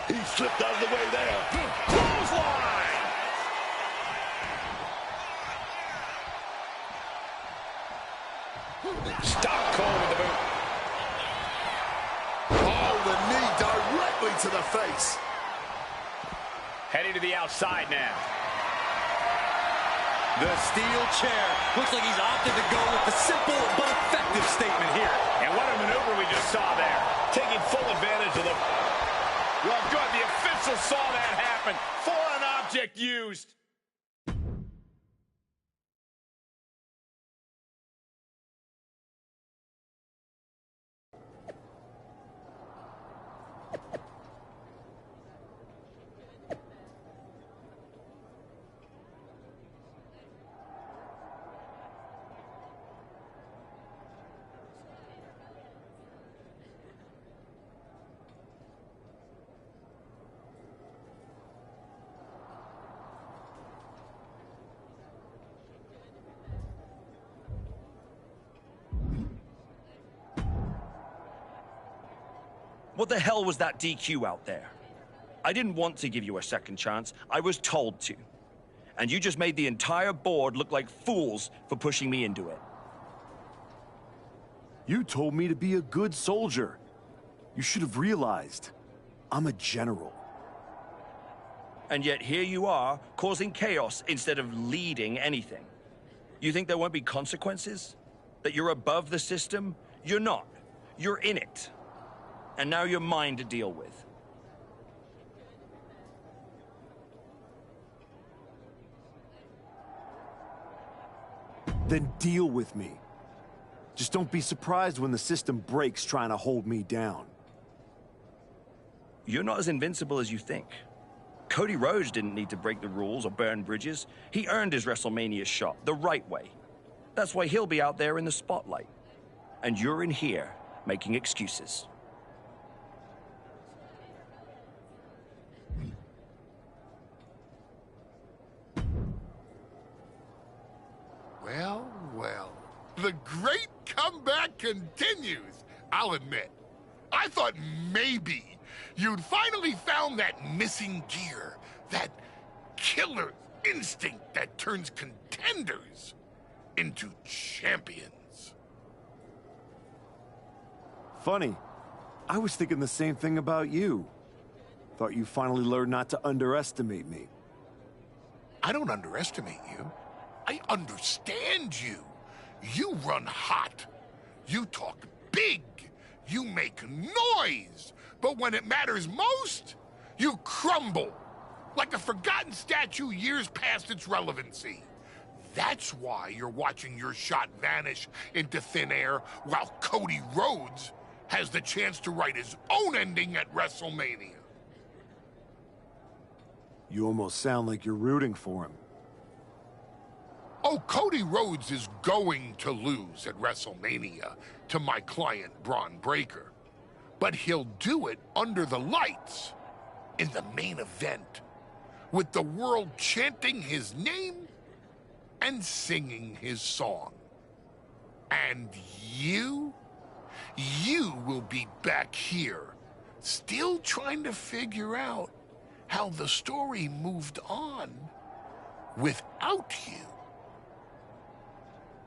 D: He slipped out of the way there.
C: Clothesline! Stop cold with the boot.
G: Oh, the knee directly to the face.
C: Heading to the outside now.
E: The steel chair. Looks like he's opted to go with the simple but effective statement here.
C: And what a maneuver we just saw there. Taking full advantage of the... Well, good. The official saw that happen. Foreign object used.
K: What the hell was that DQ out there? I didn't want to give you a second chance. I was told to. And you just made the entire board look like fools for pushing me into it.
L: You told me to be a good soldier. You should have realized I'm a general.
K: And yet here you are, causing chaos instead of leading anything. You think there won't be consequences? That you're above the system? You're not. You're in it. And now you're mine to deal with.
L: Then deal with me. Just don't be surprised when the system breaks trying to hold me down.
K: You're not as invincible as you think. Cody Rhodes didn't need to break the rules or burn bridges. He earned his WrestleMania shot the right way. That's why he'll be out there in the spotlight. And you're in here making excuses.
G: Well, well. The great comeback continues, I'll admit. I thought maybe you'd finally found that missing gear, that killer instinct that turns contenders into champions.
L: Funny. I was thinking the same thing about you. Thought you finally learned not to underestimate me.
G: I don't underestimate you. I understand you. You run hot. You talk big. You make noise. But when it matters most, you crumble. Like a forgotten statue years past its relevancy. That's why you're watching your shot vanish into thin air while Cody Rhodes has the chance to write his own ending at WrestleMania.
L: You almost sound like you're rooting for him.
G: Oh, Cody Rhodes is going to lose at WrestleMania to my client, Braun Breaker. But he'll do it under the lights, in the main event, with the world chanting his name and singing his song. And you will be back here, still trying to figure out how the story moved on without you.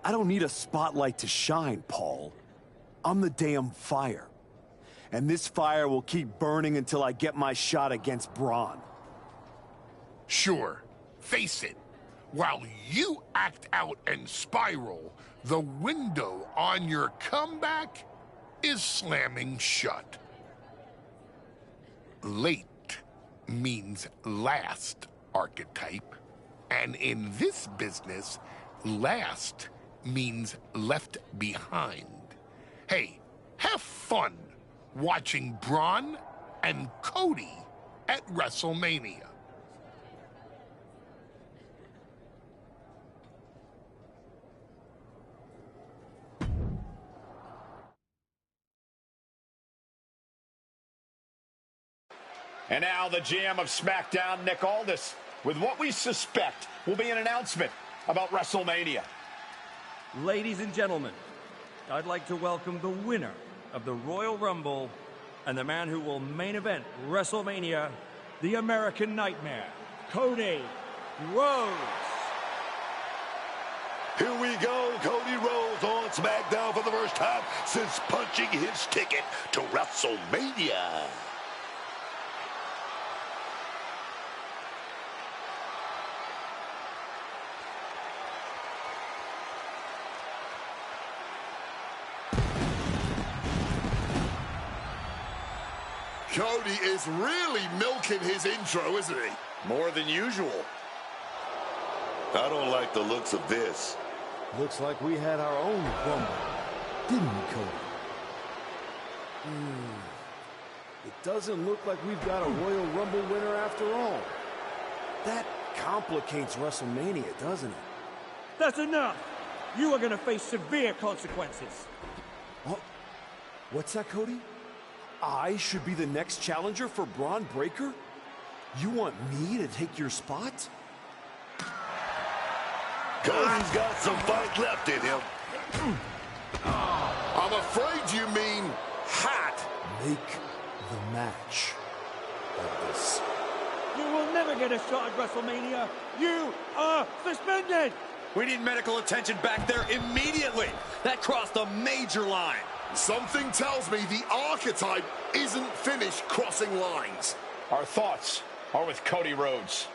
L: I don't need a spotlight to shine, Paul. I'm the damn fire. And this fire will keep burning until I get my shot against Braun.
G: Sure, face it. While you act out and spiral, the window on your comeback is slamming shut. Late means last, archetype. And in this business, last means left behind. Hey, have fun watching Braun and Cody at WrestleMania.
C: And now the GM of SmackDown, Nick Aldis, with what we suspect will be an announcement about WrestleMania.
I: Ladies and gentlemen, I'd like to welcome the winner of the Royal Rumble and the man who will main event WrestleMania, the American Nightmare, Cody Rhodes.
D: Here we go, Cody Rhodes on SmackDown for the first time since punching his ticket to WrestleMania.
G: Cody is really milking his intro, isn't he?
E: More than usual.
D: I don't like the looks of this.
L: Looks like we had our own Rumble, didn't we, Cody? It doesn't look like we've got a Royal Rumble winner after all. That complicates WrestleMania, doesn't it?
I: That's enough! You are going to face severe consequences.
L: Oh, what's that, Cody? I should be the next challenger for Braun Breaker? You want me to take your spot?
D: Cody's got some fight left in him.
G: I'm afraid you mean hat.
L: Make
G: match like this.
I: You will never get a shot at WrestleMania. You are suspended.
E: We need medical attention back there immediately. That crossed a major line.
G: Something tells me the archetype isn't finished crossing lines.
C: Our thoughts are with Cody Rhodes.